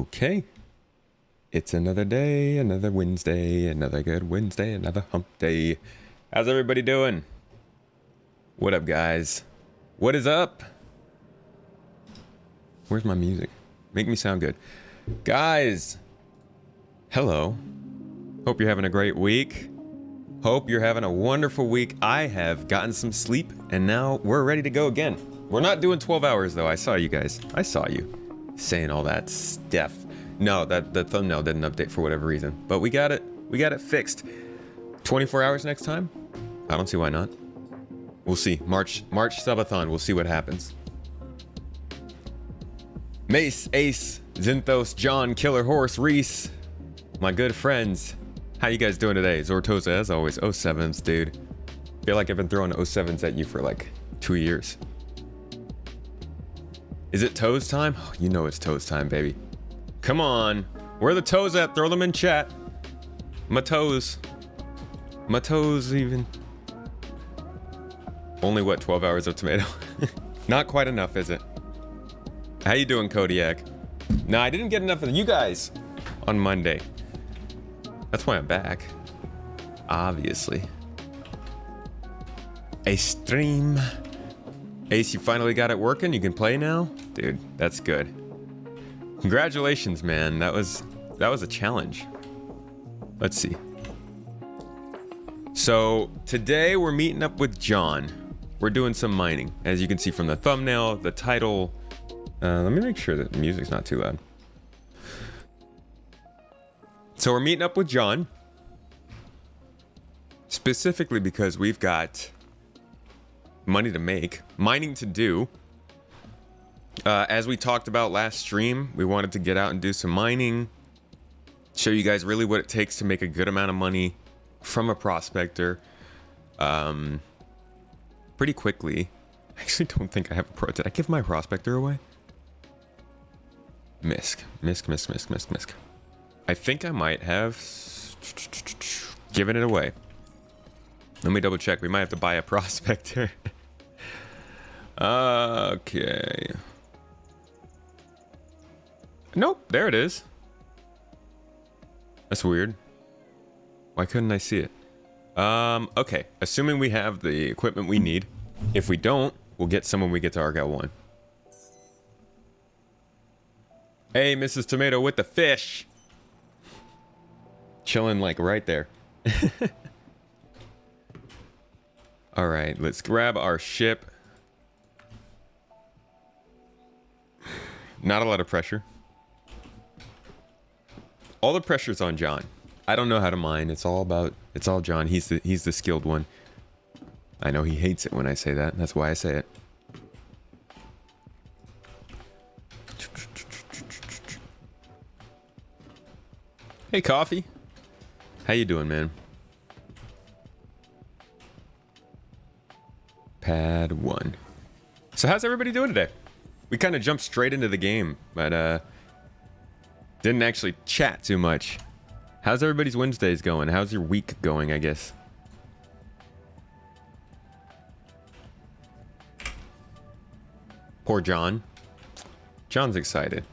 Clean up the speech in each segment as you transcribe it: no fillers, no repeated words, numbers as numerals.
Okay. It's another day, another Wednesday, another good Wednesday, another hump day. How's everybody doing? What up, guys? What is up? Where's my music? Make me sound good. Guys, hello. Hope you're having a great week. Hope you're having a wonderful week. I have gotten some sleep, and now we're ready to go again. We're not doing 12 hours, though. I saw you guys. I saw you saying all that stuff. No, the thumbnail didn't update for whatever reason. But we got it. We got it fixed. 24 hours next time? I don't see why not. We'll see. March subathon. We'll see what happens. Mace, Ace, Zinthos, Jon, Killer Horse, Reese, my good friends. How you guys doing today? Zortoza, as always. 07s, dude. Feel like I've been throwing 07s at you for like 2 years. Is it toes time? Oh, you know it's toes time, baby. Come on. Where are the toes at? Throw them in chat. My toes. My toes even. Only what, 12 hours of tomato? Not quite enough, is it? How you doing, Kodiak? No, I didn't get enough of you guys on Monday. That's why I'm back. Obviously. A stream. Ace, you finally got it working? You can play now? Dude, that's good. Congratulations, man. That was a challenge. Let's see. So, today we're meeting up with Jon. We're doing some mining. As you can see from the thumbnail, the title. Let me make sure that the music's not too loud. So we're meeting up with Jon. Specifically because we've got money to make, mining to do. As we talked about last stream, we wanted to get out and do some mining. Show you guys really what it takes to make a good amount of money from a prospector. Pretty quickly. I actually don't think I have a pro. Did I give my prospector away? Misk. I think I might have given it away. Let me double check. We might have to buy a prospector. Okay. Nope, there it is. That's weird. Why couldn't I see it? Okay. Assuming we have the equipment we need. If we don't, we'll get some when we get to Argyle 1. Hey, Mrs. Tomato with the fish. Chilling like right there. All right, let's grab our ship. Not a lot of pressure. All the pressure's on Jon. I don't know how to mine. It's all Jon. He's the skilled one. I know he hates it when I say that. That's why I say it. Hey, Coffee. How you doing, man? Pad 1. So how's everybody doing today? We kind of jumped straight into the game, but didn't actually chat too much. How's everybody's Wednesdays going? How's your week going, I guess? Poor Jon. Jon's excited.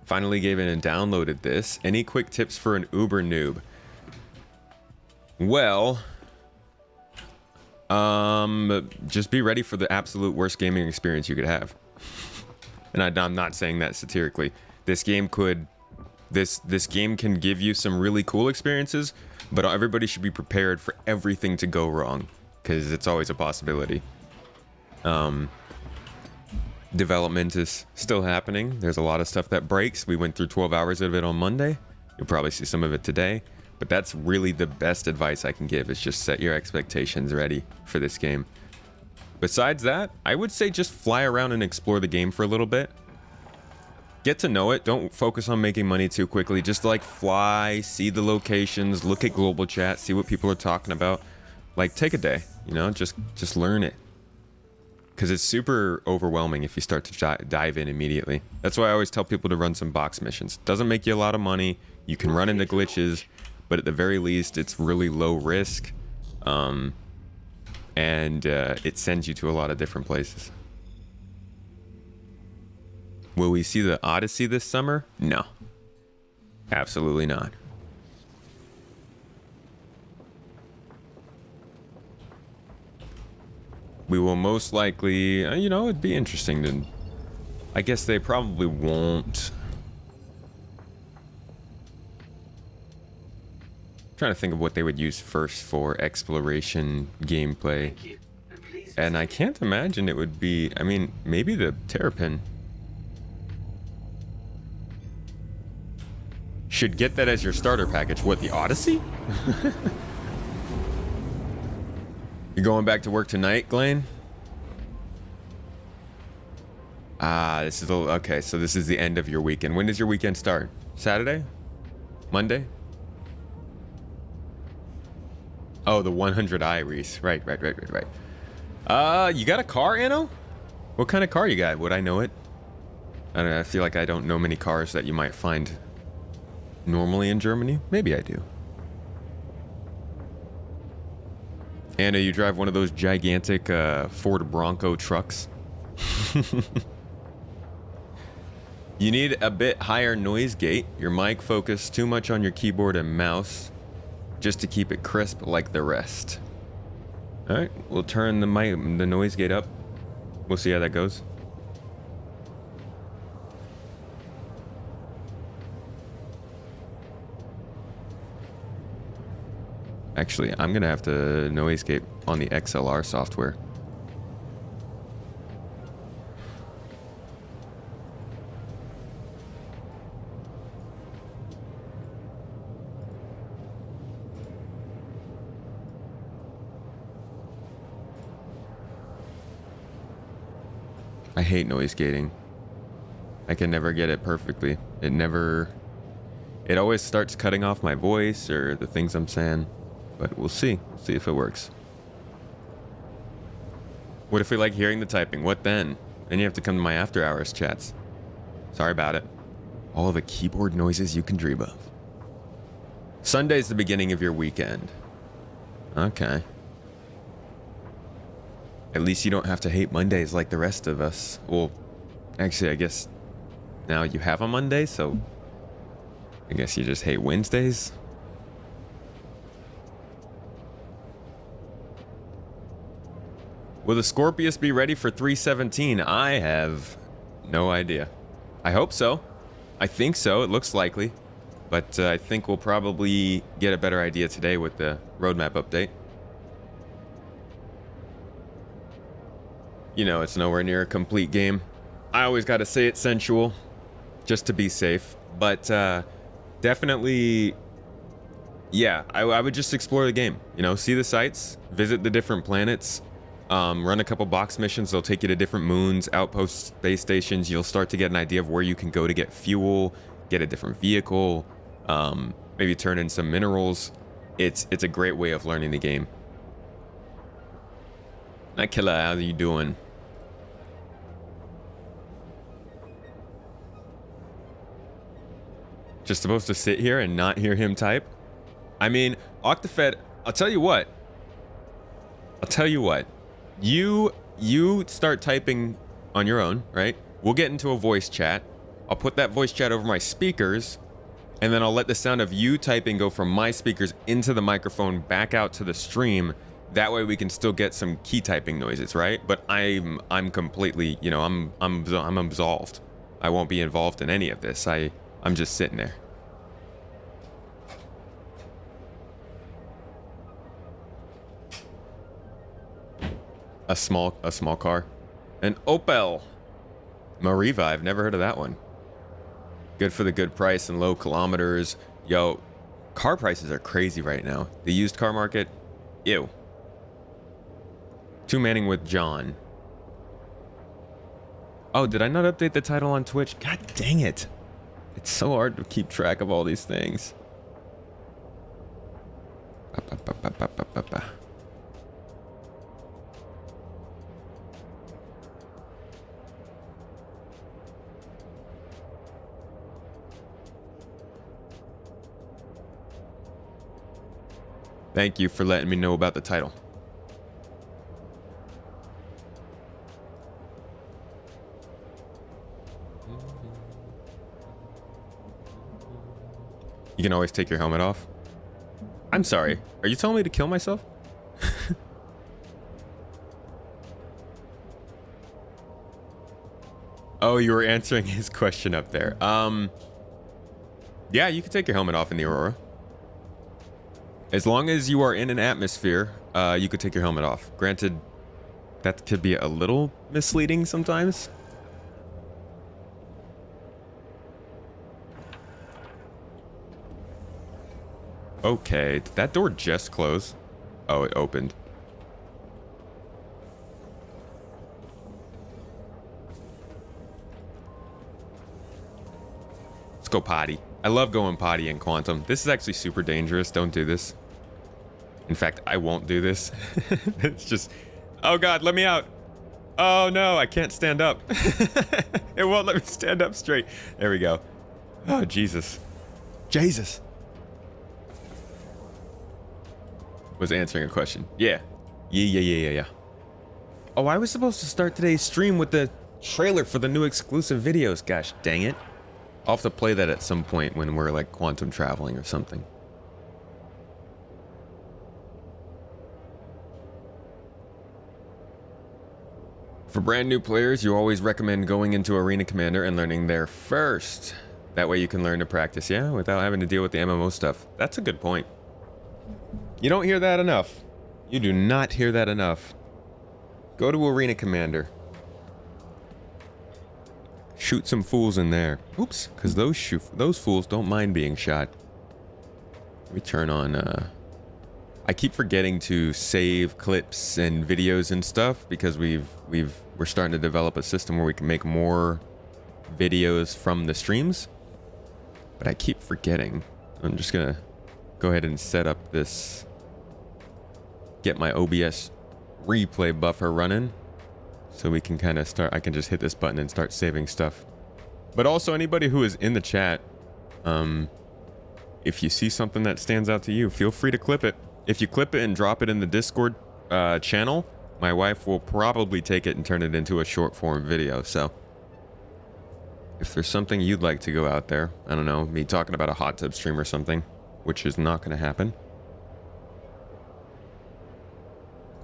Finally gave in and downloaded this. Any quick tips for an Uber noob? Well, just be ready for the absolute worst gaming experience you could have. And I'm not saying that satirically. This game can give you some really cool experiences, but everybody should be prepared for everything to go wrong, because it's always a possibility. Development is still happening. There's a lot of stuff that breaks. We went through 12 hours of it on Monday. You'll probably see some of it today. But that's really the best advice I can give, is just set your expectations ready for this game. Besides that, I would say just fly around and explore the game for a little bit. Get to know it. Don't focus on making money too quickly. Just like fly, see the locations, look at global chat, see what people are talking about. Like, take a day, you know, just learn it. Because it's super overwhelming if you start to dive in immediately. That's why I always tell people to run some box missions. Doesn't make you a lot of money. You can run into glitches, but at the very least, it's really low risk. And it sends you to a lot of different places. Will we see the Odyssey this summer? No. Absolutely not. We will most likely, you know, it'd be interesting to... I guess they probably won't... Trying to think of what they would use first for exploration gameplay. And I can't imagine it would be... I mean, maybe the Terrapin. Should get that as your starter package. What, the Odyssey? You going back to work tonight, Glenn? Ah, this is okay. So this is the end of your weekend. When does your weekend start? Saturday? Monday? Oh, the 100 Iries. Right. You got a car, Anno? What kind of car you got? Would I know it? I don't know. I feel like I don't know many cars that you might find normally in Germany. Maybe I do. Anna, you drive one of those gigantic Ford Bronco trucks. You need a bit higher noise gate. Your mic focused too much on your keyboard and mouse just to keep it crisp like the rest. All right, we'll turn the noise gate up. We'll see how that goes. Actually, I'm gonna have to noise gate on the XLR software. I hate noise gating. I can never get it perfectly. It always starts cutting off my voice or the things I'm saying. But we'll see. See if it works. What if we like hearing the typing? What then? Then you have to come to my after hours chats. Sorry about it. All the keyboard noises you can dream of. Sunday's the beginning of your weekend. Okay. At least you don't have to hate Mondays like the rest of us. Well, actually, I guess now you have a Monday, so I guess you just hate Wednesdays. Will the Scorpius be ready for 317? I have no idea. I hope so. I think so. It looks likely. But I think we'll probably get a better idea today with the roadmap update. You know, it's nowhere near a complete game. I always got to say it's sensual, just to be safe. But definitely, yeah, I would just explore the game. You know, see the sights, visit the different planets. Run a couple box missions. They'll take you to different moons, outposts, space stations. You'll start to get an idea of where you can go to get fuel, get a different vehicle, maybe turn in some minerals. It's a great way of learning the game. Night Killer, how are you doing? Just supposed to sit here and not hear him type? I mean, Octafed, I'll tell you what. You start typing on your own, right? We'll get into a voice chat. I'll put that voice chat over my speakers, and then I'll let the sound of you typing go from my speakers into the microphone back out to the stream. That way we can still get some key typing noises, right? But I'm completely, you know, I'm absolved. I won't be involved in any of this. I'm just sitting there. A small car. An Opel Mariva. I've never heard of that one. Good for the good price and low kilometers. Yo, car prices are crazy right now. The used car market, ew. Two Manning with Jon. Oh, did I not update the title on Twitch? God dang it. It's so hard to keep track of all these things. Thank you for letting me know about the title. You can always take your helmet off. I'm sorry. Are you telling me to kill myself? Oh, you were answering his question up there. Yeah, you can take your helmet off in the Aurora. As long as you are in an atmosphere, you could take your helmet off. Granted, that could be a little misleading sometimes. Okay, did that door just close? Oh, it opened. Let's go potty. I love going potty in Quantum. This is actually super dangerous. Don't do this. In fact, I won't do this. It's just... Oh god, let me out. Oh no, I can't stand up. It won't let me stand up straight. There we go. Oh, Jesus. Jesus. Was answering a question. Yeah. Yeah. Oh, I was supposed to start today's stream with the trailer for the new exclusive videos. Gosh, dang it. I'll have to play that at some point when we're like quantum traveling or something. For brand new players, you always recommend going into Arena Commander and learning there first. That way you can learn to practice, yeah, without having to deal with the MMO stuff. That's a good point. You don't hear that enough. You do not hear that enough. Go to Arena Commander. Shoot some fools in there. Oops, because those fools don't mind being shot. Let me turn on, I keep forgetting to save clips and videos and stuff because we're starting to develop a system where we can make more videos from the streams. But I keep forgetting. I'm just gonna go ahead and set up this, get my OBS replay buffer running. So we can kind of start, I can just hit this button and start saving stuff. But also anybody who is in the chat, if you see something that stands out to you, feel free to clip it. If you clip it and drop it in the Discord channel, my wife will probably take it and turn it into a short form video. So if there's something you'd like to go out there, I don't know, me talking about a hot tub stream or something, which is not going to happen.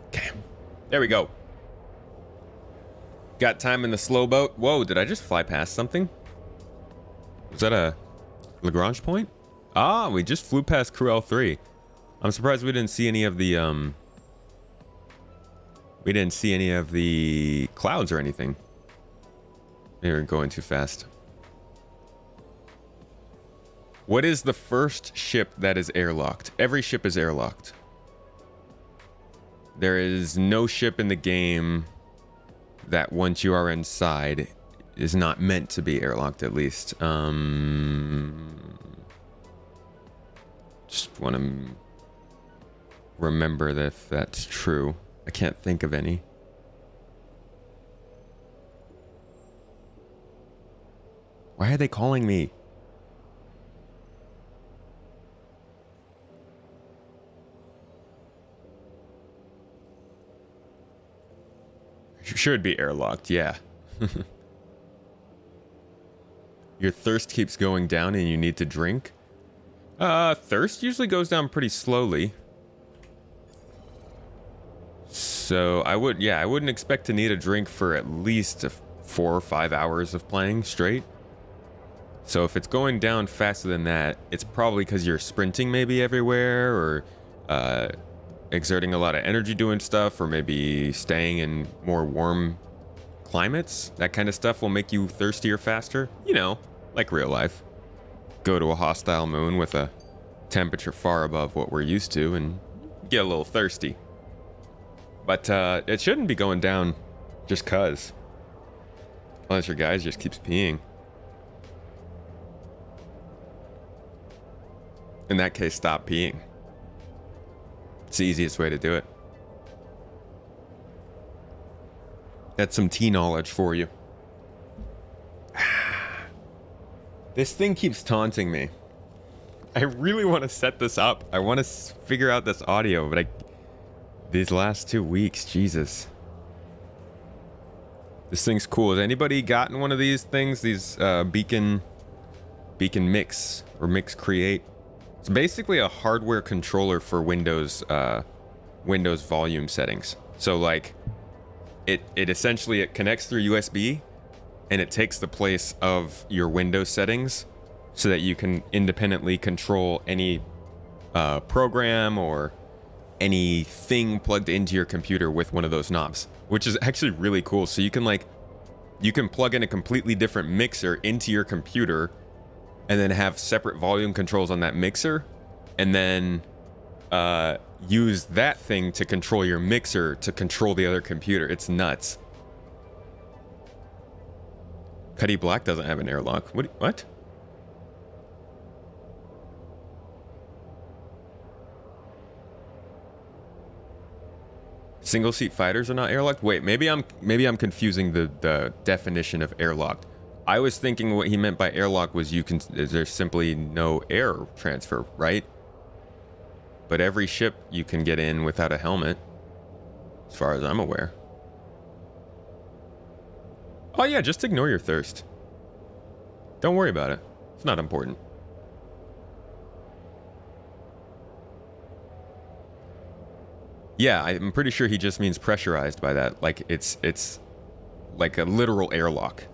Okay, there we go. Got time in the slow boat. Whoa, did I just fly past something? Was that a Lagrange point? Ah, we just flew past Crew L3. I'm surprised we didn't see any of the clouds or anything. They were going too fast. What is the first ship that is airlocked? Every ship is airlocked. There is no ship in the game that once you are inside is not meant to be airlocked, at least. Just want to remember that if that's true. I can't think of any. Why are they calling me? Should be airlocked, yeah. Your thirst keeps going down and you need to drink? Thirst usually goes down pretty slowly. So I wouldn't expect to need a drink for at least 4 or 5 hours of playing straight. So if it's going down faster than that, it's probably because you're sprinting maybe everywhere, or exerting a lot of energy doing stuff, or maybe staying in more warm climates. That kind of stuff will make you thirstier faster. You know, like real life. Go to a hostile moon with a temperature far above what we're used to and get a little thirsty. But it shouldn't be going down just cuz. Unless your guy just keeps peeing. In that case, stop peeing. It's the easiest way to do it. That's some tea knowledge for you. This thing keeps taunting me. I really want to set this up. I want to figure out this audio, but these last 2 weeks, Jesus. This thing's cool. Has anybody gotten one of these things? These beacon mix or mix create It's basically a hardware controller for Windows volume settings. So like it essentially it connects through USB and it takes the place of your Windows settings so that you can independently control any program or anything plugged into your computer with one of those knobs, which is actually really cool. So you can plug in a completely different mixer into your computer and then have separate volume controls on that mixer, and then use that thing to control your mixer to control the other computer. It's nuts. Cuddy Black doesn't have an airlock. What? Single seat fighters are not airlocked? Wait, maybe I'm confusing the definition of airlocked. I was thinking what he meant by airlock was there's simply no air transfer, right? But every ship you can get in without a helmet, as far as I'm aware. Oh yeah, just ignore your thirst. Don't worry about it. It's not important. Yeah, I'm pretty sure he just means pressurized by that. Like it's like a literal airlock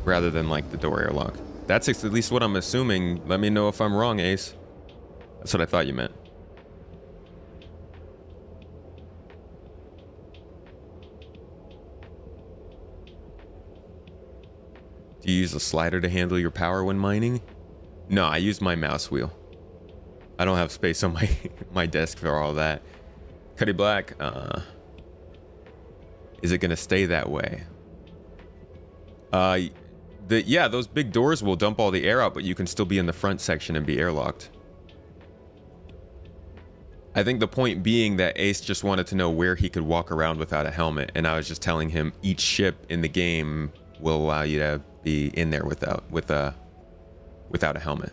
rather than like the door airlock. That's at least what I'm assuming. Let me know if I'm wrong, Ace. That's what I thought you meant. Do you use a slider to handle your power when mining? No, I use my mouse wheel. I don't have space on my desk for all that. Cuddy Black, is it gonna stay that way? Yeah, those big doors will dump all the air out, but you can still be in the front section and be airlocked. I think the point being that Ace just wanted to know where he could walk around without a helmet, and I was just telling him each ship in the game will allow you to be in there without a helmet.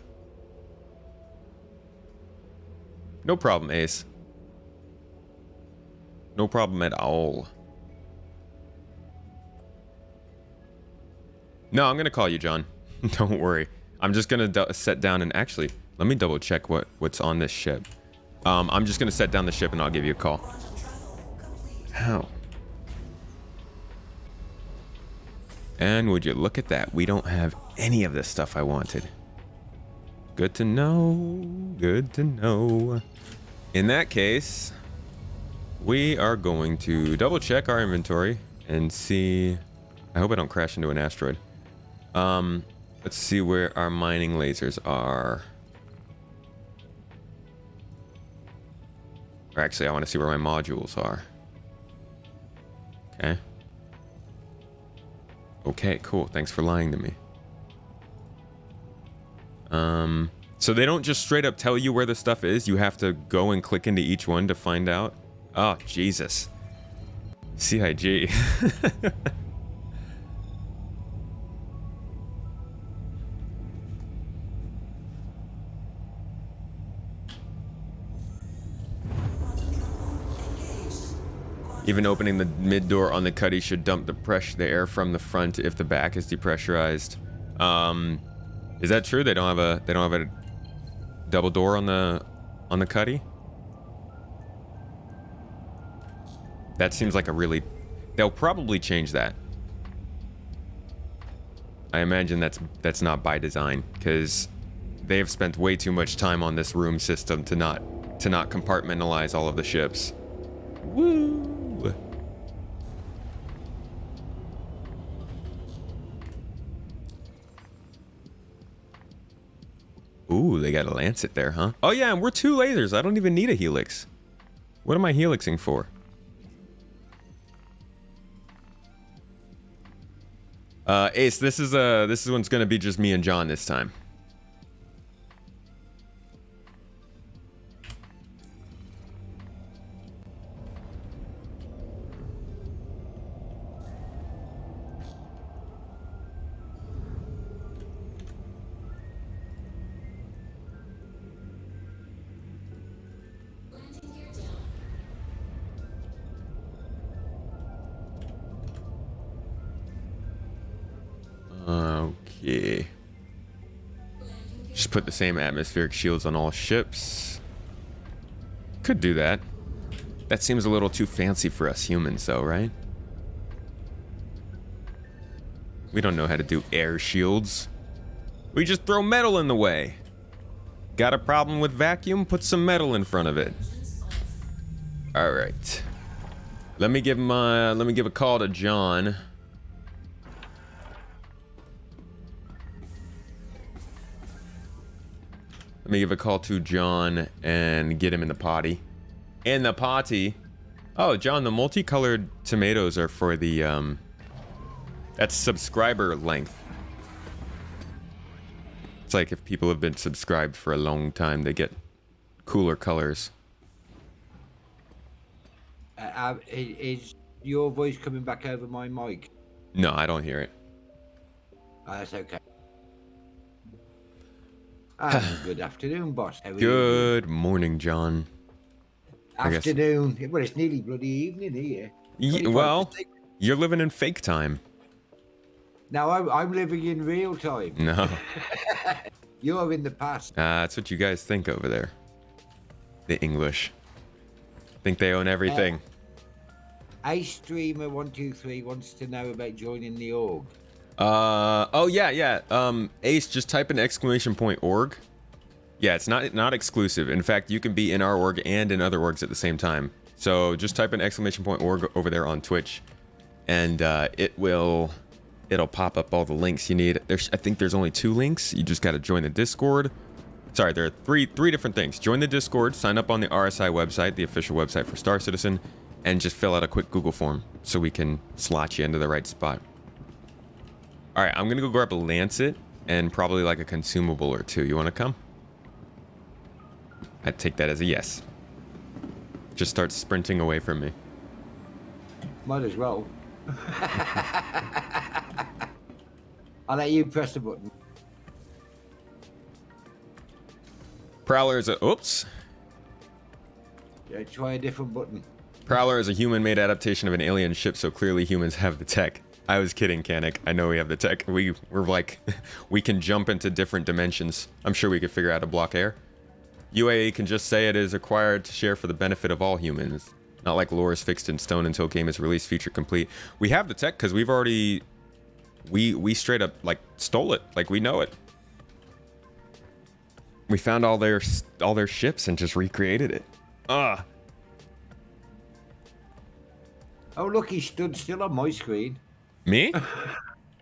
No problem, Ace. No problem at all. No, I'm gonna call you, John. Don't worry. I'm just gonna set down and actually, let me double check what's on this ship. I'm just gonna set down the ship and I'll give you a call. How? And would you look at that? We don't have any of this stuff I wanted. Good to know. Good to know. In that case, we are going to double check our inventory and see. I hope I don't crash into an asteroid. Let's see where our mining lasers are. Or actually, I want to see where my modules are. Okay. Okay, cool. Thanks for lying to me. So they don't just straight up tell you where the stuff is. You have to go and click into each one to find out. Oh, Jesus. CIG. Even opening the mid door on the cuddy should dump the air from the front if the back is depressurized. Is that true? They don't have a double door on the cuddy? That seems like a really... They'll probably change that. I imagine that's not by design, because they have spent way too much time on this room system to not compartmentalize all of the ships. Woo! Ooh, they got a lancet there, huh? Oh yeah, and we're 2 lasers. I don't even need a helix. What am I helixing for? Ace, this one's gonna be just me and John this time. Okay. Just put the same atmospheric shields on all ships. Could do that. That seems a little too fancy for us humans, though, right? We don't know how to do air shields. We just throw metal in the way. Got a problem with vacuum? Put some metal in front of it. All right. Let me give a call to Jon. Let me give a call to Jon and get him in the potty. In the potty. Oh, Jon, the multicolored tomatoes are for the that's subscriber length. It's like if people have been subscribed for a long time, they get cooler colors. Is your voice coming back over my mic? No, I don't hear it. Oh, that's okay. Good afternoon, boss. How are Good morning, Jon. Afternoon. Well, it's nearly bloody evening here. Well, you're living in fake time. No, I'm living in real time. No. You're in the past. That's what you guys think over there. The English. Think they own everything. Ace Streamer 123 wants to know about joining the org. Oh yeah. Ace, just type in !org. Yeah, it's not exclusive. In fact, you can be in our org and in other orgs at the same time. So just type in !org over there on Twitch, and it'll pop up all the links you need. I think there's only 2 links. You just got to join the Discord. Sorry, there are three different things. Join the Discord, sign up on the RSI website, the official website for Star Citizen, and just fill out a quick Google form so we can slot you into the right spot. All right, I'm gonna go grab a Lancet and probably like a consumable or 2. You want to come? I'd take that as a yes. Just start sprinting away from me. Might as well. I'll let you press the button. Prowler is a... Oops. Yeah, try a different button. Prowler is a human-made adaptation of an alien ship, so clearly humans have the tech. I was kidding, Kanik. I know we have the tech. We're like... we can jump into different dimensions. I'm sure we could figure out how to block air. UAE can just say it is required to share for the benefit of all humans. Not like lore is fixed in stone until game is released, feature complete. We have the tech because we've already... We straight up, like, stole it. Like, we know it. We found all their ships and just recreated it. Ugh. Oh, look, he stood still on my screen. Me?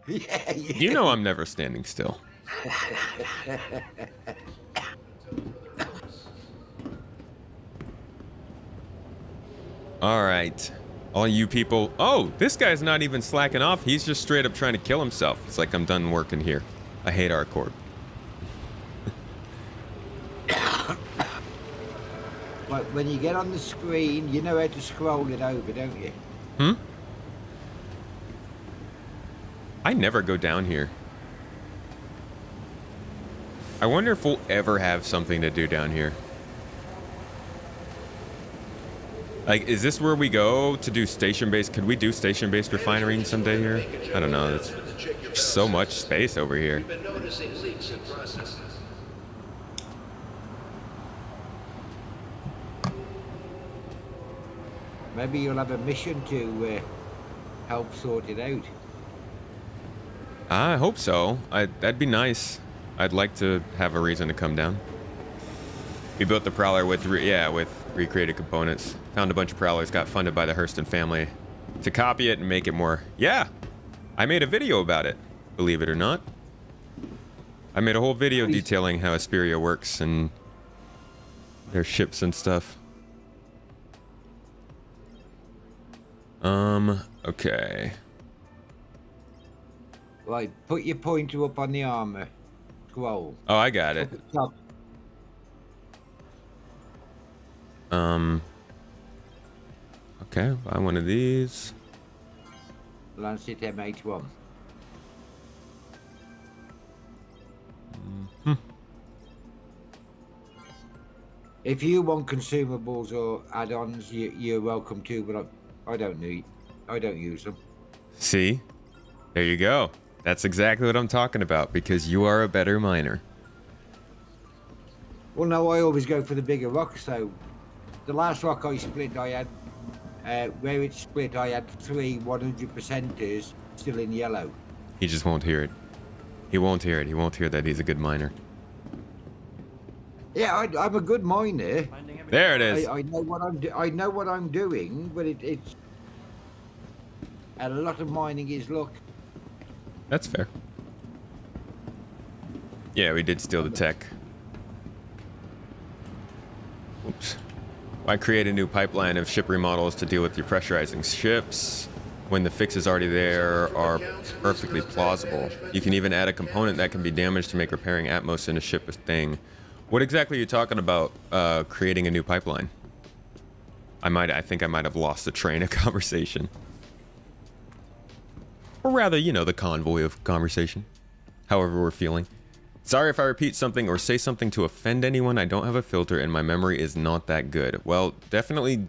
Yeah. You know I'm never standing still. All right. All you people. Oh, this guy's not even slacking off. He's just straight up trying to kill himself. It's like, I'm done working here. I hate our corp. But when you get on the screen, you know how to scroll it over, don't you? I never go down here. I wonder if we'll ever have something to do down here. Like, is this where we go to do station-based? Could we do station-based refinery someday here? I don't know. There's so much space over here. Maybe you'll have a mission to help sort it out. I hope so. That'd be nice. I'd like to have a reason to come down. We built the Prowler with recreated components. Found a bunch of Prowlers, got funded by the Hurston family to copy it and make it more... Yeah! I made a video about it, believe it or not. I made a whole video detailing how Asperia works and their ships and stuff. Okay. Right, put your pointer up on the armor. Scroll. Oh, I got it. Top. Okay, buy one of these. Lancet MH1. If you want consumables or add-ons, you're welcome to, but I don't use them. See? There you go. That's exactly what I'm talking about, because you are a better miner. Well, no, I always go for the bigger rock. So the last rock I split, I had where it split, I had 3 100%ers still in yellow. He just won't hear it. He won't hear it. He won't hear that he's a good miner. Yeah, I'm a good miner. There it is. I know what I know what I'm doing, but it's and a lot of mining is luck. That's fair. Yeah, we did steal the tech. Oops. Why create a new pipeline of ship remodels to deal with depressurizing ships when the fixes already there are perfectly plausible? You can even add a component that can be damaged to make repairing Atmos in a ship a thing. What exactly are you talking about, creating a new pipeline? I think I might have lost the train of conversation. Or rather, you know, the convoy of conversation. However we're feeling. Sorry if I repeat something or say something to offend anyone. I don't have a filter and my memory is not that good. Well, definitely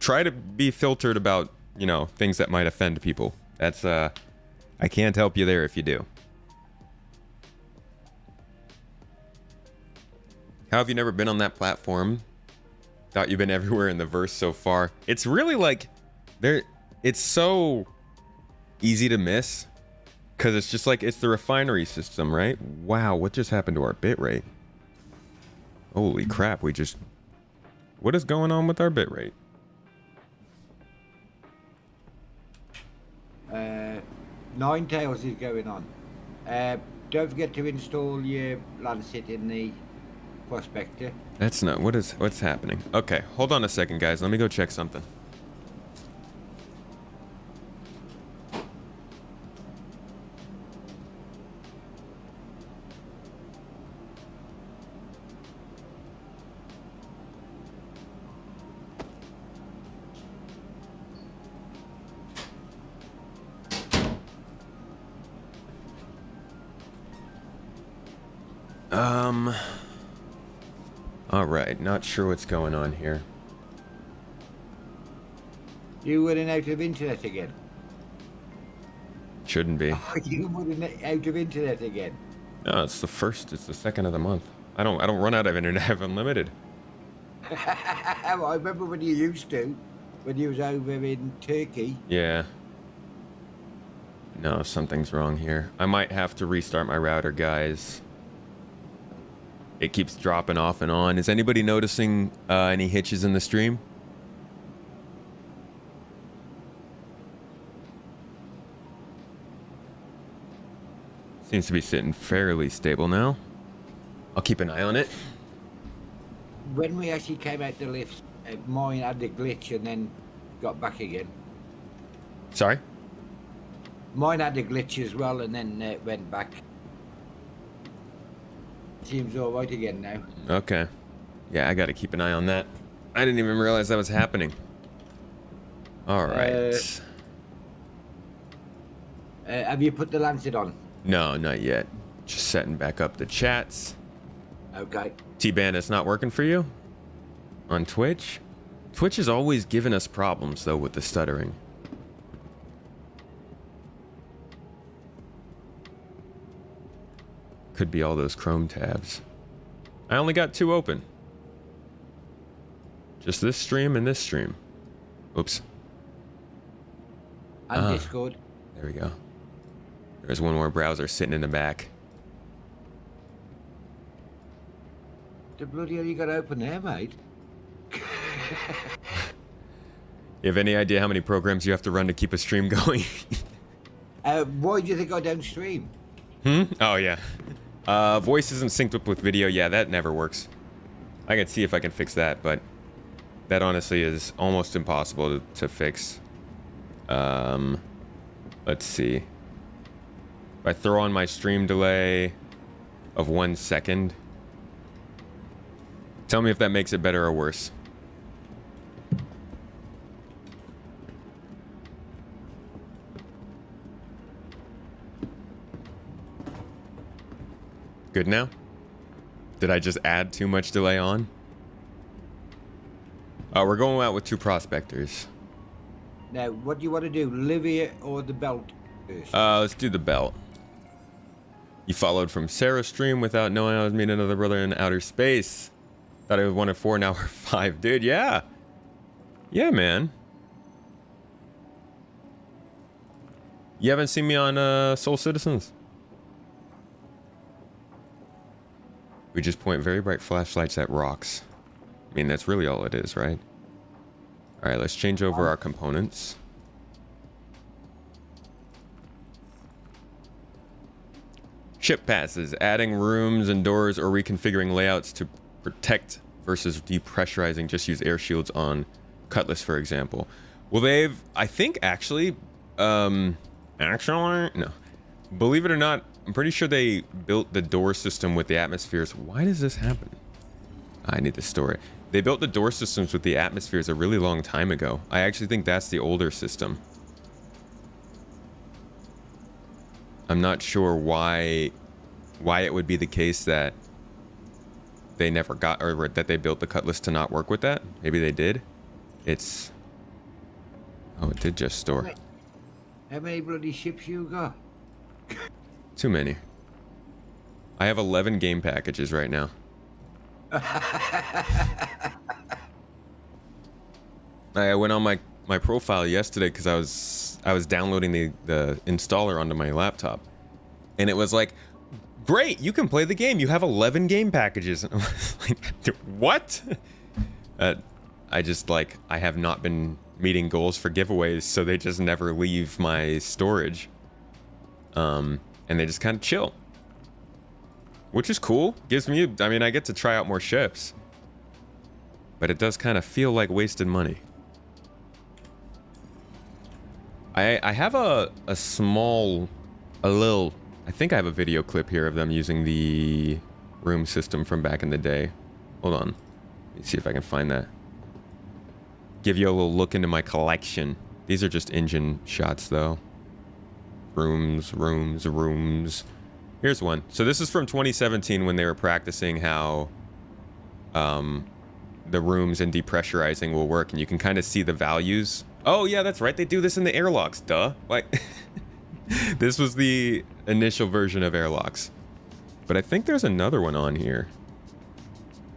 try to be filtered about, you know, things that might offend people. That's, I can't help you there if you do. How have you never been on that platform? Thought you've been everywhere in the verse so far. It's really like, it's so easy to miss. Because it's just like, it's the refinery system, right? Wow, what just happened to our bitrate? Holy crap, what is going on with our bitrate? Nine Tails is going on. Don't forget to install your Lancet in the prospector. That's not, what's happening? Okay, hold on a second, guys. Let me go check something. Alright, not sure what's going on here. You running out of internet again? Shouldn't be. You running out of internet again? No, it's the second of the month. I don't run out of internet, I have unlimited. I remember when you used to, when you was over in Turkey. Yeah. No, something's wrong here. I might have to restart my router, guys. It keeps dropping off and on. Is anybody noticing any hitches in the stream? Seems to be sitting fairly stable now. I'll keep an eye on it. When we actually came out the lift, mine had a glitch and then got back again. Sorry? Mine had a glitch as well and then went back. Seems all right again now. Okay. Yeah, I gotta keep an eye on that. I didn't even realize that was happening. All right. Have you put the Lancet on? No, not yet. Just setting back up the chats. Okay. T-Bandit's not working for you? On Twitch? Twitch is always giving us problems, though, with the stuttering. Could be all those Chrome tabs. I only got 2 open. Just this stream and this stream. Oops. And Discord. There we go. There's one more browser sitting in the back. The bloody hell you got open there, mate? You have any idea how many programs you have to run to keep a stream going? Why do you think I don't stream? Oh, yeah. Voice isn't synced up with video. Yeah, that never works. I can see if I can fix that, but that honestly is almost impossible to fix. Let's see. If I throw on my stream delay of 1 second, tell me if that makes it better or worse. Good now? Did I just add too much delay on? We're going out with 2 prospectors. Now, what do you want to do, Livia or the belt first? Let's do the belt. You followed from Sarah's stream without knowing I was meeting another brother in outer space. Thought I was 1 of 4, now we're 5. Dude, yeah. Yeah, man. You haven't seen me on Soul Citizens? We just point very bright flashlights at rocks. I mean, that's really all it is, right? Alright, let's change over our components. Ship passes, adding rooms and doors or reconfiguring layouts to protect versus depressurizing. Just use air shields on Cutlass, for example. Well, they've, I think, actually, no. Believe it or not, I'm pretty sure they built the door system with the atmospheres. Why does this happen? I need the story. They built the door systems with the atmospheres a really long time ago. I actually think that's the older system. I'm not sure why it would be the case that they never got, or that they built the Cutlass to not work with that. Maybe they did. It's... Oh, it did just store. How many bloody ships you got? Too many. I have 11 game packages right now. I went on my profile yesterday because I was downloading the installer onto my laptop, and it was like, great, you can play the game. You have 11 game packages. And I was like, what? I have not been meeting goals for giveaways, so they just never leave my storage. And they just kind of chill, which is cool. Gives me, I mean, I get to try out more ships, but it does kind of feel like wasted money. I have a little, I think I have a video clip here of them using the room system from back in the day. Hold on. Let me see if I can find that. Give you a little look into my collection. These are just engine shots, though. Rooms. Here's one. So this is from 2017 when they were practicing how the rooms and depressurizing will work, and you can kind of see the values. Oh yeah, that's right. They do this in the airlocks. Duh. Like, this was the initial version of airlocks. But I think there's another one on here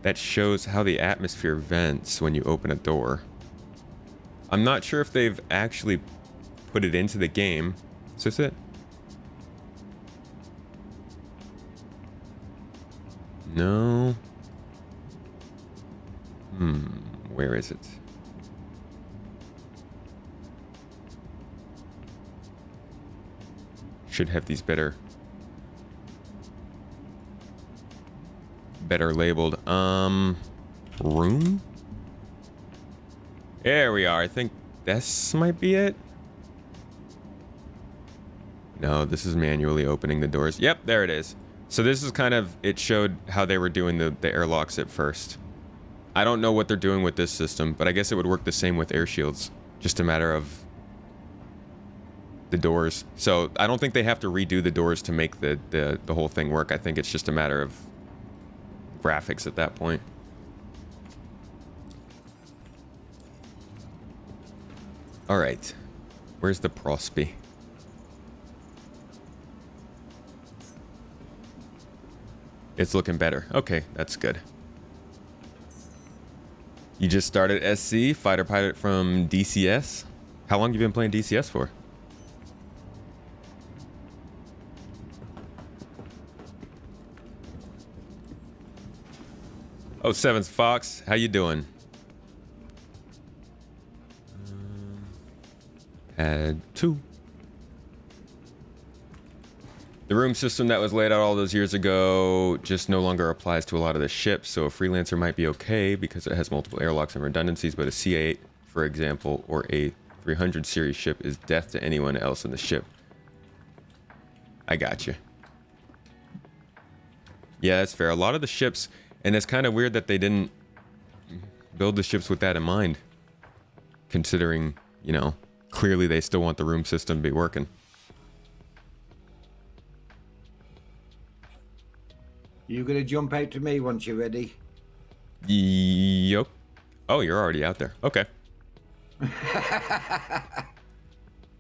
that shows how the atmosphere vents when you open a door. I'm not sure if they've actually put it into the game. Is this it? No. Where is it? Should have these better labeled. Room? There we are. I think this might be it. No, this is manually opening the doors. Yep, there it is. So this is kind of, it showed how they were doing the airlocks at first. I don't know what they're doing with this system, but I guess it would work the same with air shields. Just a matter of the doors. So I don't think they have to redo the doors to make the whole thing work. I think it's just a matter of graphics at that point. All right, where's the Prosby? It's looking better. Okay, that's good. You just started SC, fighter pilot from DCS. How long have you been playing DCS for? Oh, Sevens Fox, how you doing? Add 2. The room system that was laid out all those years ago just no longer applies to a lot of the ships, so a freelancer might be okay because it has multiple airlocks and redundancies, but a C8, for example, or a 300 series ship is death to anyone else in the ship. I got you. Yeah, that's fair. A lot of the ships, and it's kind of weird that they didn't build the ships with that in mind, considering, you know, clearly they still want the room system to be working. You gonna jump out to me once you're ready? Yup. Oh, you're already out there. Okay.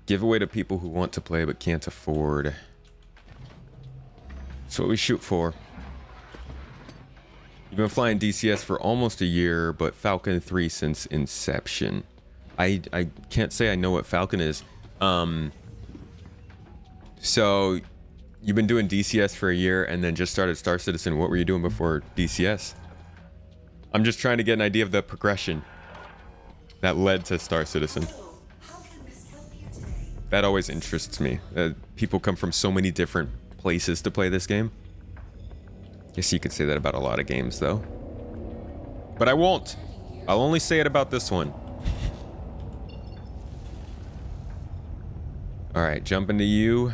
Giveaway to people who want to play but can't afford. That's what we shoot for. You've been flying DCS for almost a year, but Falcon 3 since inception. I can't say I know what Falcon is. So you've been doing DCS for a year and then just started Star Citizen. What were you doing before DCS? I'm just trying to get an idea of the progression that led to Star Citizen. That always interests me. People come from so many different places to play this game. Guess you could say that about a lot of games, though. But I won't. I'll only say it about this one. All right, jump into you.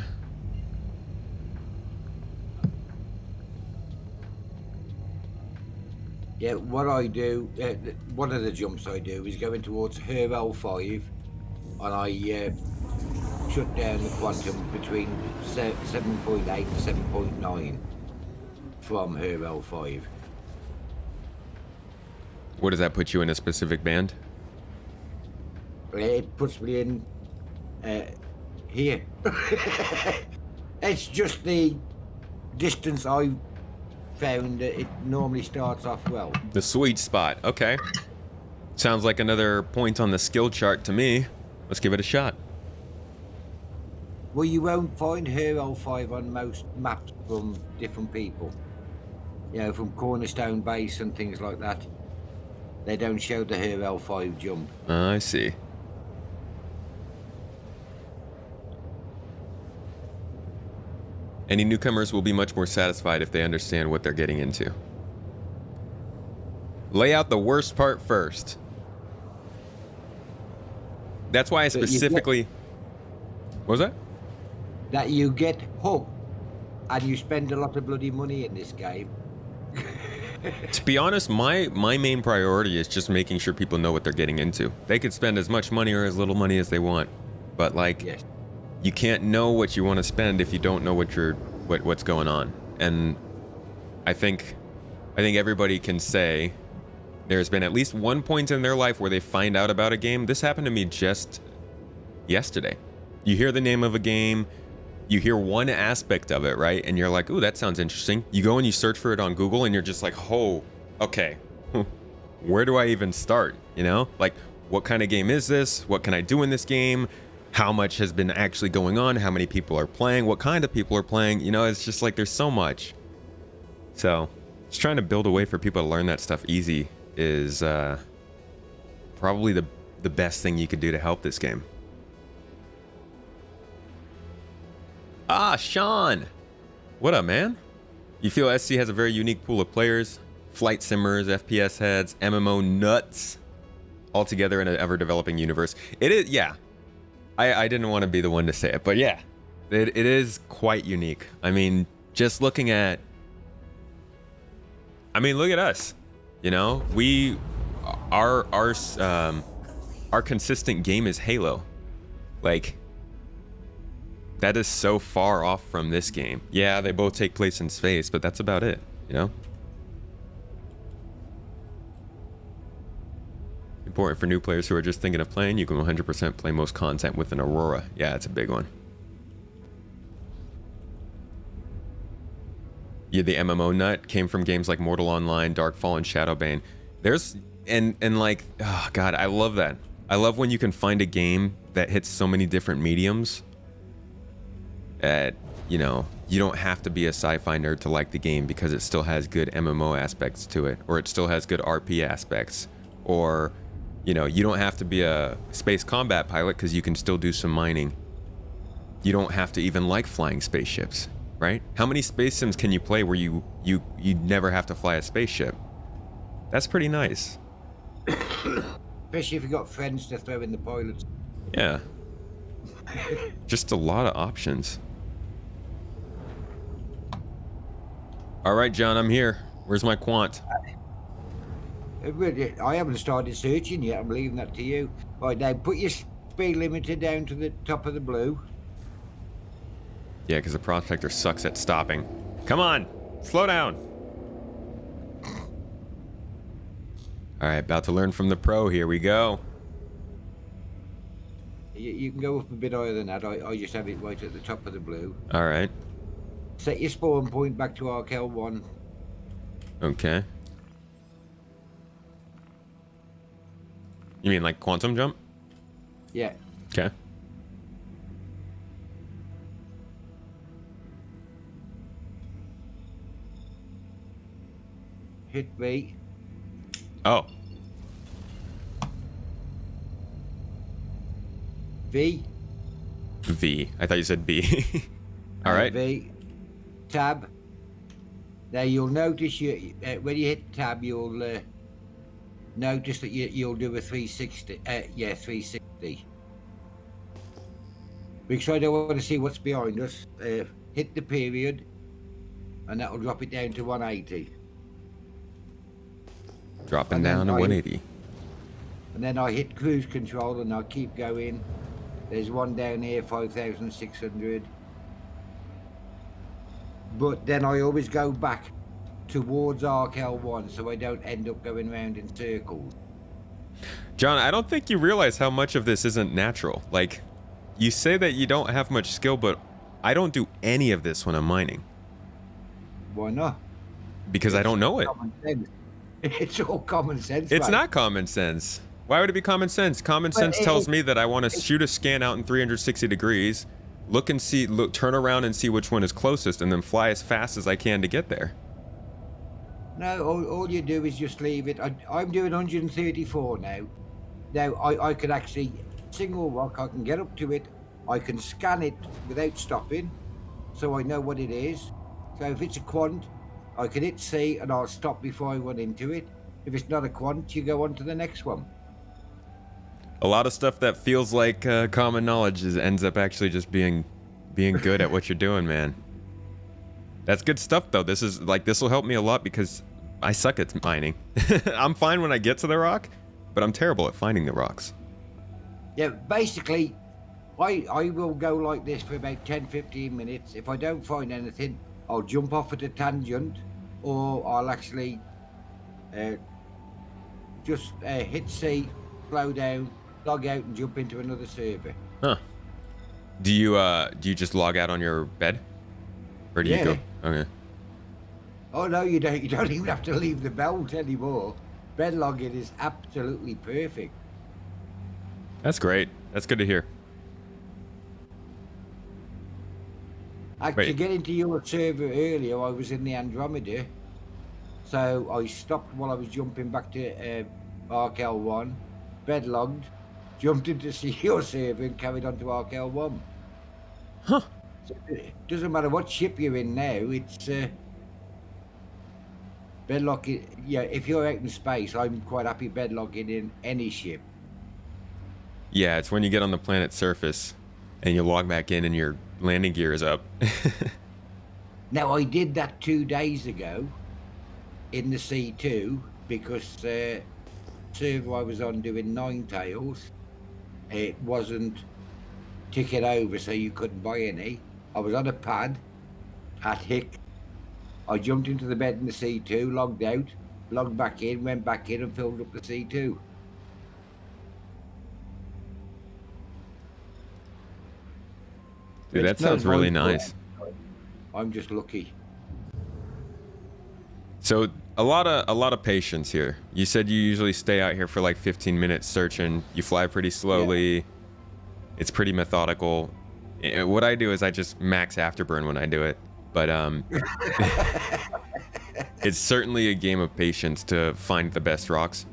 Yeah, what I do, one of the jumps I do is going towards Referral 5, and I shut down the quantum between 7.8 to 7.9 from Referral 5. What does that put you in, a specific band? It puts me in here. It's just the distance I found that it normally starts off well. The sweet spot. Okay. Sounds like another point on the skill chart to me. Let's give it a shot. Well, you won't find Referral 5 on most maps from different people. You know, from Cornerstone Base and things like that. They don't show the Referral 5 jump. I see. Any newcomers will be much more satisfied if they understand what they're getting into. Lay out the worst part first. That's why I specifically... What was that? That you get hooked and you spend a lot of bloody money in this game. To be honest, my main priority is just making sure people know what they're getting into. They could spend as much money or as little money as they want, but like, yes. You can't know what you want to spend if you don't know what's going on. And I think everybody can say there's been at least one point in their life where they find out about a game. This happened to me just yesterday. You hear the name of a game, you hear one aspect of it, right? And you're like, ooh, that sounds interesting. You go and you search for it on Google and you're just like, oh, okay, where do I even start? You know, like, what kind of game is this? What can I do in this game? How much has been actually going on? How many people are playing? What kind of people are playing? You know, it's just like, there's so much. So just trying to build a way for people to learn that stuff easy is probably the best thing you could do to help this game. Ah, Sean. What up, man? You feel SC has a very unique pool of players, flight simmers, FPS heads, MMO nuts, all together in an ever-developing universe. It is, yeah. I didn't want to be the one to say it, but yeah, it is quite unique. I mean, just looking at... I mean, look at us. You know, our consistent game is Halo. Like, that is so far off from this game. Yeah, they both take place in space, but that's about it, you know? Important for new players who are just thinking of playing. You can 100% play most content with an Aurora. Yeah, it's a big one. Yeah, the MMO nut came from games like Mortal Online, Darkfall, and Shadowbane. There's and like, oh god, I love that. I love when you can find a game that hits so many different mediums. That, you know, you don't have to be a sci-fi nerd to like the game because it still has good MMO aspects to it, or it still has good RP aspects, or, you know, you don't have to be a space combat pilot because you can still do some mining. You don't have to even like flying spaceships, right? How many space sims can you play where you never have to fly a spaceship? That's pretty nice. Especially if you got friends to throw in the pilots. Yeah. Just a lot of options. All right, John, I'm here. Where's my quant? I haven't started searching yet. I'm leaving that to you. Right, now put your speed limiter down to the top of the blue. Yeah, because the prospector sucks at stopping. Come on, slow down. All right, about to learn from the pro. Here we go. You can go up a bit higher than that. I just have it right at the top of the blue. All right. Set your spawn point back to RKL1. Okay. You mean like quantum jump? Yeah. Okay. Hit V. Oh. V. V. I thought you said B. All right. V. Tab. Now you'll notice when you hit tab, you'll notice that you'll do a 360. 360. Because I don't want to see what's behind us. Hit the period, and that will drop it down to 180. Dropping And then down to 180. And then I hit cruise control, and I keep going. There's one down here, 5,600. But then I always go back towards RKL1 so I don't end up going around in circles. John, I don't think you realize how much of this isn't natural. Like, you say that you don't have much skill, but I don't do any of this when I'm mining. Why not? Because I don't know it. Common sense. It's all common sense. It's mate. not common sense. Why would it be common sense? Common sense tells me that I want to shoot a scan out in 360 degrees, turn around and see which one is closest, and then fly as fast as I can to get there. No, all you do is just leave it. I'm doing 134 now. Now, I can actually, single rock, I can get up to it. I can scan it without stopping, so I know what it is. So if it's a quant, I can hit C and I'll stop before I run into it. If it's not a quant, you go on to the next one. A lot of stuff that feels like common knowledge ends up actually just being good at what you're doing, man. That's good stuff, though. This will help me a lot because I suck at mining. I'm fine when I get to the rock, but I'm terrible at finding the rocks. Yeah, basically, I will go like this for about 10-15 minutes. If I don't find anything, I'll jump off at a tangent, or I'll actually just hit C, slow down, log out, and jump into another server. Huh. Do you just log out on your bed? Or do you go? Okay. Oh no, you don't. You don't even have to leave the belt anymore. Bed logging is absolutely perfect. That's great. That's good to hear. To get into your server earlier, I was in the Andromeda, so I stopped while I was jumping back to RKL1, bed logged, jumped into your server, and carried on to RKL1. Huh. So it doesn't matter what ship you're in now, it's bedlocking. Yeah, if you're out in space, I'm quite happy bedlocking in any ship. Yeah, it's when you get on the planet's surface and you log back in and your landing gear is up. Now, I did that 2 days ago in the C2 because server I was on doing 9 tails, it wasn't ticking over, so you couldn't buy any. I was on a pad at Hick. I jumped into the bed in the C2, logged out, logged back in, went back in and filled up the C2. Dude, that sounds really nice. I'm just lucky. So a lot of patience here. You said you usually stay out here for like 15 minutes searching. You fly pretty slowly. Yeah. It's pretty methodical. What I do is I just max afterburn when I do it. But it's certainly a game of patience to find the best rocks.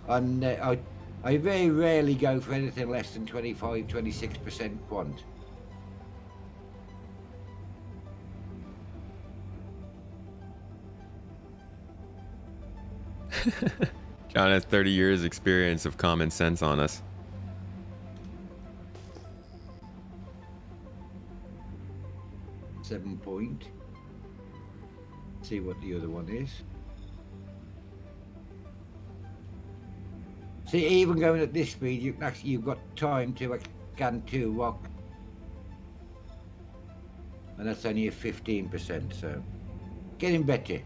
And I very rarely go for anything less than 25-26% quant. John has 30 years experience of common sense on us. .7 point. See what the other one is. See, even going at this speed, you've got time to scan 2 rock, and that's only a 15%. So, getting better.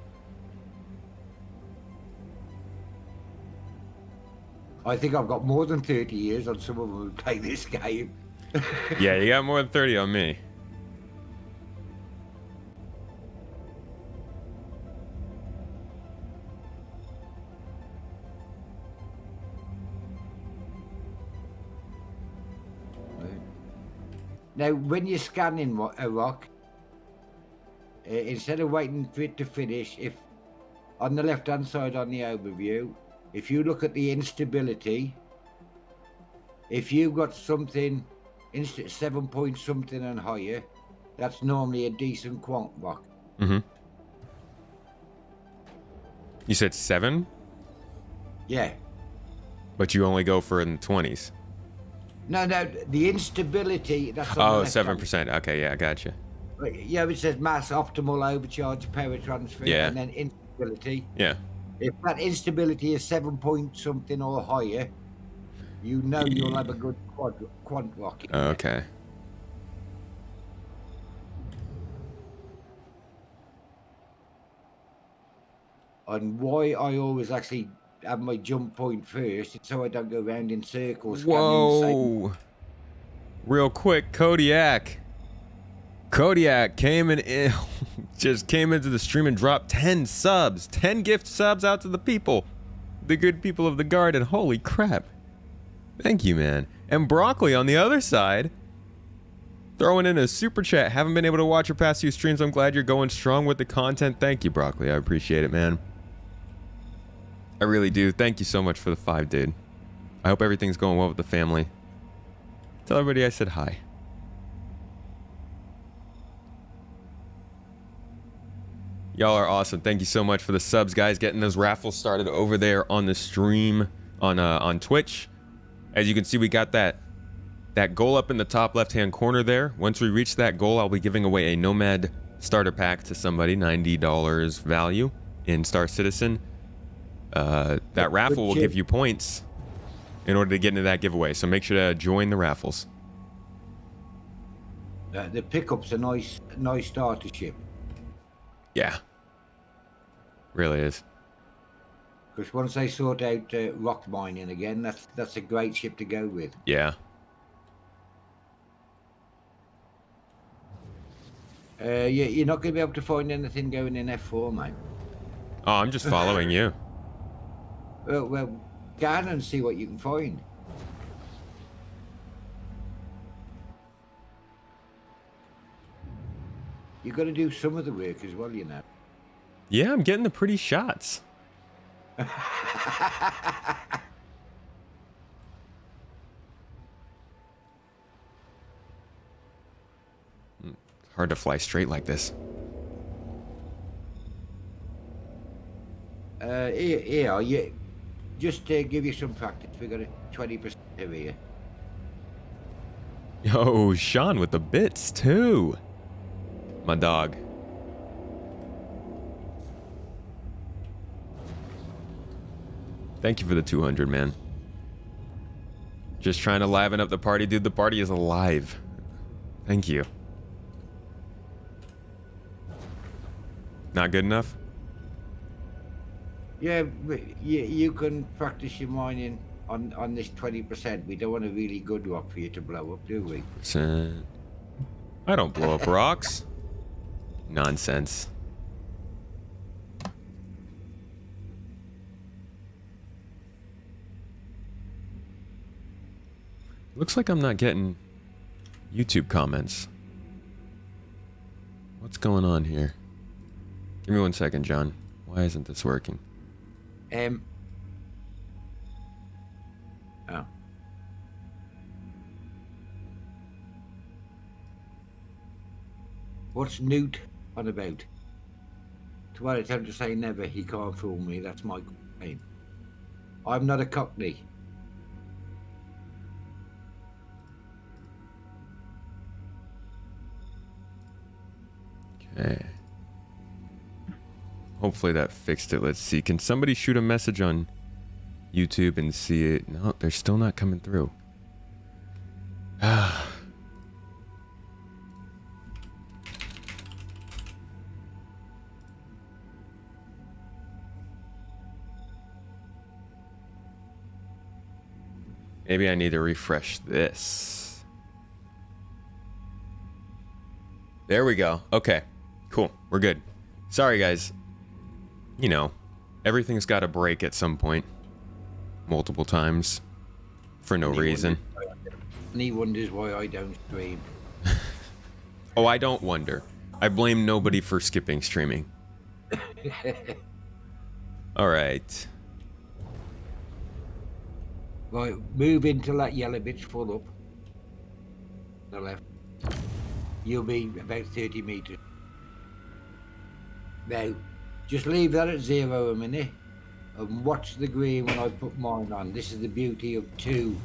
I think I've got more than 30 years on some of them who play this game. Yeah, you got more than 30 on me. Now, when you're scanning a rock, instead of waiting for it to finish, if on the left-hand side on the overview, if you look at the instability, if you've got something 7 point something and higher, that's normally a decent quant rock. Mm-hmm. You said 7? Yeah. But you only go for in the 20s. No, the instability, that's on Oh, the left 7%. Okay, yeah, I gotcha. Yeah, it says mass, optimal, overcharge, power transfer, Yeah. and then instability. Yeah. If that instability is 7 point something or higher, you know you'll have a good quant rock. Okay. And why I always actually have my jump point first, it's so I don't go around in circles. Whoa. Real quick, Kodiak came in, just came into the stream and dropped 10 subs, 10 gift subs out to the people, the good people of the garden. Holy crap. Thank you, man. And Broccoli on the other side, throwing in a super chat. Haven't been able to watch your past few streams. I'm glad you're going strong with the content. Thank you, Broccoli. I appreciate it, man. I really do. Thank you so much for the 5, dude. I hope everything's going well with the family. Tell everybody I said hi. Y'all are awesome. Thank you so much for the subs, guys. Getting those raffles started over there on the stream on Twitch. As you can see, we got that goal up in the top left-hand corner there. Once we reach that goal, I'll be giving away a Nomad starter pack to somebody, $90 value in Star Citizen. That raffle will give you points in order to get into that giveaway. So make sure to join the raffles. The pickup's a nice starter ship. Yeah. Really is. Because once they sort out rock mining again, that's a great ship to go with. Yeah. You're not going to be able to find anything going in F4, mate. Oh, I'm just following you. Well, go ahead and see what you can find. You've got to do some of the work as well, you know. Yeah, I'm getting the pretty shots. Hard to fly straight like this. Yeah, just to give you some practice, we got a 20% here. Yo, Sean with the bits too. My dog. Thank you for the 200, man. Just trying to liven up the party, dude. The party is alive. Thank you. Not good enough? Yeah, you can practice your mining on this 20%. We don't want a really good rock for you to blow up, do we? Percent. I don't blow up rocks. Nonsense. Looks like I'm not getting YouTube comments. What's going on here? Give me 1 second, John. Why isn't this working? Oh. What's Newt on about? To what attempt to say never, he can't fool me. That's my complaint. I'm not a cockney. Okay. Hopefully that fixed it. Let's see. Can somebody shoot a message on YouTube and see it? No, they're still not coming through. Maybe I need to refresh this. There we go. Okay. Cool. We're good. Sorry, guys. You know, everything's got to break at some point. Multiple times. For no reason. And he wonders why I don't stream. Oh, I don't wonder. I blame nobody for skipping streaming. Alright. Right, move into that yellow bitch full up. The left. You'll be about 30 meters. Now, just leave that at 0 a minute and watch the green when I put mine on. This is the beauty of 2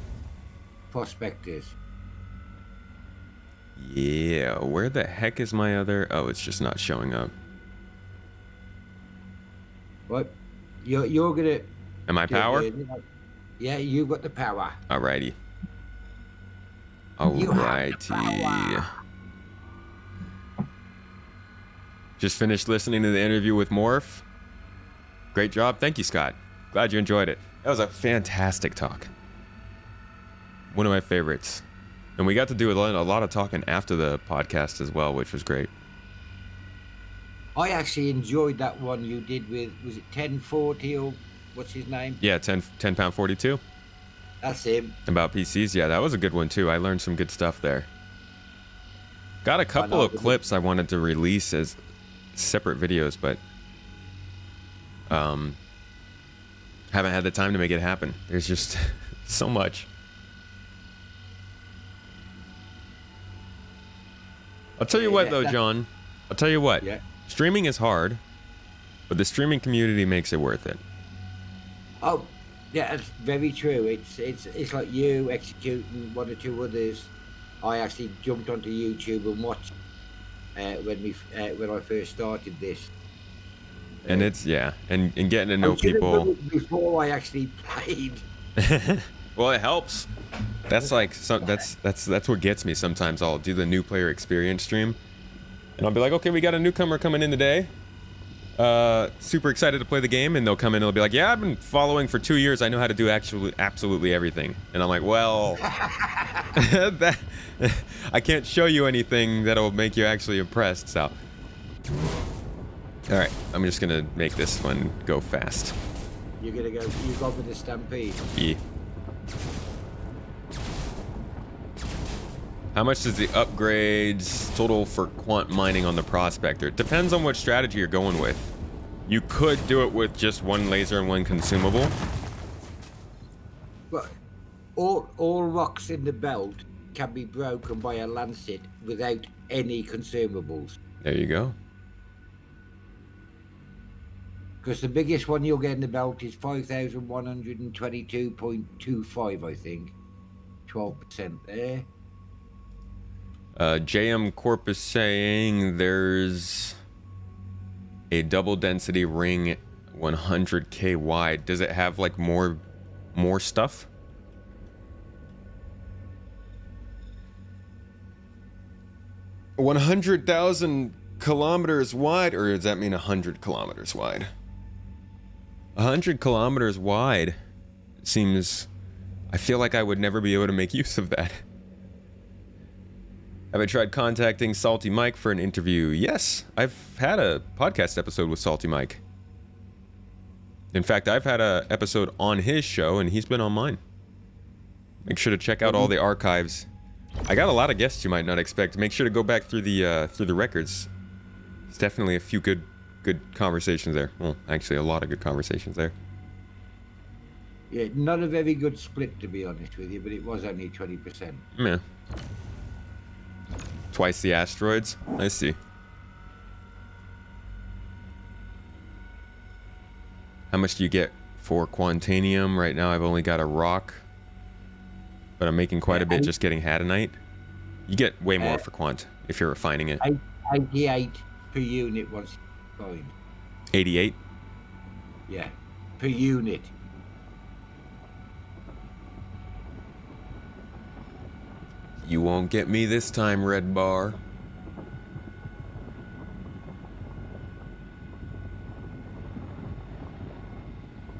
prospectors. Yeah, where the heck is my other... Oh, it's just not showing up. Right, you're gonna... Am I power? Yeah, you've got the power. Alrighty. You have the Alrighty. power. Just finished listening to the interview with Morph. Great job. Thank you, Scott. Glad you enjoyed it. That was a fantastic talk. One of my favorites. And we got to do a lot of talking after the podcast as well, which was great. I actually enjoyed that one you did with, was it 1040 or what's his name? Yeah, 10 pound 42. That's him. About PCs. Yeah, that was a good one too. I learned some good stuff there. Got a couple of clips I wanted to release as separate videos, but haven't had the time to make it happen. There's just so much. I'll tell you what though, John. I'll tell you what. Yeah. Streaming is hard, but the streaming community makes it worth it. Oh, yeah, that's very true. It's like you executing 1 or 2 others. I actually jumped onto YouTube and watched when I first started this. And it's and getting to know people before I actually played. Well, it helps. That's like that's what gets me sometimes. I'll do the new player experience stream and I'll be like, okay, we got a newcomer coming in today, super excited to play the game, and they'll come in and they'll be like, yeah, I've been following for 2 years, I know how to do absolutely everything. And I'm like, well, that I can't show you anything that'll make you actually impressed. So all right, I'm just gonna make this one go fast. You go with the stampede. Yeah. How much does the upgrades total for quant mining on the prospector? Depends on what strategy you're going with. You could do it with just 1 laser and 1 consumable. But all rocks in the belt can be broken by a lancet without any consumables. There you go. Because the biggest one you'll get in the belt is 5,122.25, I think. 12% there. JM Corp is saying there's a double density ring 100k wide. Does it have like more stuff? $100,000 kilometers wide, or does that mean 100 kilometers wide? 100 kilometers wide seems... I feel like I would never be able to make use of that. Have I tried contacting Salty Mike for an interview? Yes, I've had a podcast episode with Salty Mike. In fact, I've had an episode on his show, and he's been on mine. Make sure to check out all the archives. I got a lot of guests you might not expect. Make sure to go back through the records. There's definitely a few good conversations there. Well, actually, a lot of good conversations there. Yeah, not a very good split, to be honest with you, but it was only 20%. Yeah. Twice the asteroids? I see. How much do you get for Quantanium? Right now I've only got a rock, but I'm making quite a bit just getting Hadanite. You get way more for Quant if you're refining it. 88 per unit once coined. 88? Yeah, per unit. You won't get me this time, Red Bar.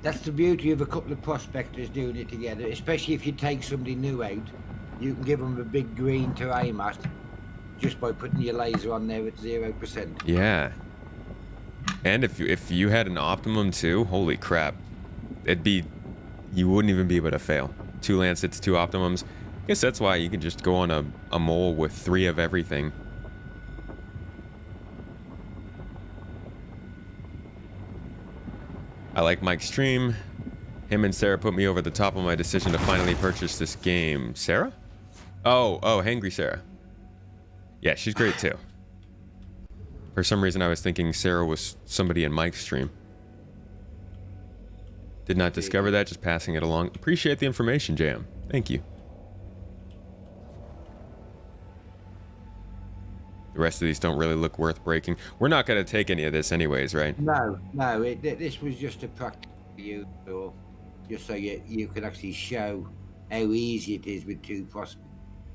That's the beauty of a couple of prospectors doing it together, especially if you take somebody new out. You can give them a big green to aim at, just by putting your laser on there at 0%. Yeah. And if you had an optimum too, holy crap, you wouldn't even be able to fail. 2 Lancets, 2 optimums. I guess that's why you can just go on a mole with 3 of everything. I like Mike's stream. Him and Sarah put me over the top of my decision to finally purchase this game. Sarah? Oh, Hangry Sarah. Yeah, she's great too. For some reason, I was thinking Sarah was somebody in Mike's stream. Did not discover that, just passing it along. Appreciate the information, Jam. Thank you. The rest of these don't really look worth breaking. We're not going to take any of this anyways, right? No, this was just a practice for you, or just so you can actually show how easy it is with 2 prospects.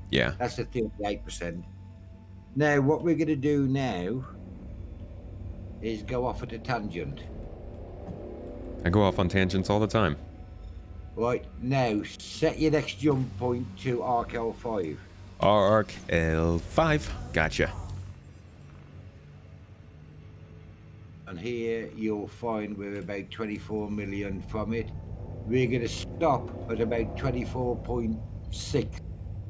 Yeah. That's the 38%. Now, what we're going to do now is go off at a tangent. I go off on tangents all the time. Right, now, set your next jump point to Arc L5. Arc L5. Gotcha. And here you'll find we're about 24 million from it. We're going to stop at about 24.6.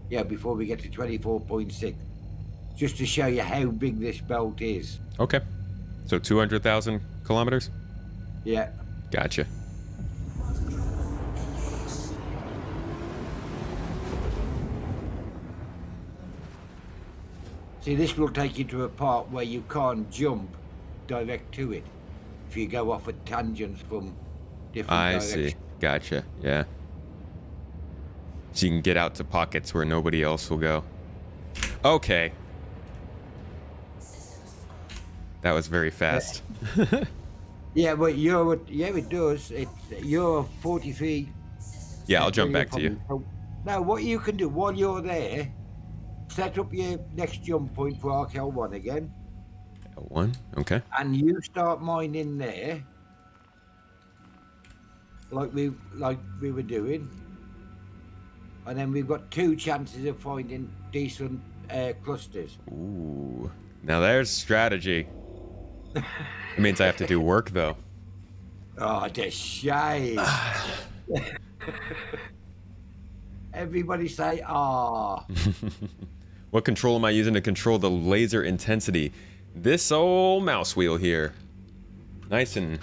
Yeah, before we get to 24.6. Just to show you how big this belt is. Okay. So 200,000 kilometers? Yeah. Gotcha. See, this will take you to a part where you can't jump direct to it. If you go off at tangents from different directions. I see. Gotcha. Yeah. So you can get out to pockets where nobody else will go. Okay. That was very fast. Yeah, but it does. You're 43. Yeah, I'll jump back to you. Now, what you can do while you're there, set up your next jump point for Arc L1 again. L1, okay. And you start mining there, like we were doing. And then we've got 2 chances of finding decent clusters. Ooh, now there's strategy. It means I have to do work though. Oh, the shame. Everybody say, ah. What control am I using to control the laser intensity? This old mouse wheel here. Nice and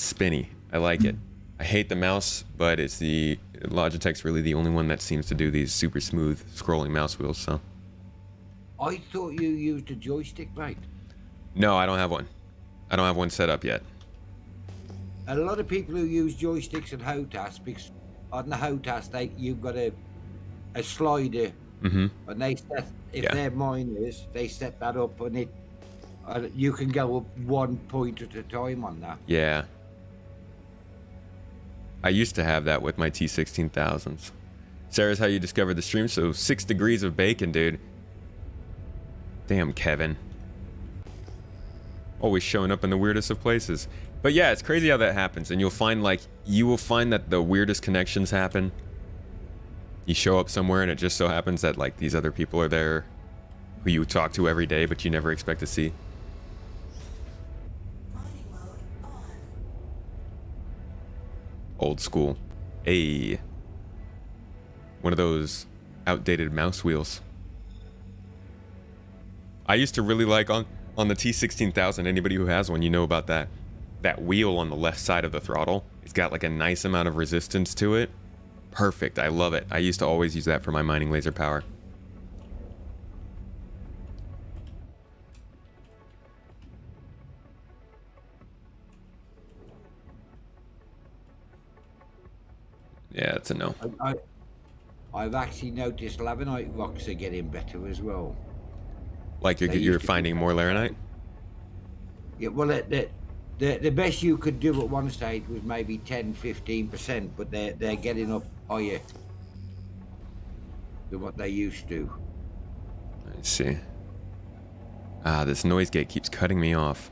spinny. I like it. I hate the mouse, but it's the Logitech's really the only one that seems to do these super smooth scrolling mouse wheels, so. I thought you used a joystick, mate. No, I don't have one. I don't have one set up yet. A lot of people who use joysticks and HOTAS, because on the HOTAS, you've got a slider, and they set, if they're miners, they set that up, and you can go up 1 point at a time on that. Yeah. I used to have that with my T16000s. Sarah's how you discovered the stream, so 6 degrees of bacon, dude. Damn, Kevin. Always showing up in the weirdest of places. But yeah, it's crazy how that happens, and you will find that the weirdest connections happen. You show up somewhere and it just so happens that like these other people are there who you talk to every day but you never expect to see. Old school. Hey. One of those outdated mouse wheels. I used to really like on the T16000, anybody who has one, you know about that wheel on the left side of the throttle. It's got like a nice amount of resistance to it. Perfect. I love it. I used to always use that for my mining laser power. Yeah, it's a no. I've actually noticed lavanite rocks are getting better as well. Like you're finding more laranite? Yeah, well, the best you could do at one stage was maybe 10-15%, but they're getting up higher than what they used to. I see. Ah, this noise gate keeps cutting me off.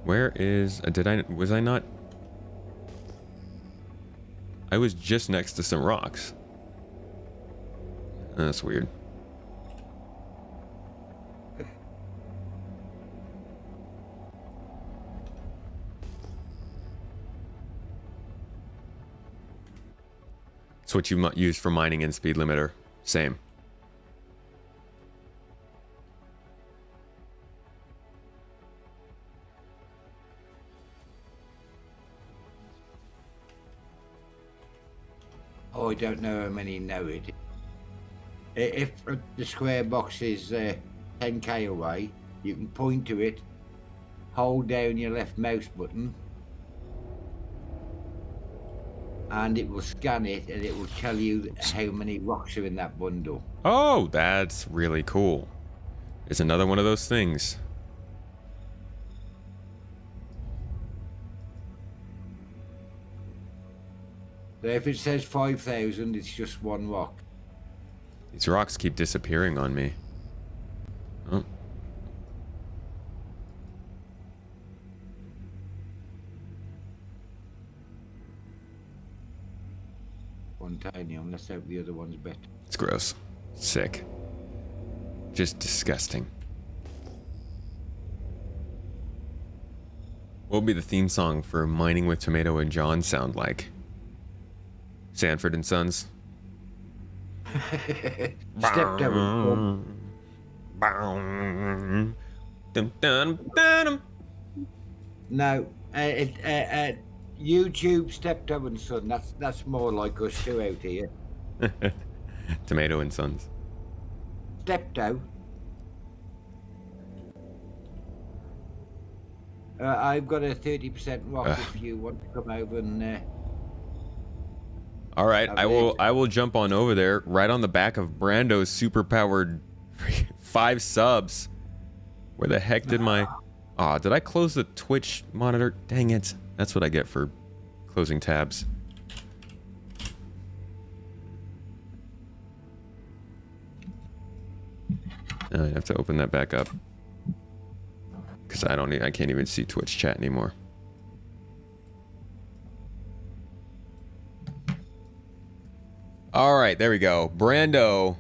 Where is... was I not... I was just next to some rocks. That's weird. It's what you use for mining and speed limiter. Same. Oh, I don't know how many know it. If the square box is 10k away, you can point to it, hold down your left mouse button, and it will scan it, and it will tell you how many rocks are in that bundle. Oh, that's really cool. It's another one of those things. So if it says 5,000, it's just one rock. These rocks keep disappearing on me. Oh. One titanium. Let's hope the other one's better. It's gross. Sick. Just disgusting. What would be the theme song for Mining with Tomato and John sound like? Sanford and Sons. Stepped over. No, YouTube Steptoe and Son. That's more like us two out here. Tomato and Sons. Steptoe. I've got a 30% rock if you want to come over and. All right, I will jump on over there, right on the back of Brando's super-powered 5 subs. Where the heck did my... Aw, did I close the Twitch monitor? Dang it. That's what I get for closing tabs. I have to open that back up. Because I can't even see Twitch chat anymore. All right, there we go. Brando,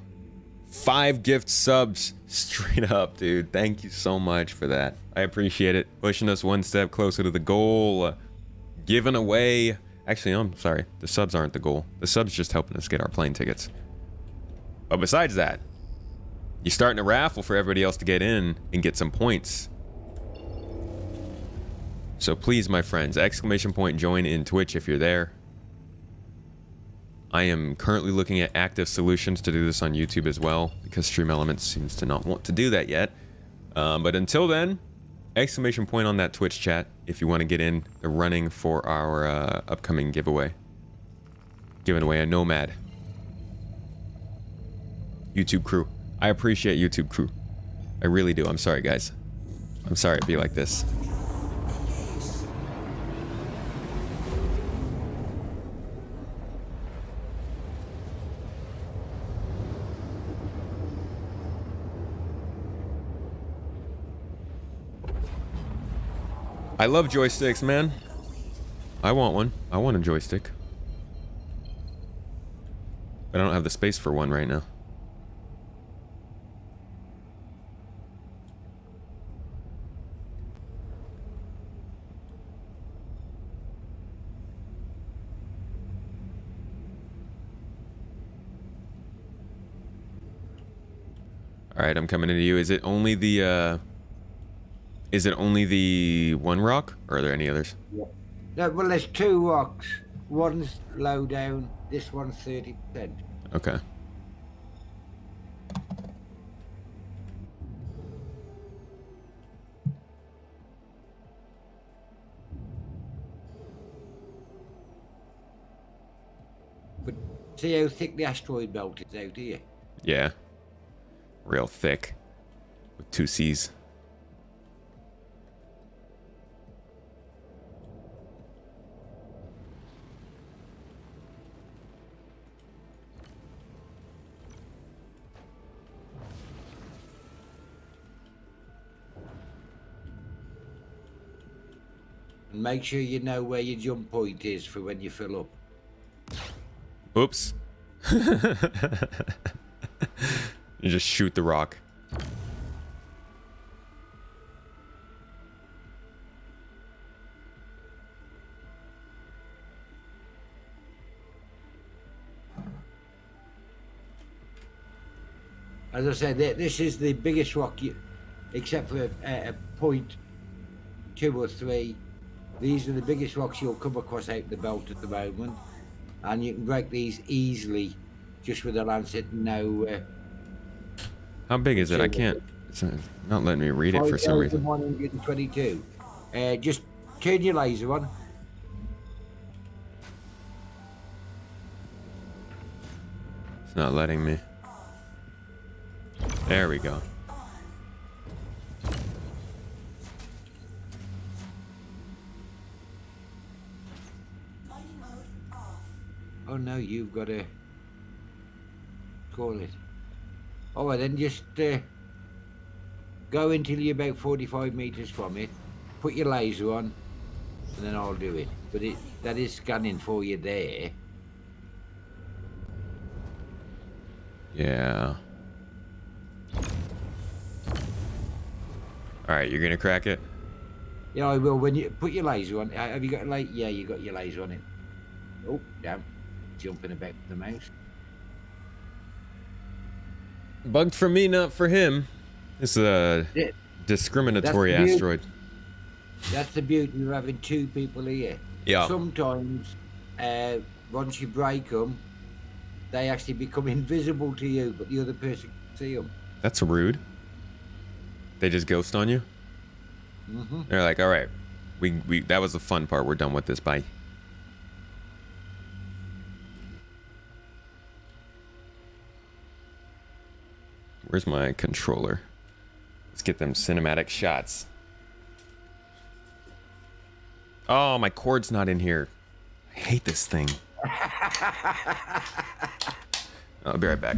5 gift subs straight up, dude. Thank you so much for that. I appreciate it. Pushing us one step closer to the goal. Giving away... Actually, I'm sorry. The subs aren't the goal. The subs just helping us get our plane tickets. But besides that, you're starting a raffle for everybody else to get in and get some points. So please, my friends, exclamation point join in Twitch if you're there. I am currently looking at active solutions to do this on YouTube as well, because Stream Elements seems to not want to do that yet. But until then, exclamation point on that Twitch chat if you want to get in the running for our upcoming giveaway. Giving away a Nomad. YouTube crew. I appreciate YouTube crew. I really do. I'm sorry, guys. I'm sorry to be like this. I love joysticks, man. I want one. I want a joystick. But I don't have the space for one right now. All right, I'm coming into you. Is it only the one rock, or are there any others? Yeah. No, well, there's 2 rocks. One's low down. This one's 30%. Okay. But see how thick the asteroid belt is out here? Yeah. Real thick. With 2 C's. And make sure you know where your jump point is for when you fill up. Oops. You just shoot the rock. As I said, this is the biggest rock, except for point 2 or 3. These are the biggest rocks you'll come across out the belt at the moment, and you can break these easily just with a lancet. No. How big is it? I can't. It's not letting me read it for some reason. 122. Just turn your laser on. It's not letting me. There we go. Oh no, you've got to call it. All right, then just go until you're about 45 meters from it. Put your laser on, and then I'll do it. But that is scanning for you there. Yeah. All right, you're gonna crack it. Yeah, I will. When you put your laser on, have you got a light? Yeah, you got your laser on it. Oh, damn! Jumping about the mouse. Bugged for me, not for him. It's a discriminatory asteroid. That's the beauty of having 2 people here. Yeah. Sometimes, once you break them, they actually become invisible to you, but the other person can see them. That's rude. They just ghost on you? Mm-hmm. They're like, all right, we that was the fun part. We're done with this. Bye. Where's my controller? Let's get them cinematic shots. Oh, my cord's not in here. I hate this thing. I'll be right back.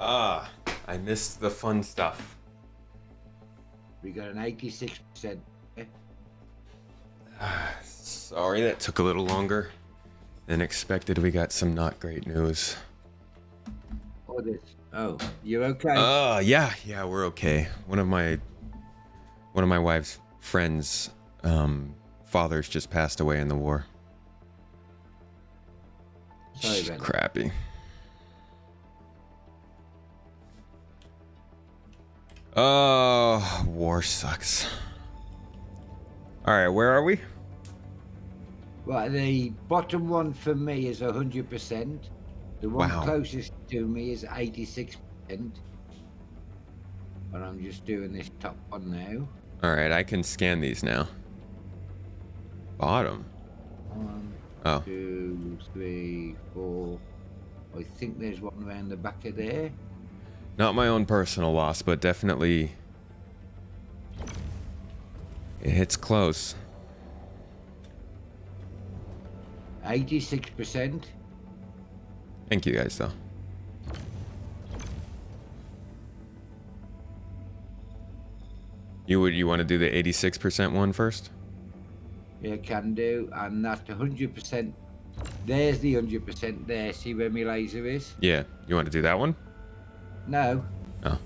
Ah, I missed the fun stuff. We got an 86%. Sorry, that took a little longer than expected. We got some not great news. Oh, you're okay? Yeah, we're okay. One of my wife's friends' fathers just passed away in the war. Sorry, Ben. Crappy. Oh, war sucks. All right, where are we? Well, the bottom one for me is 100%. The one closest to me is 86%. And I'm just doing this top one now. All right, I can scan these now. Bottom. 1, 2, 3, 4. I think there's one around the back of there. Not my own personal loss, but definitely it hits close. 86%. Thank you guys, though. You want to do the 86% one first? Yeah, can do. And that's 100%. There's the 100% there. See where my laser is? Yeah. You want to do that one? No. Oh.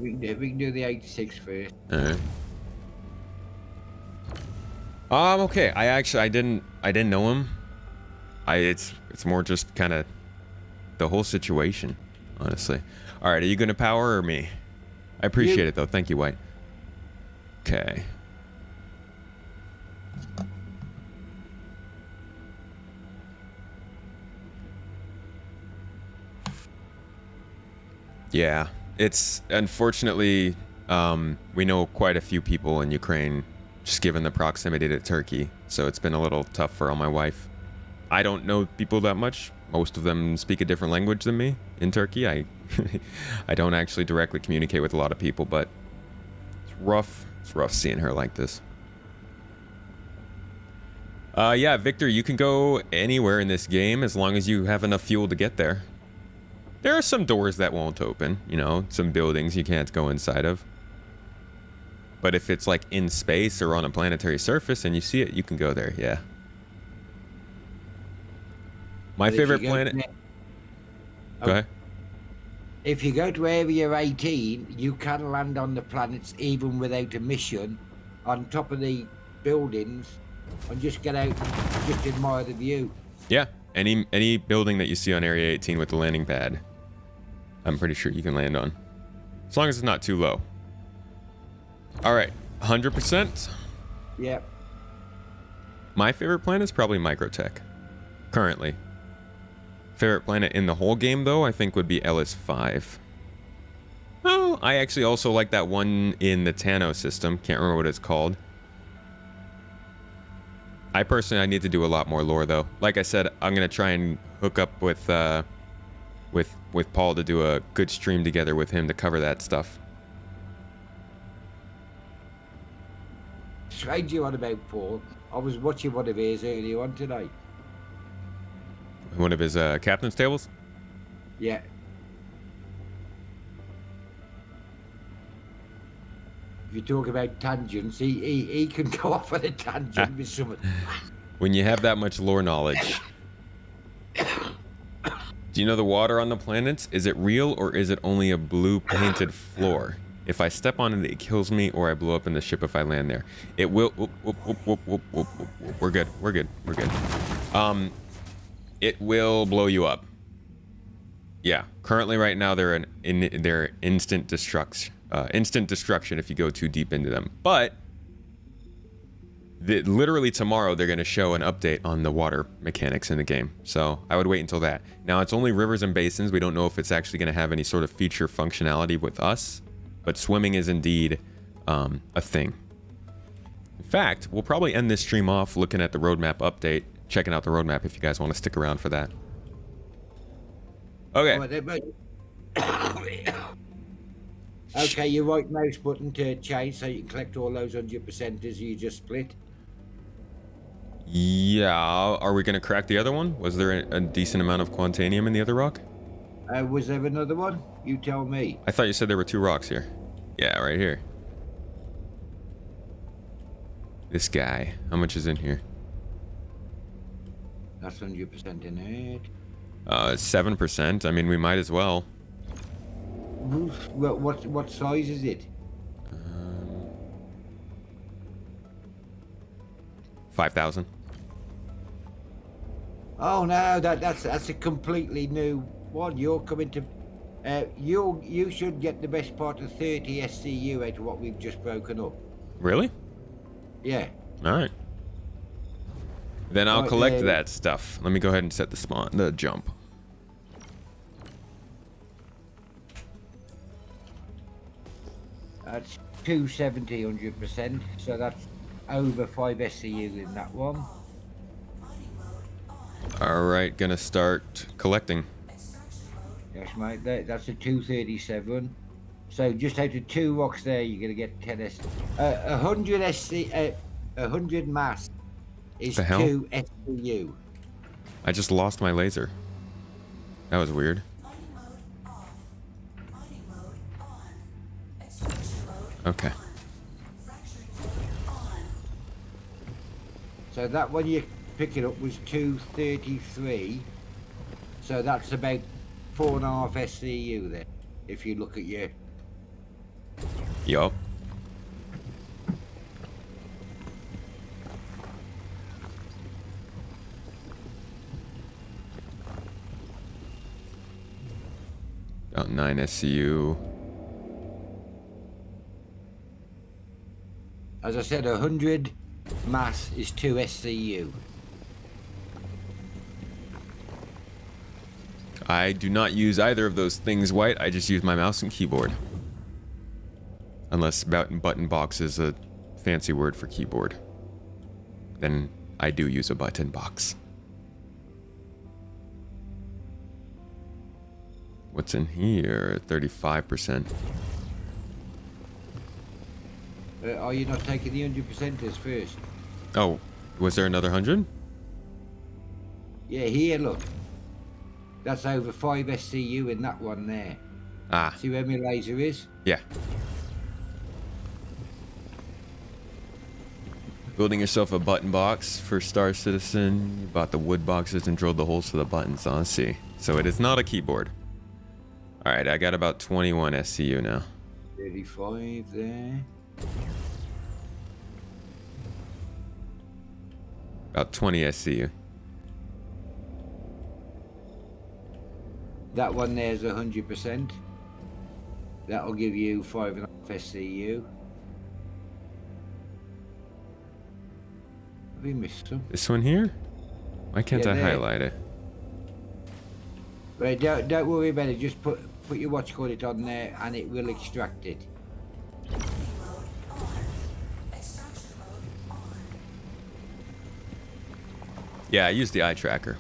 We can do the 86 first. All right. Okay. I didn't know him. It's more just kind of the whole situation, honestly. All right, are you gonna power or me? I appreciate it though. Thank you, White. Okay. Yeah, it's unfortunately, we know quite a few people in Ukraine, just given the proximity to Turkey. So it's been a little tough for my wife. I don't know people that much. Most of them speak a different language than me in Turkey. I don't actually directly communicate with a lot of people, but it's rough. It's rough seeing her like this. Yeah, Victor, you can go anywhere in this game as long as you have enough fuel to get there. There are some doors that won't open, you know, some buildings you can't go inside of. But if it's like in space or on a planetary surface and you see it, you can go there, yeah. My favorite planet... Go ahead. If you go to Area 18, you can land on the planets even without a mission, on top of the buildings, and just get out, just admire the view. Yeah, any building that you see on Area 18 with the landing pad, I'm pretty sure you can land on. As long as it's not too low. All right, 100%. Yep. My favorite planet is probably Microtech, currently. Favorite planet in the whole game, though, I think would be Ellis 5. Oh, I actually also like that one in the Tano system. Can't remember what it's called. I need to do a lot more lore, though. Like I said, I'm gonna try and hook up with Paul to do a good stream together with him to cover that stuff. Strange you on about Paul. I was watching one of his earlier on today. One of his captain's tables? Yeah. If you talk about tangents, he can go off on a tangent with someone. When you have that much lore knowledge. Do you know the water on the planets? Is it real or is it only a blue painted floor? If I step on it, it kills me, or I blow up in the ship if I land there. It will... We're good. We're good. We're good. It will blow you up. Yeah. Currently, right now, they're instant destruction. Instant destruction if you go too deep into them. But literally tomorrow, they're going to show an update on the water mechanics in the game. So I would wait until that. Now, it's only rivers and basins. We don't know if it's actually going to have any sort of feature functionality with us. But swimming is indeed a thing. In fact, we'll probably end this stream off looking at the roadmap update, checking out the roadmap if you guys want to stick around for that. Okay. Okay, your right mouse button to change so you can collect all those 100% as you just split. Yeah, are we going to crack the other one? Was there a decent amount of Quantanium in the other rock? Was there another one? You tell me. I thought you said there were 2 rocks here. Yeah, right here. This guy. How much is in here? That's 100% in it. 7%. I mean, we might as well. What size is it? 5,000. Oh no, that's a completely new one. You're coming to... you should get the best part of 30 SCU out of what we've just broken up. Really? Yeah. Alright. Then I'll collect that stuff. Let me go ahead and set the jump. That's 270 100%, so that's over 5 SCU in that one. Alright, gonna start collecting. Yes, mate, that's a 237. So just out of 2 rocks there, you're gonna get 10 SCU. 100 SC, 100 mass is 2 SCU. I just lost my laser. That was weird. Okay. So that one you pick it up was 233. So that's about 4.5 SCU there, if you look at your... Yup. About 9 SCU. As I said, 100 mass is 2 SCU. I do not use either of those things, White. I just use my mouse and keyboard. Unless button box is a fancy word for keyboard. Then I do use a button box. What's in here? 35%. Are you not taking the 100%ers first? Oh, was there another 100? Yeah, here, look. That's over 5 SCU in that one there. Ah. See where my laser is? Yeah. Building yourself a button box for Star Citizen. You bought the wood boxes and drilled the holes for the buttons. I see. So it is not a keyboard. Alright, I got about 21 SCU now. 35 there. About 20 SCU. That one there's 100%. That'll give you 5.5 SCU. Have we missed some? This one here? Why can't I there. highlight it? Right, don't worry about it. Just put your watch call it on there, and it will extract it. Yeah, I use the eye tracker.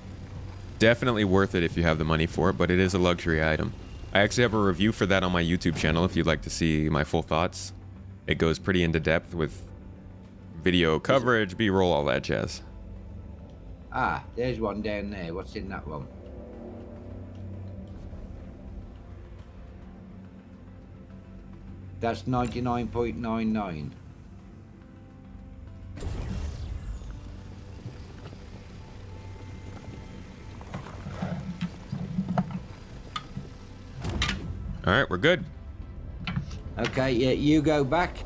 Definitely worth it if you have the money for it, but it is a luxury item. I actually have a review for that on my YouTube channel if you'd like to see my full thoughts. It goes pretty into depth with video coverage, B-roll, all that jazz. Ah, there's one down there. What's in that one? That's 99.99. All right, we're good. Okay, yeah, you go back.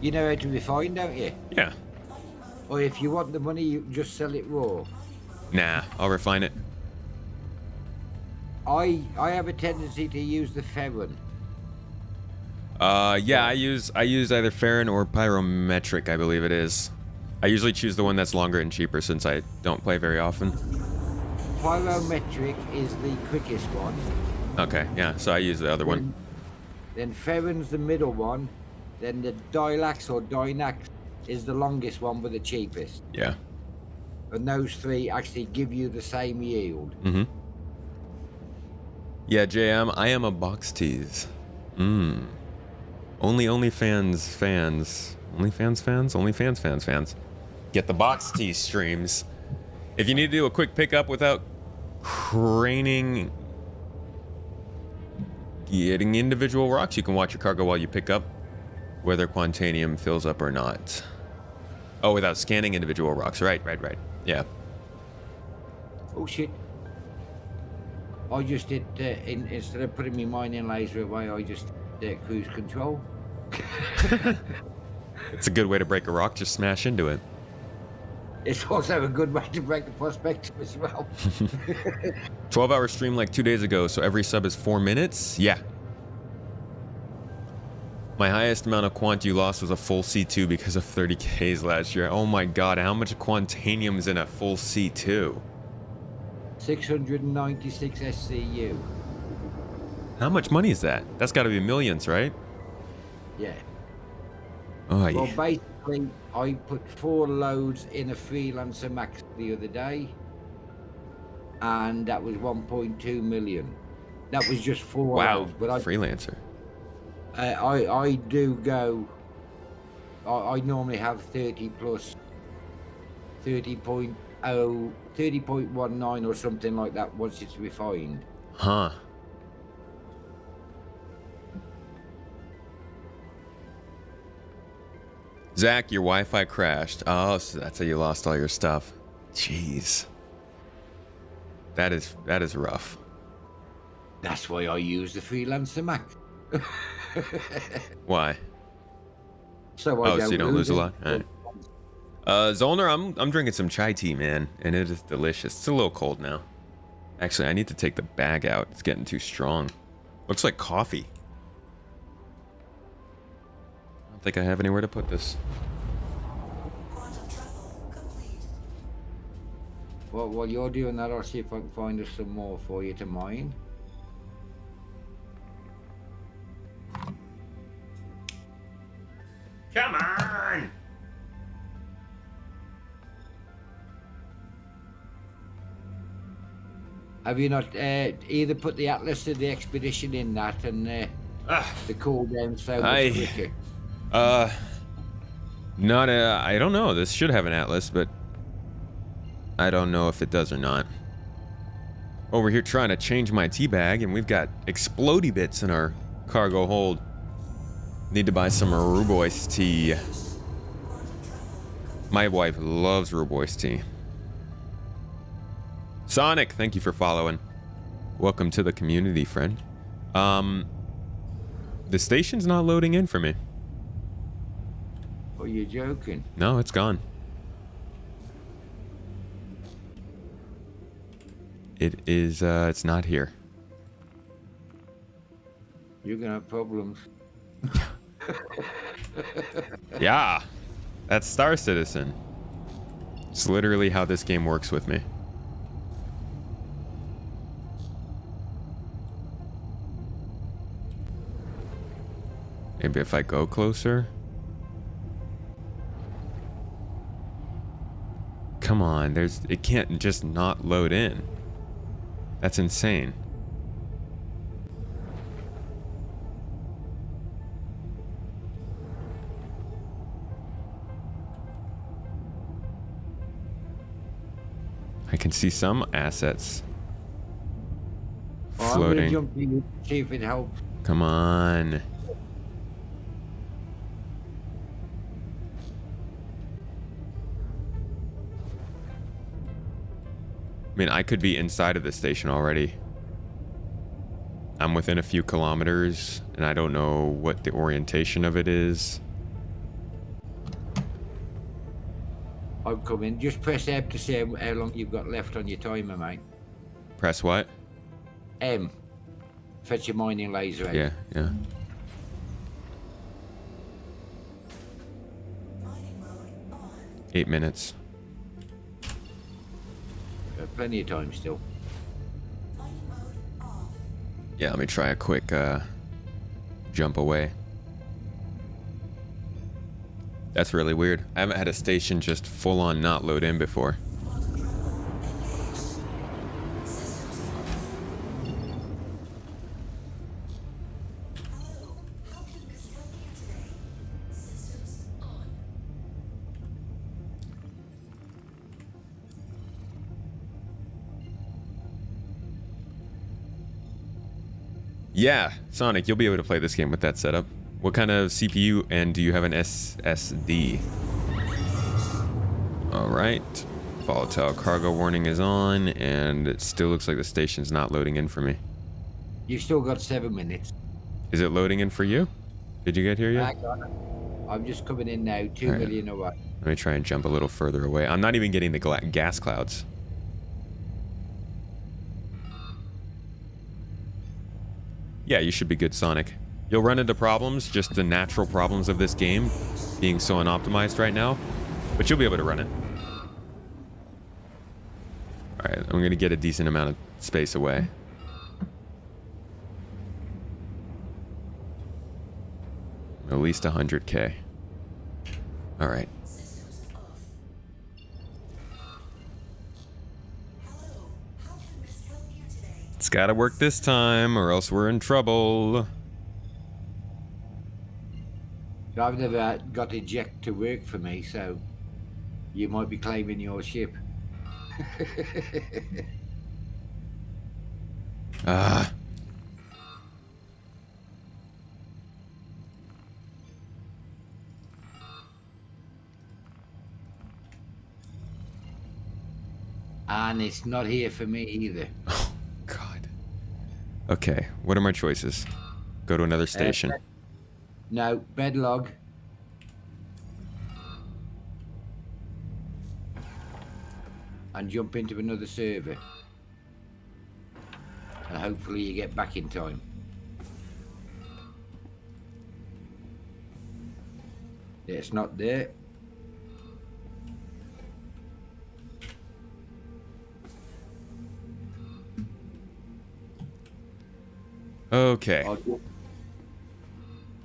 You know how to refine, don't you? Yeah. Or if you want the money, you just sell it raw. Nah, I'll refine it. I have a tendency to use the ferron. Yeah, I use either Farron or Pyrometric, I believe it is. I usually choose the one that's longer and cheaper since I don't play very often. Pyrometric is the quickest one. Okay, yeah, so I use the other one. Then Ferron's the middle one. Then the Dilax or Dynax is the longest one but the cheapest. Yeah. And those three actually give you the same yield. Mm-hmm. Yeah, JM, I am a box tease. Only OnlyFans fans. OnlyFans fans. Get the box tease streams. If you need to do a quick pickup without craning getting individual rocks, you can watch your cargo while you pick up, whether Quantanium fills up or not. Oh, without scanning individual rocks. Right. Yeah. Oh shit. I just did, instead of putting my mining laser away, I just did cruise control. It's a good way to break a rock, just smash into it. It's also a good way to break the perspective as well. 12-hour stream like 2 days ago, so every sub is 4 minutes? Yeah. My highest amount of quant you lost was a full C2 because of 30Ks last year. Oh my god, how much Quantanium is in a full C2? 696 SCU. How much money is that? That's got to be millions, right? Yeah. Oh, Well, yeah. basically, I put 4 loads in a Freelancer Max the other day, and that was 1.2 million. That was just 4 Wow, loads. But freelancer. I do go. I normally have 30 plus 30.0, 30.19 or something like that once it's refined. Huh. Zach, your Wi-Fi crashed. Oh, so that's how you lost all your stuff. Jeez. That is rough. That's why I use the Freelancer Max. Why? So I so you don't lose a it. lot? All right. Zollner, I'm drinking some chai tea, man, and it is delicious. It's a little cold now. Actually, I need to take the bag out. It's getting too strong. Looks like coffee. I don't think I have anywhere to put this. Well, while you're doing that, I'll see if I can find us some more for you to mine. Come on! Have you not either put the Atlas of the Expedition in that and the cooldown so much quicker? Not I don't know. This should have an Atlas, but I don't know if it does or not. Over here trying to change my tea bag, and we've got explodey bits in our cargo hold. Need to buy some Rooibos tea. My wife loves Rooibos tea. Sonic, thank you for following. Welcome to the community, friend. The station's not loading in for me. Are you joking? No, it's gone. It is, it's not here. You're gonna have problems. Yeah, that's Star Citizen. It's literally how this game works with me. Maybe if I go closer. Come on, it can't just not load in. That's insane. I can see some assets floating. I'm gonna jump in, see if it helps. Come on. I mean, I could be inside of the station already. I'm within a few kilometers, and I don't know what the orientation of it is. I'm coming. Just press M to see how long you've got left on your timer, mate. Press what? M. Fetch your mining laser out. Yeah. Mining mode on. 8 minutes. Plenty of time still. Mining mode off. Yeah, let me try a quick jump away. That's really weird. I haven't had a station just full on not load in before. Hello. How can this help you today? Systems on. Yeah, Sonic, you'll be able to play this game with that setup. What kind of CPU, and do you have an SSD? Alright. Volatile cargo warning is on, and it still looks like the station's not loading in for me. You've still got 7 minutes. Is it loading in for you? Did you get here yet? Hang on. I'm just coming in now, 2 All right. million away. Let me try and jump a little further away. I'm not even getting the gas clouds. Yeah, you should be good, Sonic. You'll run into problems, just the natural problems of this game being so unoptimized right now, but you'll be able to run it. Alright, I'm going to get a decent amount of space away. At least 100K. Alright. Systems off. Hello. How can this help you today? It's got to work this time, or else we're in trouble. I've never got eject to work for me, so you might be claiming your ship. Ah. And it's not here for me either. Oh, God. Okay, what are my choices? Go to another station. No, bed log. And jump into another server. And hopefully you get back in time. It's not there. Okay.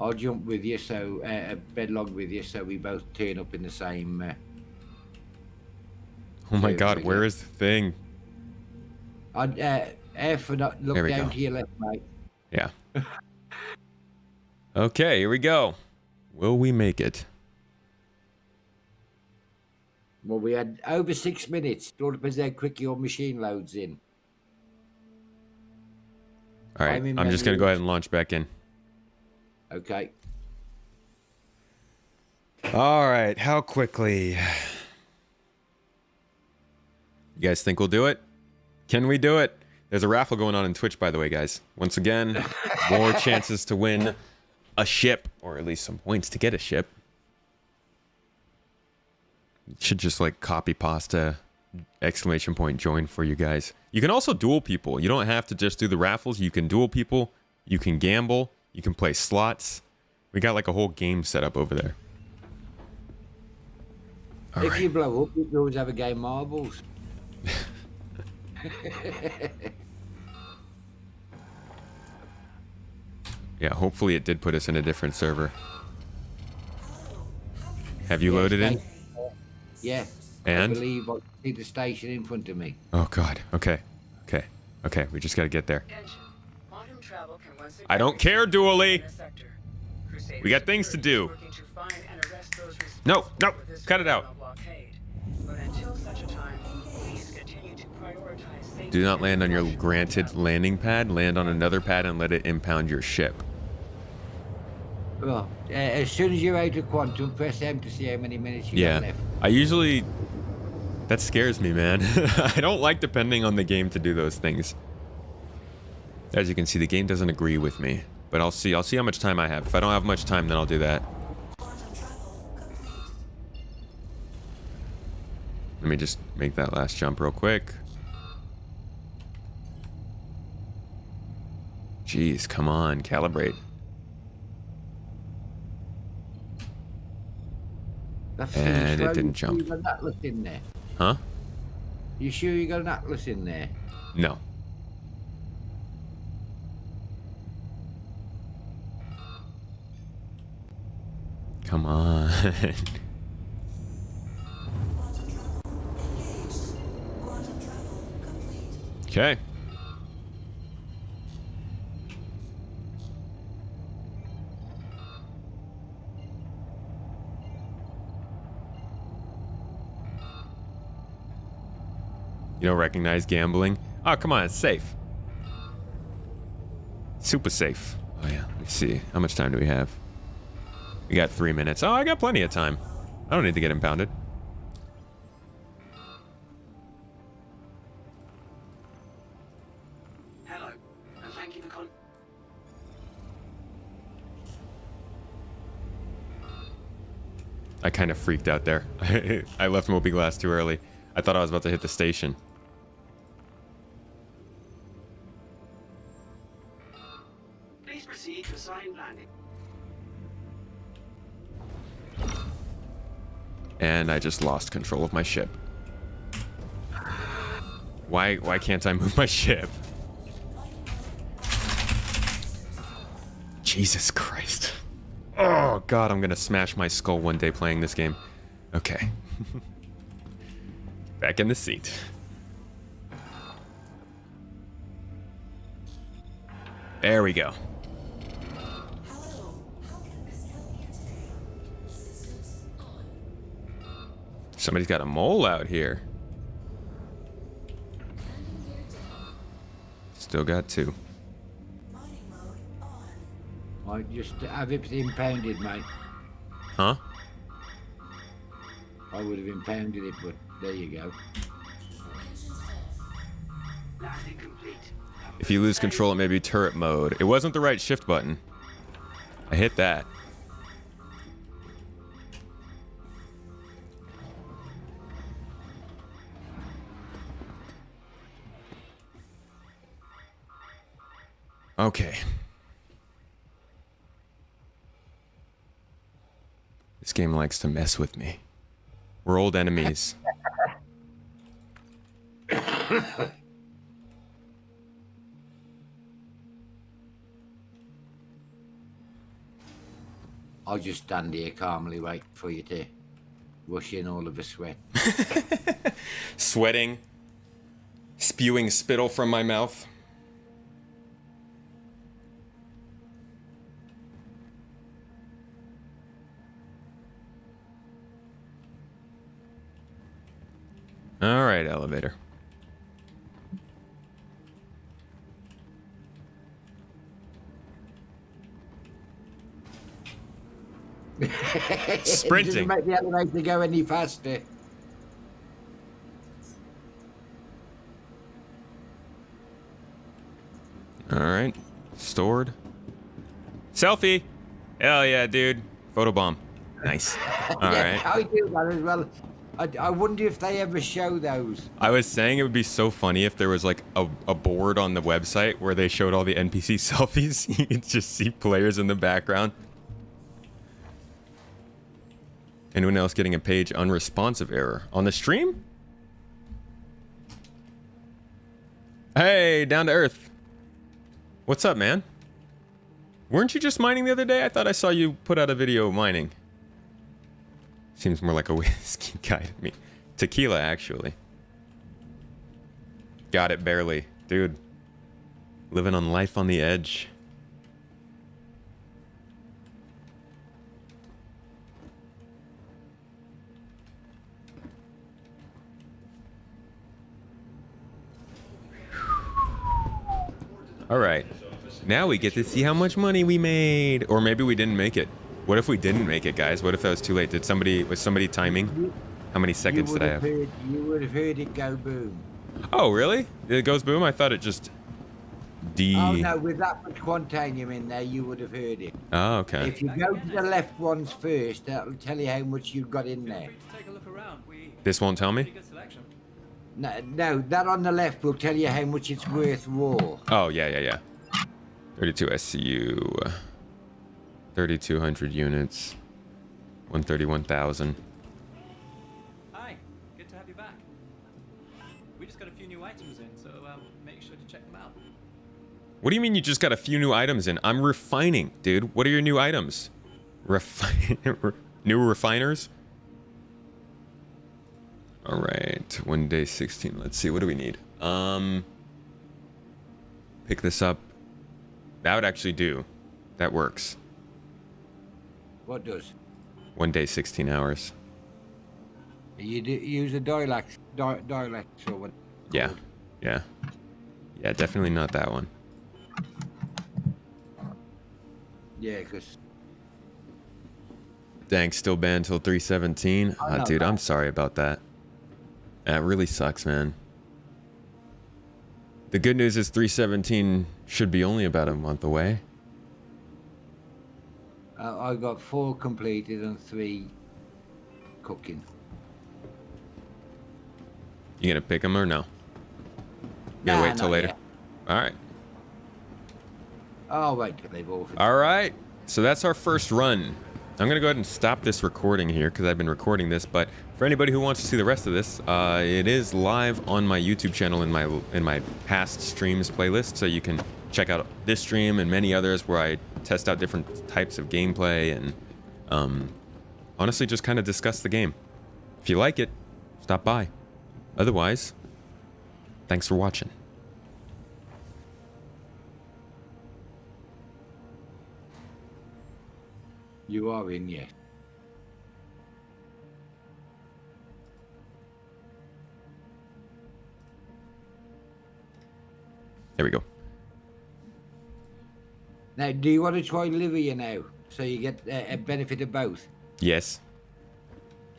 I'll jump with you, so bedlog with you, so we both turn up in the same. Oh my server God, again. where is the thing? I'd F and look There we down go. to your left, mate. Yeah. Okay, here we go. Will we make it? Well, we had over 6 minutes. It all depends how quick your machine loads in. All right, in I'm just gonna go menu. ahead and launch back in. Okay. All right, how quickly? You guys think we'll do it? Can we do it? There's a raffle going on in Twitch, by the way, guys. Once again, more chances to win a ship, or at least some points to get a ship. Should just like copy pasta exclamation point join for you guys. You can also duel people. You don't have to just do the raffles. You can duel people. You can gamble. You can play slots. We got like a whole game set up over there. All If right. you blow up, you can always have a game marbles. Yeah, hopefully it did put us in a different server. Have you loaded in? Yeah. And? I believe I see the station in front of me. Oh God. Okay. Okay. Okay. We just gotta get there. Quantum travel can once again I don't care, Dually. in a sector. Crusaders We got things to do. working to find and arrest those No, responsible no, for this cut it out. criminal blockade. But until such a time, please continue to prioritize safety Do not and land on your precaution granted travel. landing pad. Land on another pad and let it impound your ship. Well, as soon as you're out of quantum, press M to see how many minutes you Yeah. got left. I usually... That scares me, man. I don't like depending on the game to do those things. As you can see, the game doesn't agree with me. But I'll see how much time I have. If I don't have much time, then I'll do that. Let me just make that last jump real quick. Jeez, come on, calibrate. That's And slow. it didn't jump. You got an atlas in there. Huh? You sure you got an atlas in there? No. Come on. Okay. You don't recognize gambling? Oh, come on, it's safe. Super safe. Oh yeah, let me see. How much time do we have? We got 3 minutes. Oh, I got plenty of time. I don't need to get impounded. Hello, and thank you for I kind of freaked out there. I left Moby Glass too early. I thought I was about to hit the station. Please proceed to assigned landing. And I just lost control of my ship. Why can't I move my ship? Jesus Christ. Oh God, I'm gonna smash my skull one day playing this game. Okay. Back in the seat. There we go. Somebody's got a mole out here. Still got 2. I just have it impounded, mate. Huh? I would have impounded it, but there you go. Landing complete. If you lose control, it may be turret mode. It wasn't the right shift button. I hit that. Okay. This game likes to mess with me. We're old enemies. I'll just stand here calmly wait for you to rush in all of a sweat. Sweating. Spewing spittle from my mouth. All right, elevator. It Sprinting. doesn't make the elevator go any faster. All right. Stored. Selfie. Hell yeah, dude. Photobomb. Nice. All right. I do that as well. I wonder if they ever show those. I was saying it would be so funny if there was like a board on the website where they showed all the NPC selfies. You could just see players in the background. Anyone else getting a page unresponsive error on the stream? Hey, down to earth. What's up, man? Weren't you just mining the other day? I thought I saw you put out a video mining. Seems more like a whiskey guy to me. Tequila, actually. Got it, barely. Dude. Living on life on the edge. All right. Now we get to see how much money we made. Or maybe we didn't make it. What if we didn't make it, guys? What if that was too late? Was somebody timing? How many seconds did I have? You would have heard it go boom. Oh, really? It goes boom? I thought it just... Oh, no, with that much quantanium in there, you would have heard it. Oh, okay. If you go to the left ones first, that'll tell you how much you've got in there. Take a look around. This won't tell me? Good selection. No, that on the left will tell you how much it's worth raw. Oh, yeah. 32 SCU. 3,200 units. 131,000. Hi, good to have you back. We just got a few new items in, so make sure to check them out. What do you mean you just got a few new items in? I'm refining, dude. What are your new items? New refiners? All right, 1 day 16. Let's see, what do we need? Pick this up. That would actually do. That works. What does? 1 day 16 hours. You use a dialect or what? Yeah. Yeah, definitely not that one. Yeah, because... Dang, still banned till 317. I know Dude, that. I'm sorry about that. That really sucks, man. The good news is 317 should be only about a month away. I got 4 completed and 3 cooking. You gonna pick them or no? You gonna wait till not later? yet. All right. I'll wait till they've all finished. All right. So that's our first run. I'm gonna go ahead and stop this recording here because I've been recording this. But for anybody who wants to see the rest of this, it is live on my YouTube channel in my past streams playlist. So you can check out this stream and many others where I test out different types of gameplay and honestly just kind of discuss the game. If you like it, stop by. Otherwise, thanks for watching. You are in, yes. There we go. Now, do you want to try Livia now? So you get a benefit of both? Yes.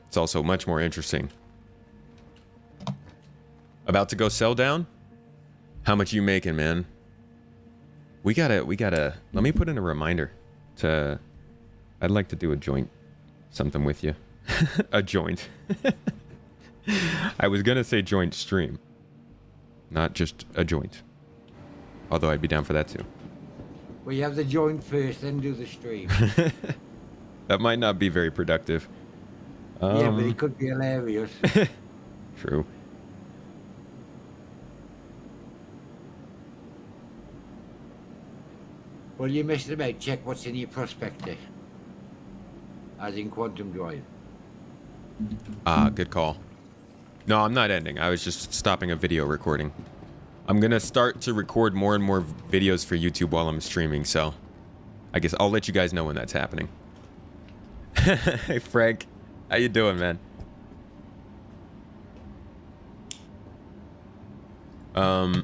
It's also much more interesting. About to go sell down? How much you making, man? We gotta, let me put in a reminder to, I'd like to do a joint something with you. A joint. I was gonna say joint stream. Not just a joint. Although I'd be down for that too. Well, you have the joint first, then do the stream. That might not be very productive. Yeah, but it could be hilarious. True. Well, you missed about check what's in your prospector. As in Quantum Drive. Ah, good call. No, I'm not ending. I was just stopping a video recording. I'm gonna start to record more and more videos for YouTube while I'm streaming, so I guess I'll let you guys know when that's happening. Hey Frank, how you doing, man? Right,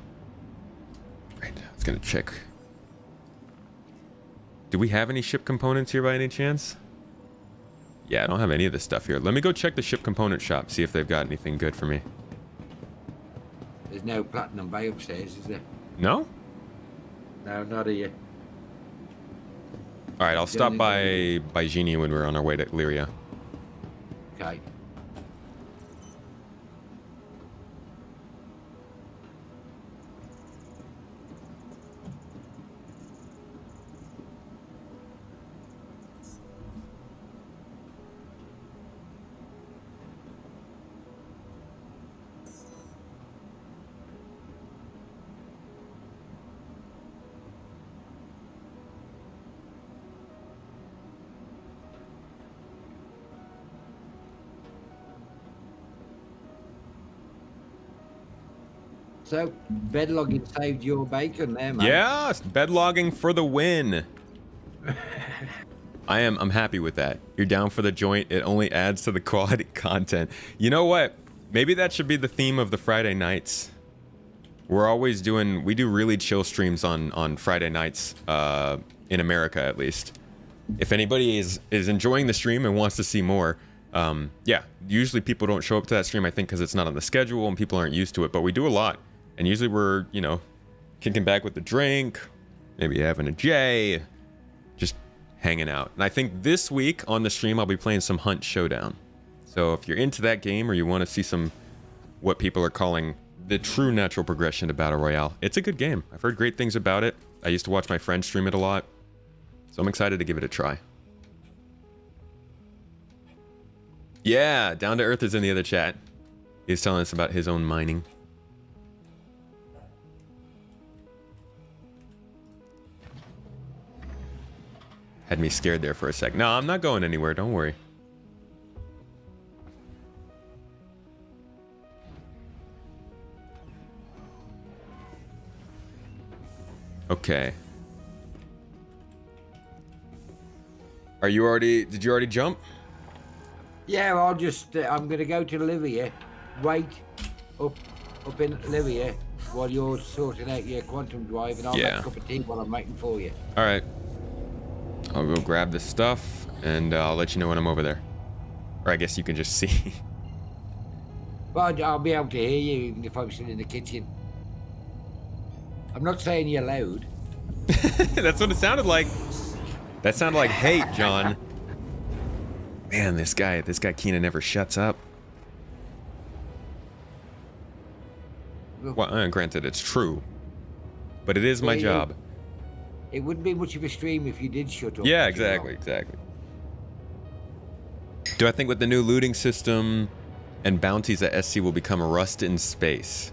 I was gonna check. Do we have any ship components here by any chance? Yeah, I don't have any of this stuff here. Let me go check the ship component shop, see if they've got anything good for me. There's no Platinum Bay upstairs, is there? No? No, not here. All right, I'll stop by Genie when we're on our way to Lyria. Okay. So, bed logging saved your bacon there, man. Yes, bed logging for the win. I'm happy with that. You're down for the joint. It only adds to the quality content. You know what? Maybe that should be the theme of the Friday nights. We do really chill streams on Friday nights, in America at least. If anybody is enjoying the stream and wants to see more, yeah, usually people don't show up to that stream, I think, because it's not on the schedule and people aren't used to it, but we do a lot. And usually we're, you know, kicking back with a drink, maybe having a J, just hanging out. And I think this week on the stream, I'll be playing some Hunt Showdown. So if you're into that game or you want to see some, what people are calling the true natural progression to Battle Royale, it's a good game. I've heard great things about it. I used to watch my friends stream it a lot. So I'm excited to give it a try. Yeah, Down to Earth is in the other chat. He's telling us about his own mining. Had me scared there for a sec. No, I'm not going anywhere. Don't worry. Okay. Did you already jump? Yeah, I'm going to go to Livia, wait up in Livia while you're sorting out your Quantum Drive, and I'll make a cup of tea while I'm waiting for you. All right. I'll go grab this stuff, and I'll let you know when I'm over there. Or I guess you can just see. Well, I'll be able to hear you even if I'm still in the kitchen. I'm not saying you're loud. That's what it sounded like. That sounded like hate, John. Man, this guy Keenan never shuts up. Well, granted, it's true, but it is my job. It wouldn't be much of a stream if you did shut up. Yeah, exactly. Do I think with the new looting system and bounties at SC will become Rust in space?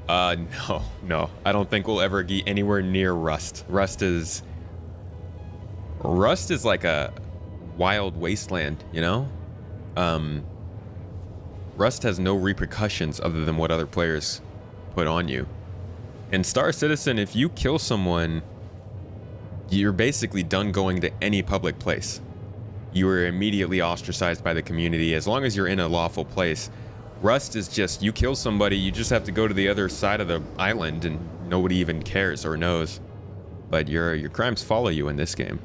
No. I don't think we'll ever get anywhere near Rust. Rust is like a wild wasteland, you know? Rust has no repercussions other than what other players put on you. In Star Citizen, if you kill someone, you're basically done going to any public place. You are immediately ostracized by the community as long as you're in a lawful place. Rust is just, you kill somebody, you just have to go to the other side of the island and nobody even cares or knows. But your crimes follow you in this game.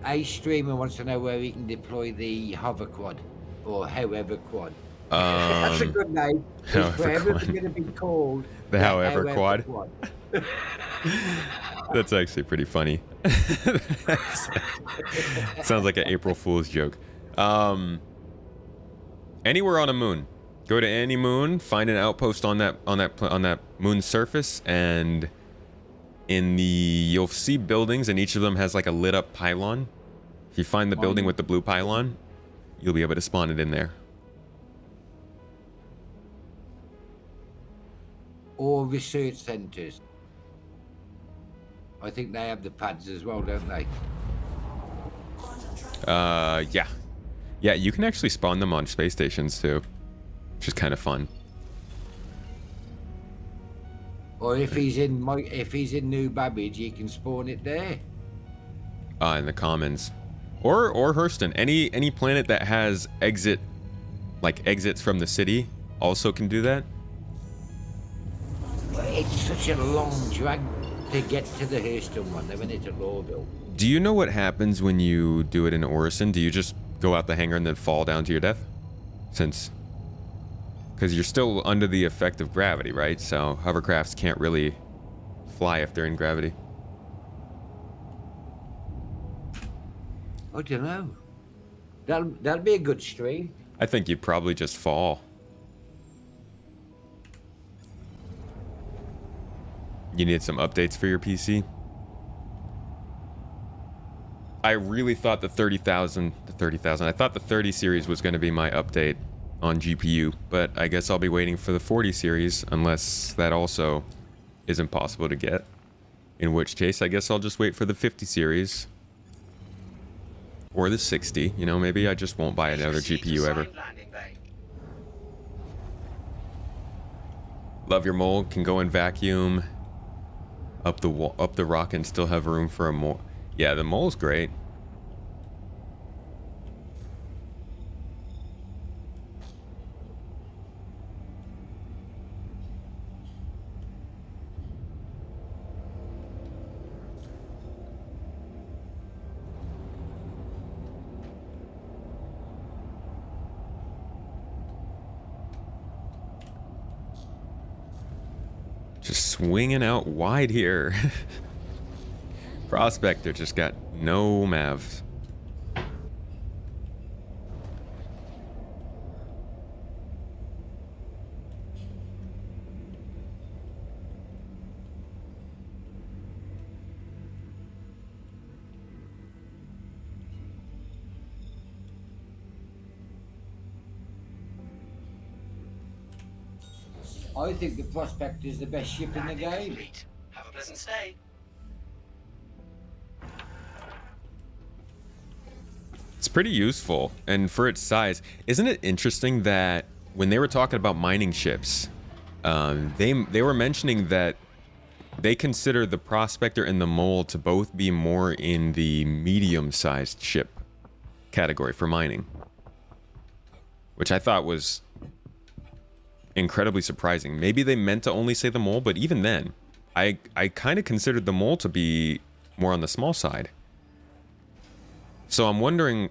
A streamer wants to know where he can deploy the hover quad, or however quad. That's a good name. It's forever going to be called the however quad. That's actually pretty funny. Sounds like an April Fool's joke. Anywhere on a moon, go to any moon, find an outpost on that moon's surface, and you'll see buildings, and each of them has like a lit up pylon. If you find the building with the blue pylon, you'll be able to spawn it in there. Or research centres. I think they have the pads as well, don't they? Yeah. Yeah, you can actually spawn them on space stations too, which is kind of fun. Or if he's in New Babbage, he can spawn it there. In the commons. Or Hurston. Any planet that has exits from the city also can do that. It's such a long drag to get to the Hurston one, though, isn't it, at Lawville? Do you know what happens when you do it in Orison? Do you just go out the hangar and then fall down to your death? Because you're still under the effect of gravity, right? So hovercrafts can't really fly if they're in gravity. I don't know. That'll be a good stream. I think you'd probably just fall. You need some updates for your PC? I really thought the 30,000, I thought the 30 series was going to be my update on GPU, but I guess I'll be waiting for the 40 series unless that also is impossible to get. In which case, I guess I'll just wait for the 50 series. Or the 60, you know, maybe I just won't buy another GPU ever. Love your mole, can go and vacuum up the rock and still have room for a mole. Yeah, the mole's great. Just swinging out wide here. Prospector just got no mavs. I think the Prospect is the best ship in the game. Have a pleasant stay. It's pretty useful, and for its size, isn't it interesting that when they were talking about mining ships, they were mentioning that they consider the Prospector and the Mole to both be more in the medium-sized ship category for mining, which I thought was incredibly surprising. Maybe they meant to only say the Mole, but even then, I kind of considered the Mole to be more on the small side. So I'm wondering,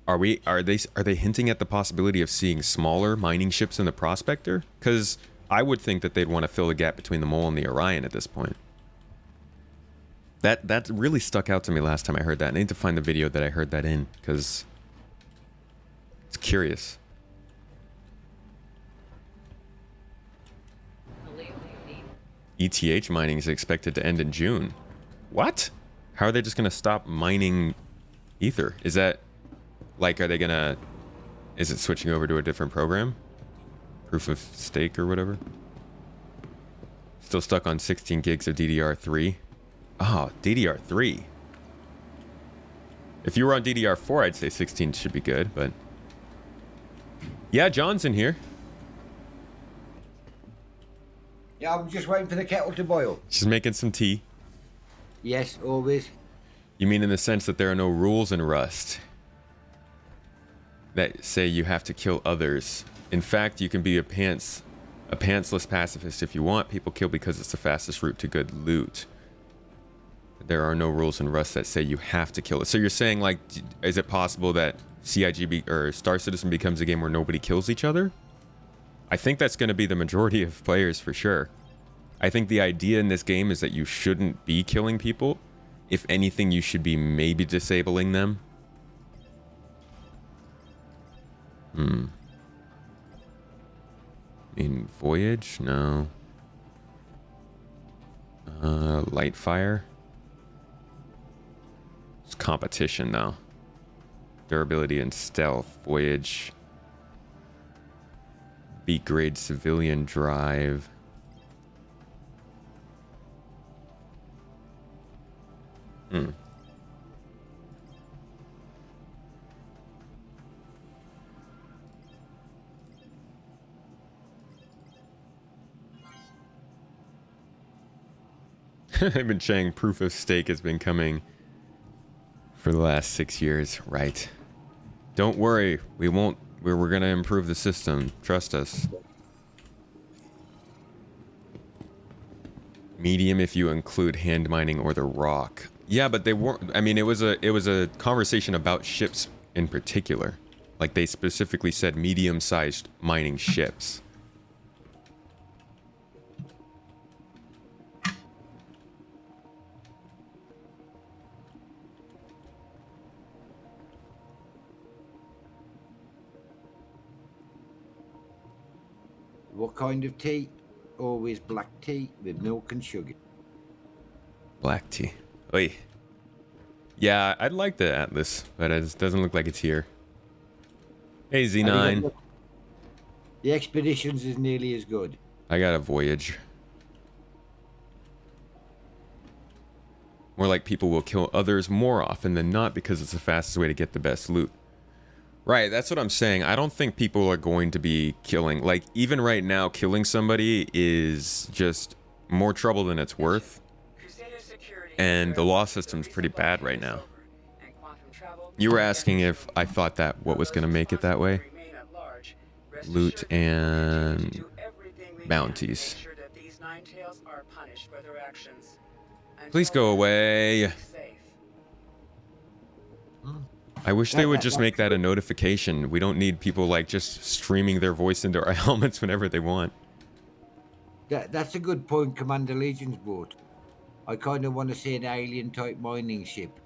are they hinting at the possibility of seeing smaller mining ships in the Prospector? Because I would think that they'd want to fill the gap between the Mole and the Orion at this point. That really stuck out to me last time I heard that. I need to find the video that I heard that in, because it's curious. ETH mining is expected to end in June. What? How are they just going to stop mining Ether? Is that, like, is it switching over to a different program? Proof of stake or whatever? Still stuck on 16 gigs of DDR3. Oh, DDR3. If you were on DDR4, I'd say 16 should be good, but... Yeah, John's in here. Yeah, I'm just waiting for the kettle to boil. She's making some tea. Yes, always. You mean in the sense that there are no rules in Rust that say you have to kill others? In fact, you can be a pantsless pacifist if you want. People kill because it's the fastest route to good loot. There are no rules in Rust that say you have to kill it. So you're saying, like, is it possible that CIG or Star Citizen becomes a game where nobody kills each other? I think that's going to be the majority of players for sure. I think the idea in this game is that you shouldn't be killing people. If anything, you should be maybe disabling them. In Voyage? No. Light fire? competition though. Durability and stealth, voyage, B grade civilian drive. I've been saying proof of stake has been coming for the last 6 years, right? Don't worry, we're gonna improve the system. Trust us. Medium if you include hand mining or the rock. Yeah, but they weren't. I mean, it was a conversation about ships in particular. Like they specifically said medium-sized mining ships. What kind of tea? Always black tea with milk and sugar. Black tea. Oy. Yeah, I'd like the Atlas, but it doesn't look like it's here. Hey, Z9. The Expeditions is nearly as good. I got a Voyage. More like people will kill others more often than not because it's the fastest way to get the best loot. Right, that's what I'm saying. I don't think people are going to be killing. Like, even right now, killing somebody is just more trouble than it's worth. And the law system's pretty bad right now. You were asking if I thought that what was going to make it that way? Loot and bounties. Please go away. I wish they would just make that a notification. We don't need people like just streaming their voice into our helmets whenever they want. That's a good point Commander Legion's brought. I kind of want to see an alien-type mining ship.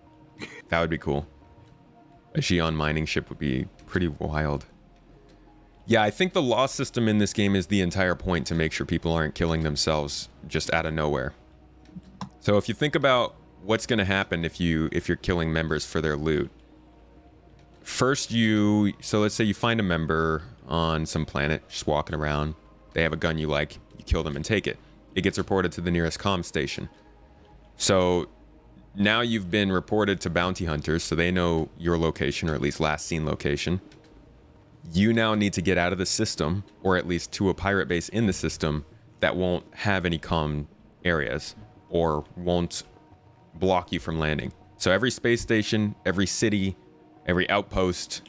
That would be cool. A Xi'an mining ship would be pretty wild. Yeah, I think the law system in this game is the entire point to make sure people aren't killing themselves just out of nowhere. So if you think about what's going to happen if you're killing members for their loot. First so let's say you find a member on some planet just walking around. They have a gun you like. You kill them and take it. It gets reported to the nearest comm station. So now you've been reported to bounty hunters, so they know your location, or at least last seen location. You now need to get out of the system, or at least to a pirate base in the system that won't have any comm areas or won't block you from landing. So every space station, every city, every outpost,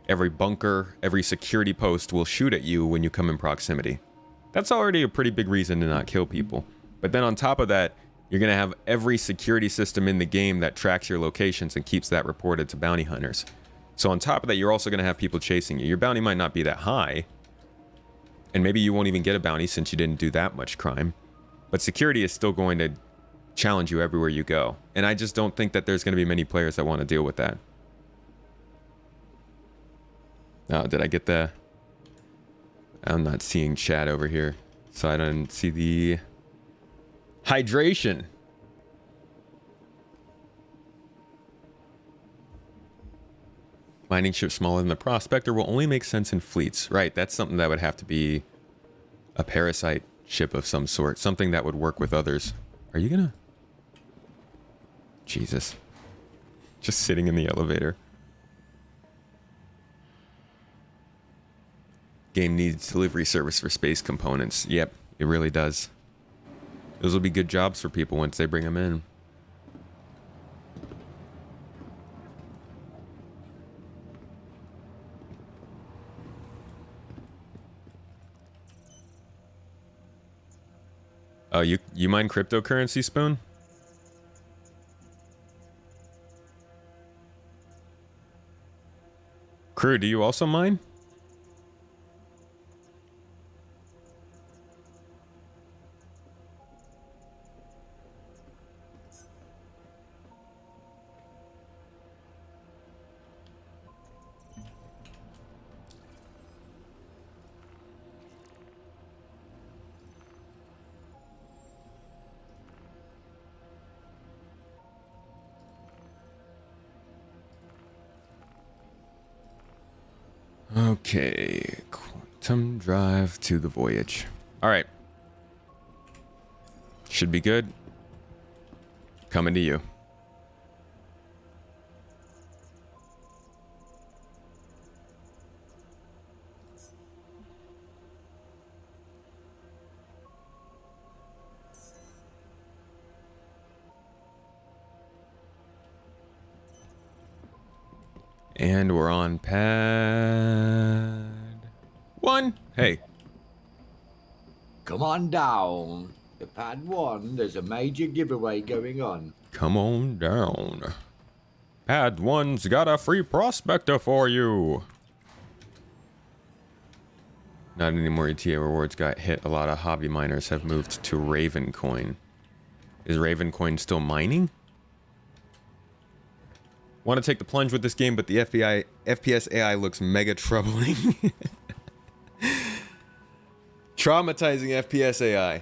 every bunker, every security post will shoot at you when you come in proximity. That's already a pretty big reason to not kill people. But then on top of that, you're going to have every security system in the game that tracks your locations and keeps that reported to bounty hunters. So on top of that, you're also going to have people chasing you. Your bounty might not be that high, and maybe you won't even get a bounty since you didn't do that much crime. But security is still going to challenge you everywhere you go. And I just don't think that there's going to be many players that want to deal with that. Oh, did I get the... I'm not seeing chat over here, so I don't see the... Hydration. Mining ship smaller than the Prospector will only make sense in fleets. Right, that's something that would have to be a parasite ship of some sort. Something that would work with others. Are you gonna... Jesus. Just sitting in the elevator. Game needs delivery service for space components. Yep, it really does. Those will be good jobs for people once they bring them in. Oh, you mine cryptocurrency, Spoon? Crew, do you also mine? Okay, quantum drive to the voyage. All right. Should be good. Coming to you. And we're on pad 1. Hey. Come on down. To pad 1, there's a major giveaway going on. Come on down. Pad 1's got a free prospector for you. Not anymore. ETA rewards got hit. A lot of hobby miners have moved to Raven Coin. Is Raven Coin still mining? Want to take the plunge with this game, but the FPS AI looks mega troubling. Traumatizing FPS AI.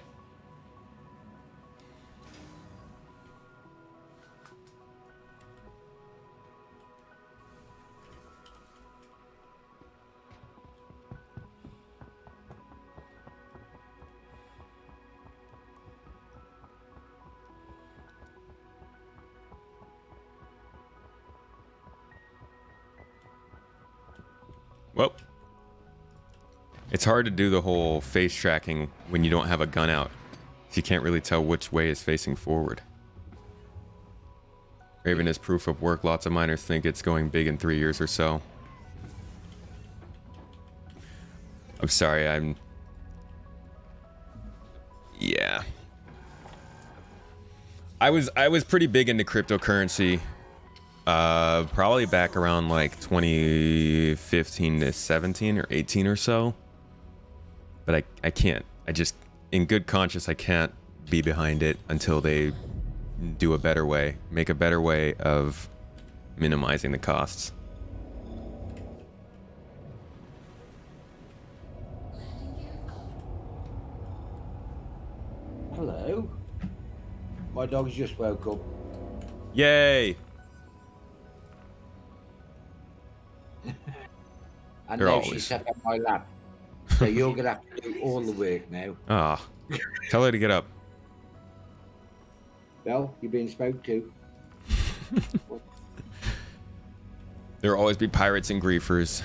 Well, it's hard to do the whole face tracking when you don't have a gun out. So you can't really tell which way is facing forward. Raven is proof of work. Lots of miners think it's going big in 3 years or so. I'm sorry, yeah. I was pretty big into cryptocurrency. Probably back around like 2015 to 17 or 18 or so. But I can't. I just, in good conscience, I can't be behind it until they do a better way. Make a better way of minimizing the costs. Hello. My dog's just woke up. Yay! And They're now she always- sat on my lap. So you're going to have to do all the work now. Ah, tell her to get up. Well, you're being spoke to. There'll always be pirates and griefers.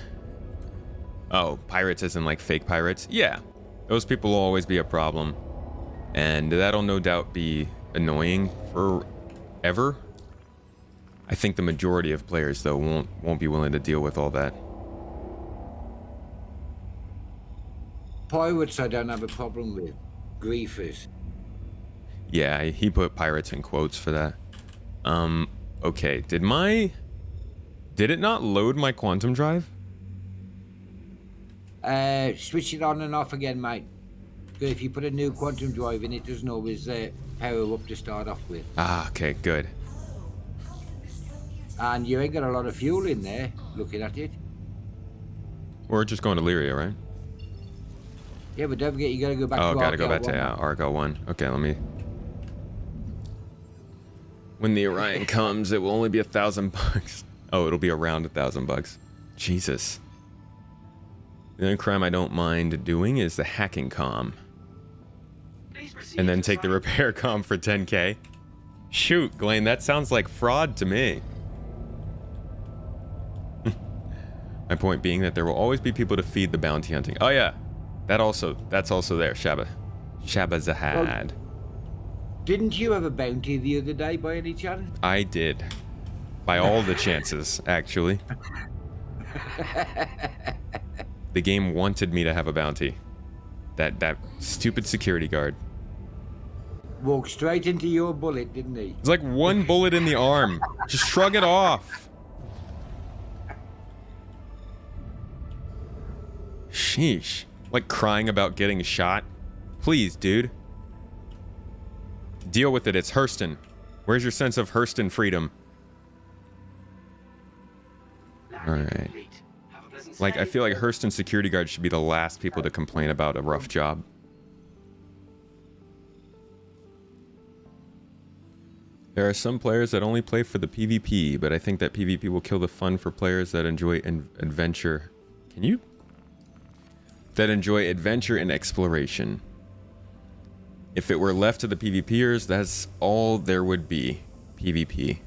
Oh, pirates as in like fake pirates? Yeah. Those people will always be a problem. And that'll no doubt be annoying forever. I think the majority of players though won't be willing to deal with all that. Pirates I don't have a problem with. Griefers. Yeah, he put pirates in quotes for that. Okay, did it not load my quantum drive? Switch it on and off again, mate. 'Cause if you put a new quantum drive in, it doesn't always power up to start off with. Ah, okay, good. And you ain't got a lot of fuel in there, looking at it. We're just going to Lyria, right? Yeah, but don't forget you gotta go back Oh, to gotta go back to RKL1. Argo 1. Okay, let me... When the Orion comes, it will only be $1,000. Oh, it'll be around $1,000. Jesus. The only crime I don't mind doing is the hacking comm. Please proceed And then to take the site. repair comm for 10k. Shoot, Glenn, that sounds like fraud to me. My point being that there will always be people to feed the bounty hunting. Oh yeah, that's also there, Shabba Zahad. Didn't you have a bounty the other day by any chance? I did. By all the chances, actually. The game wanted me to have a bounty. That stupid security guard. Walked straight into your bullet, didn't he? It's like one bullet in the arm. Just shrug it off. Sheesh. Like crying about getting shot. Please, dude. Deal with it. It's Hurston. Where's your sense of Hurston freedom? Alright. Complete. Have a pleasant Like, I stay. feel like Hurston security guards should be the last people to complain about a rough job. There are some players that only play for the PvP, but I think that PvP will kill the fun for players that enjoy adventure. Can you that enjoy adventure and exploration. If it were left to the PvPers, that's all there would be. PvP.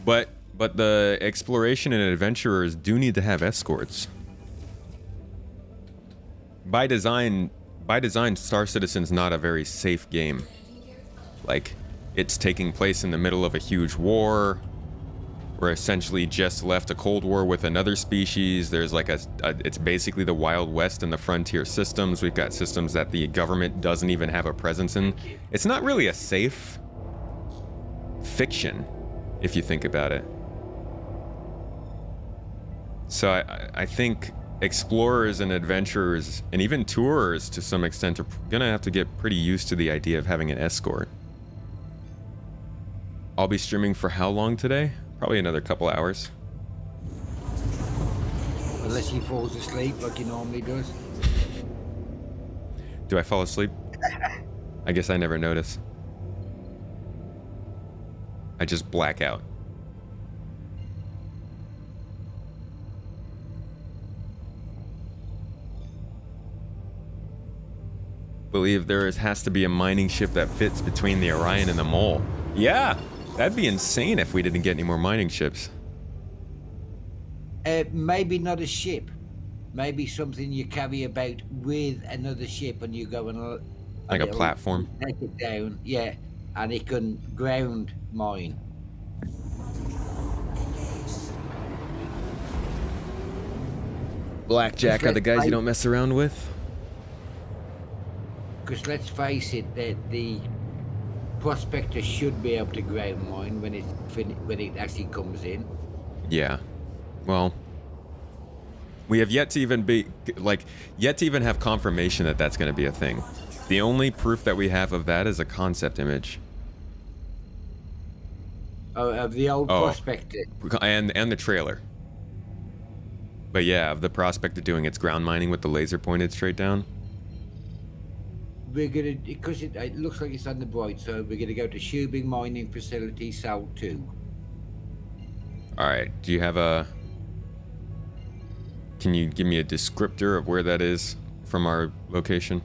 But the exploration and adventurers do need to have escorts. By design, Star Citizen's not a very safe game. Like, it's taking place in the middle of a huge war. We're essentially just left a Cold War with another species. There's like it's basically the Wild West in the frontier systems. We've got systems that the government doesn't even have a presence in. It's not really a safe fiction, if you think about it. So I think explorers and adventurers and even tourers to some extent are gonna have to get pretty used to the idea of having an escort. I'll be streaming for how long today? Probably another couple hours. Unless he falls asleep like he normally does. Do I fall asleep? I guess I never notice. I just black out. Believe has to be a mining ship that fits between the Orion and the Mole. Yeah, that'd be insane if we didn't get any more mining ships. Maybe not a ship. Maybe something you carry about with another ship and you go on like a platform. Take it down, yeah, and it can ground mine. Blackjack are the guys you don't mess around with. Because let's face it, the prospector should be able to ground mine when it actually comes in. Yeah. Well, we have yet to even have confirmation that that's going to be a thing. The only proof that we have of that is a concept image. Oh, of the old prospector. And the trailer. But yeah, of the prospector doing its ground mining with the laser pointed straight down. We're gonna, because it looks like it's on the bright side, we're gonna go to Shubing Mining Facility, Cell 2. Alright, do you have a... Can you give me a descriptor of where that is from our location?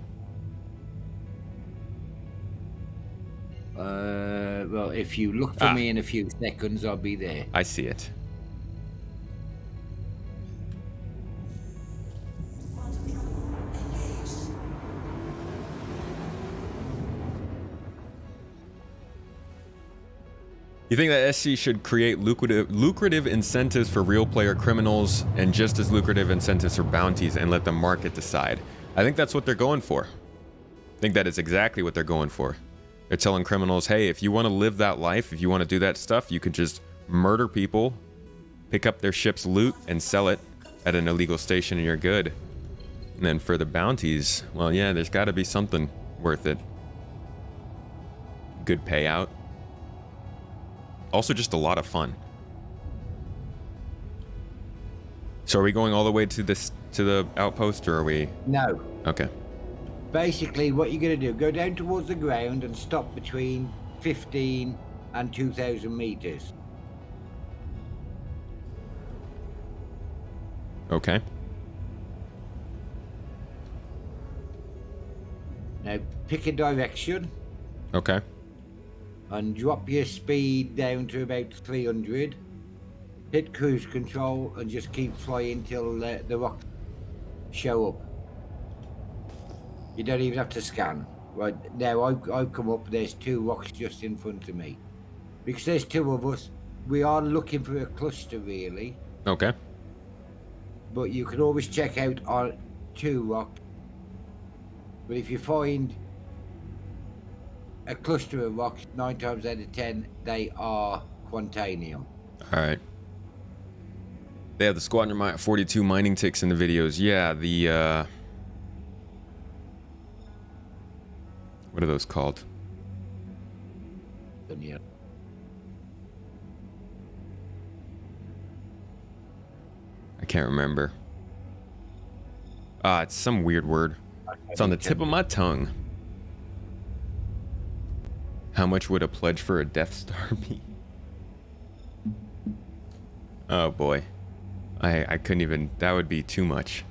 Well, if you look for me in a few seconds, I'll be there. I see it. You think that SC should create lucrative incentives for real player criminals and just as lucrative incentives for bounties and let the market decide? I think that's what they're going for. I think that is exactly what they're going for. They're telling criminals, hey, if you want to live that life, if you want to do that stuff, you could just murder people, pick up their ship's loot, and sell it at an illegal station and you're good. And then for the bounties, well, yeah, there's got to be something worth it. Good payout. Also just a lot of fun. So are we going all the way to the outpost, or are we? No. Okay. Basically, what you're going to do, go down towards the ground and stop between 15 and 2,000 meters. Okay. Now, pick a direction. Okay. And drop your speed down to about 300. Hit cruise control and just keep flying till the rocks show up. You don't even have to scan. Right now, I've come up. There's 2 rocks just in front of me. Because there's 2 of us, we are looking for a cluster, really. Okay. But you can always check out our 2 rocks. But if you find a cluster of rocks, 9 times out of 10, they are Quantanium. All right. They have the Squadron 42 mining ticks in the videos. Yeah, the what are those called? Yeah. I can't remember. It's some weird word. It's on the tip of my tongue. How much would a pledge for a Death Star be? Oh boy. I couldn't even, that would be too much.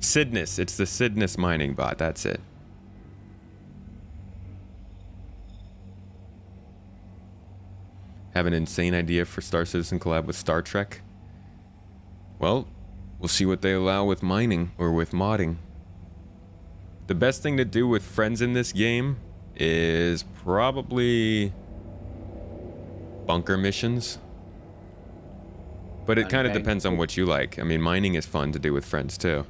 Cydnus. It's the Cydnus mining bot. That's it. Have an insane idea for Star Citizen collab with Star Trek? Well, we'll see what they allow with mining or with modding. The best thing to do with friends in this game is probably bunker missions. But it kind of depends on what you like. I mean, mining is fun to do with friends too.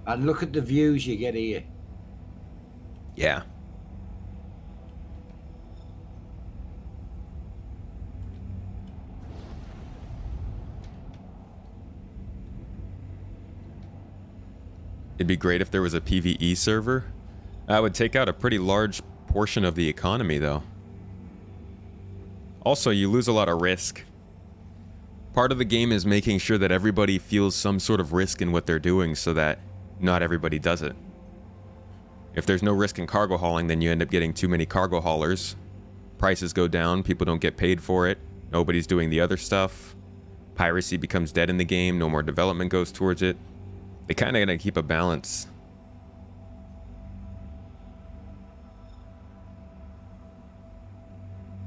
And look at the views you get here. Yeah. It'd be great if there was a PvE server. That would take out a pretty large portion of the economy, though. Also, you lose a lot of risk. Part of the game is making sure that everybody feels some sort of risk in what they're doing so that not everybody does it. If there's no risk in cargo hauling, then you end up getting too many cargo haulers. Prices go down, people don't get paid for it, nobody's doing the other stuff. Piracy becomes dead in the game, no more development goes towards it. They kind of gotta keep a balance.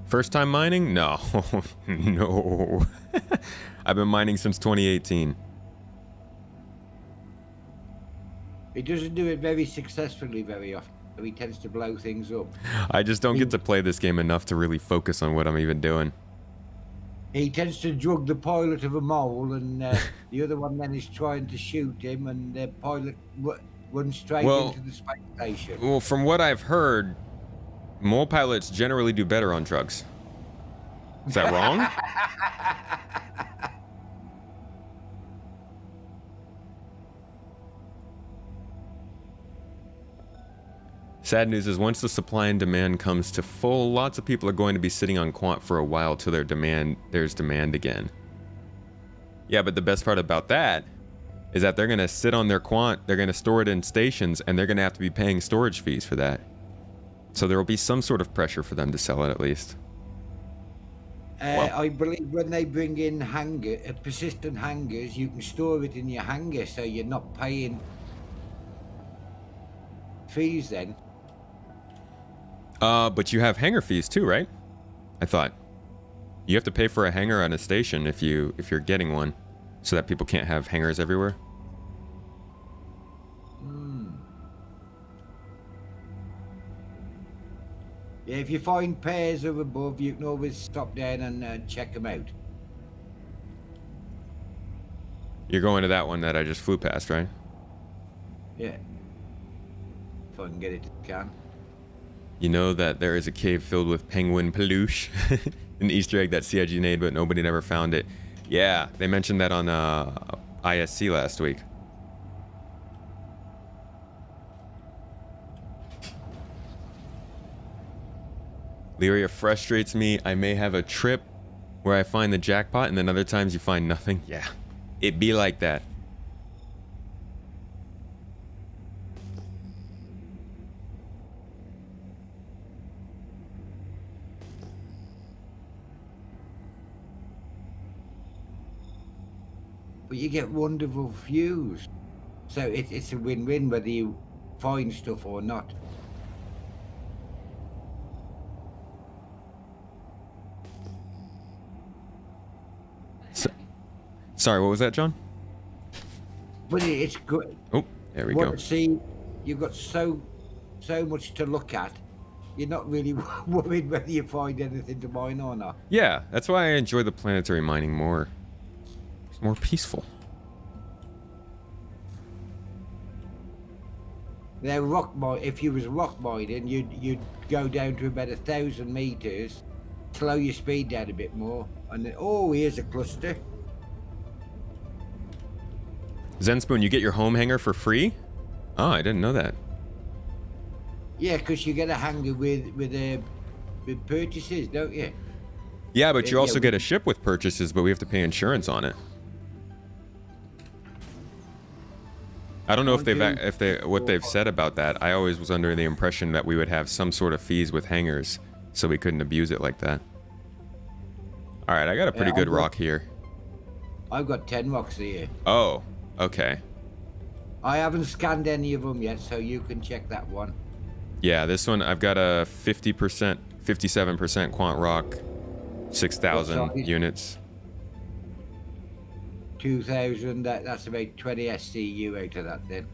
First time mining? No. No. I've been mining since 2018. He doesn't do it very successfully very often. He tends to blow things up. I just don't get to play this game enough to really focus on what I'm even doing. He tends to drug the pilot of a mole, and the other one then is trying to shoot him, and the pilot runs straight into the space station. Well, from what I've heard, mole pilots generally do better on drugs. Is that wrong? Sad news is once the supply and demand comes to full, lots of people are going to be sitting on quant for a while till there's demand again. Yeah, but the best part about that is that they're going to sit on their quant, they're going to store it in stations, and they're going to have to be paying storage fees for that. So there will be some sort of pressure for them to sell it at least. I believe when they bring in persistent hangars, you can store it in your hangar, so you're not paying fees then. But you have hangar fees too, right? I thought you have to pay for a hangar on a station if you're getting one, so that people can't have hangars everywhere. Yeah, if you find pairs of above, you can always stop down and check them out. You're going to that one that I just flew past, right? Yeah. If I can get it to can. You know that there is a cave filled with penguin peluche, an Easter egg that CIG made, but nobody never found it. Yeah, they mentioned that on ISC last week. Lyria frustrates me. I may have a trip where I find the jackpot, and then other times you find nothing. Yeah, it be like that. But you get wonderful views. So it's a win-win whether you find stuff or not. Sorry, what was that, John? But it's good. Oh, there we go. See, you've got so much to look at. You're not really worried whether you find anything to mine or not. Yeah, that's why I enjoy the planetary mining more. It's more peaceful. Now, if you was rock mining, you'd go down to about 1,000 meters, slow your speed down a bit more, and then, oh, here's a cluster. Zenspoon, you get your home hangar for free? Oh, I didn't know that. Yeah, because you get a hangar with purchases, don't you? Yeah, but you also get a ship with purchases, but we have to pay insurance on it. I don't know what they've said about that. I always was under the impression that we would have some sort of fees with hangars, so we couldn't abuse it like that. All right, I got a pretty good rock here. I've got 10 rocks here. Oh, okay. I haven't scanned any of them yet, so you can check that one. Yeah, this one I've got a 50%, 57% quant rock, 6,000 What size? units. 2,000. That's about 20 SCU out of that then.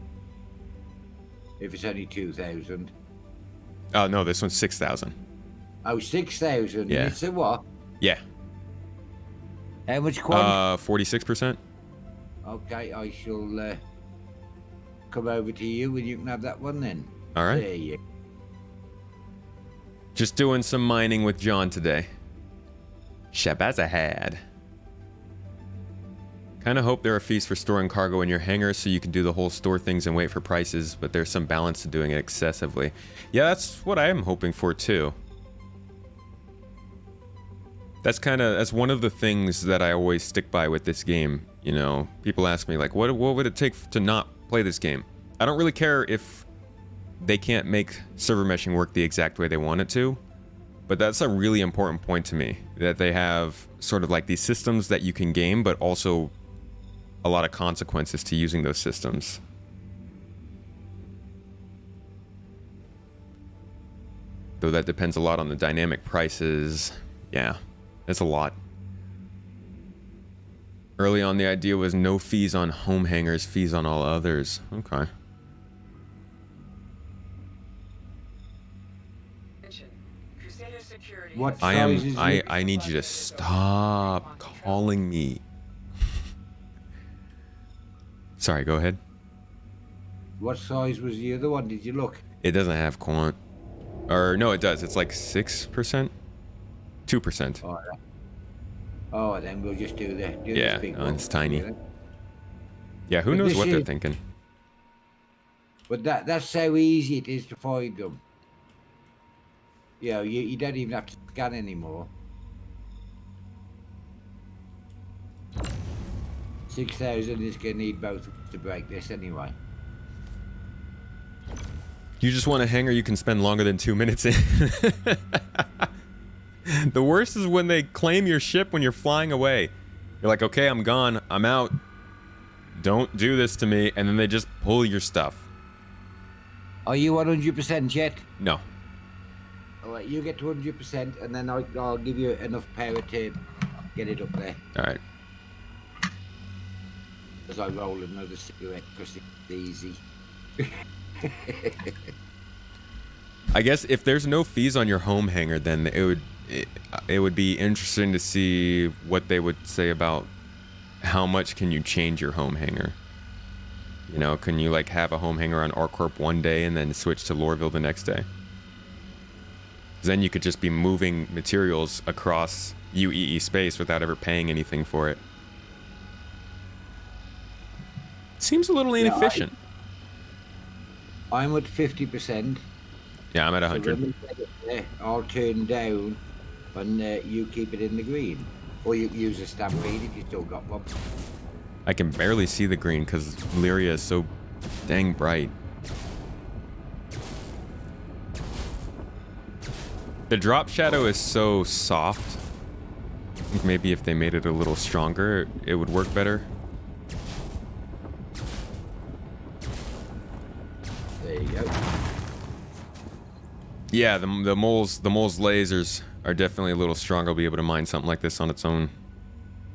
If it's only 2,000. Oh no, this one's 6,000. Oh, 6,000. Yeah. It's a what? Yeah. How much quant? 46%. Okay, I shall come over to you and you can have that one then. All right. There you. Just doing some mining with John today. Shabazahad. Kind of hope there are fees for storing cargo in your hangar so you can do the whole store things and wait for prices, but there's some balance to doing it excessively. Yeah, that's what I am hoping for too. That's one of the things that I always stick by with this game. You know, people ask me like, what would it take to not play this game? I don't really care if they can't make server meshing work the exact way they want it to, but that's a really important point to me, that they have sort of like these systems that you can game, but also a lot of consequences to using those systems. Though that depends a lot on the dynamic prices. Yeah, it's a lot. Early on, the idea was no fees on home hangars, fees on all others. Okay. Crusader security. What I size is am. it? I need you to stop calling me. Sorry, go ahead. What size was the other one? Did you look? It doesn't have quant. Or no, it does. It's like 6%, 2%. Oh, oh, then we'll just do the Yeah, this big oh, one. it's tiny. Yeah, who But knows this what they're is- thinking? But that's how easy it is to find them. You know, you don't even have to scan anymore. 6,000 is going to need both to break this anyway. You just want a hangar you can spend longer than 2 minutes in. The worst is when they claim your ship when you're flying away. You're like, okay, I'm gone. I'm out. Don't do this to me. And then they just pull your stuff. Are you 100% yet? No. All right, you get to 100% and then I'll give you enough power to get it up there. All right. As I roll another cigarette because it's easy. I guess if there's no fees on your home hangar, then it would be interesting to see what they would say about how much can you change your home hangar. You know, can you like have a home hangar on ArcCorp one day and then switch to Lorville the next day? 'Cause then you could just be moving materials across UEE space without ever paying anything for it. Seems a little inefficient. I'm at 50%. Yeah, I'm at So 100. when we get it there, I'll turn down and you keep it in the green. Or you use a stampede if you still got one. I can barely see the green because Lyria is so dang bright. The drop shadow is so soft. I think maybe if they made it a little stronger, it would work better. There you go. Yeah, the mole's lasers are definitely a little stronger. I'll be able to mine something like this on its own.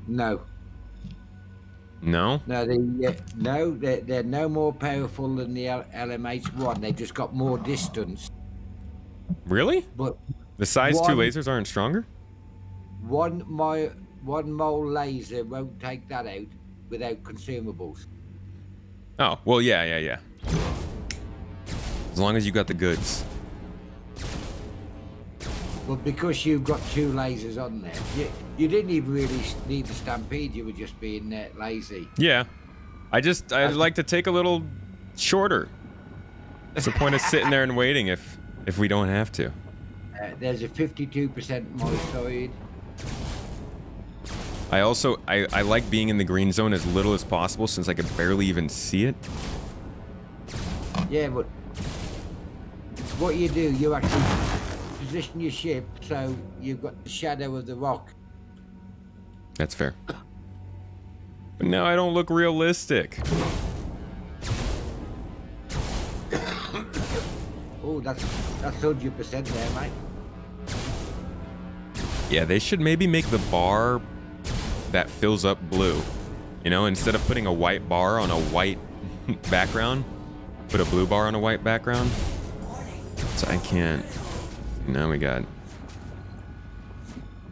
No. No? No, they're no more powerful than the LMH1. They've just got more distance. Really? But The size 2 One- lasers aren't stronger? one mole laser won't take that out without consumables. Oh, well, yeah. As long as you got the goods. But because you've got 2 lasers on there, you didn't even really need the stampede. You were just being lazy. Yeah. I'd like to take a little shorter. What's the point of sitting there and waiting if we don't have to? There's a 52% my side. I like being in the green zone as little as possible since I could barely even see it. Yeah, but what you do, you actually position your ship so you've got the shadow of the rock. That's fair. But now I don't look realistic. Oh, that's 100% there, mate. Yeah, they should maybe make the bar that fills up blue. You know, instead of putting a white bar on a white background, put a blue bar on a white background. So I can't. Now we got.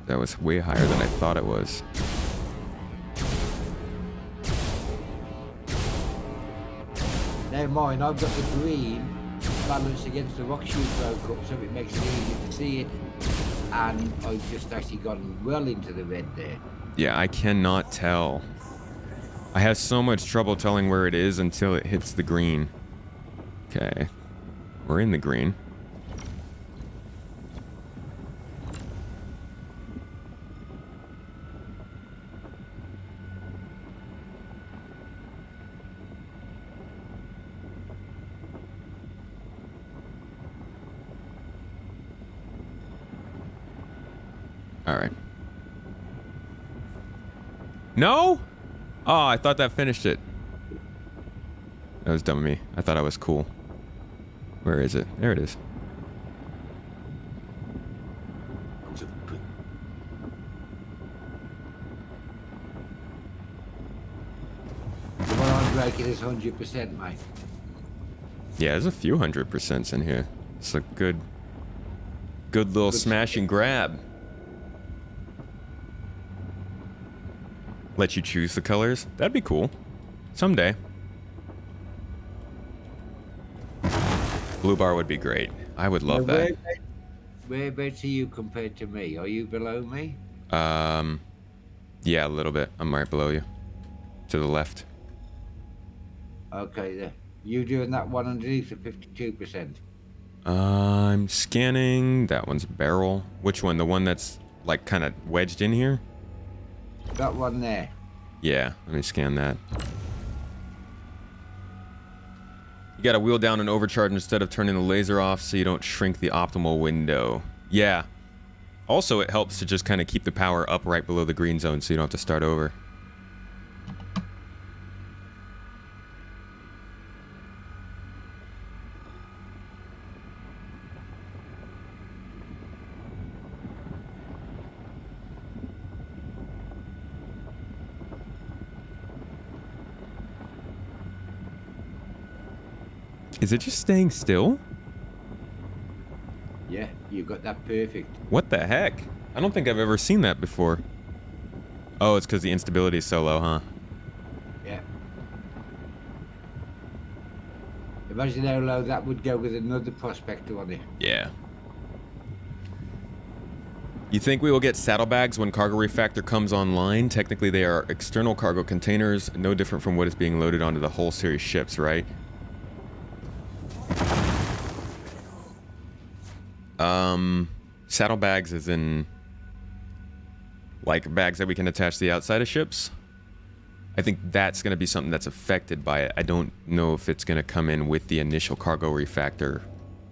That was way higher than I thought it was. Now mine, I've got the green balanced against the rock shoot broke up, so it makes it easy to see it. And I've just actually gone well into the red there. Yeah, I cannot tell. I have so much trouble telling where it is until it hits the green. Okay. We're in the green. All right. No? Oh, I thought that finished it. That was dumb of me. I thought I was cool. Where is it? There it is. The one I'm breaking is 100%, mate. Yeah, there's a few 100% in here. It's a good little smash and grab. Let you choose the colors. That'd be cool. Someday. Blue bar would be great. I would love that. Whereabouts are you compared to me? Are you below me? Yeah, a little bit. I'm right below you. To the left. Okay, there. You doing that one underneath the 52%? I'm scanning. That one's barrel. Which one? The one that's like kind of wedged in here? That one there. Yeah, let me scan that. You gotta wheel down and overcharge instead of turning the laser off so you don't shrink the optimal window. Yeah. Also, it helps to just kind of keep the power up right below the green zone so you don't have to start over. Is it just staying still? Yeah, you got that perfect. What the heck? I don't think I've ever seen that before. Oh, it's because the instability is so low, huh? Yeah. Imagine how low that would go with another prospector on it. Yeah. You think we will get saddlebags when cargo refactor comes online? Technically, they are external cargo containers, no different from what is being loaded onto the whole series ships, right? Saddlebags is in like bags that we can attach to the outside of ships. I think that's going to be something that's affected by it. I don't know if it's going to come in with the initial cargo refactor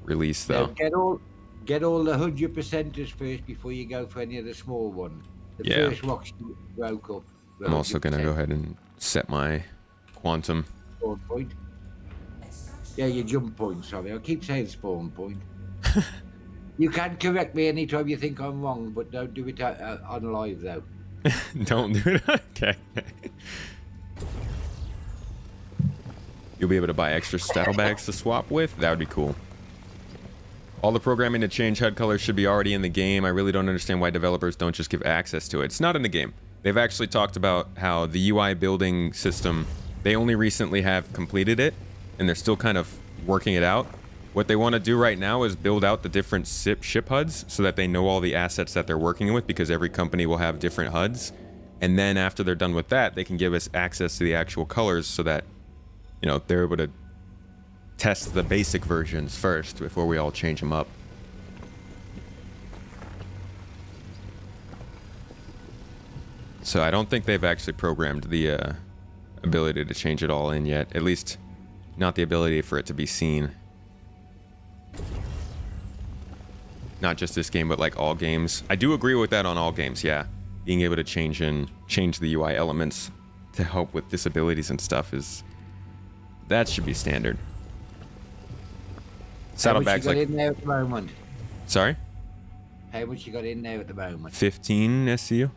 release though. Now get all the 100%ers first before you go for any of the small ones. The Yeah. first rocks broke up. I'm also going to go ahead and set my quantum. Spawn point. Yeah, your jump point, sorry. I keep saying spawn point. You can correct me anytime you think I'm wrong, but don't do it on live, though. Don't do it. Okay. You'll be able to buy extra saddlebags to swap with? That would be cool. All the programming to change HUD colors should be already in the game. I really don't understand why developers don't just give access to it. It's not in the game. They've actually talked about how the UI building system, they only recently have completed it, and they're still kind of working it out. What they want to do right now is build out the different ship HUDs so that they know all the assets that they're working with, because every company will have different HUDs. And then after they're done with that, they can give us access to the actual colors so that, you know, they're able to test the basic versions first before we all change them up. So I don't think they've actually programmed the ability to change it all in yet. At least not the ability for it to be seen. Not just this game, but like all games. I do agree with that on all games, yeah. Being able to change the UI elements to help with disabilities and stuff that should be standard. Saddlebags How much you got like in there at the moment? sorry, How much you got in there at the moment? 15 SCU.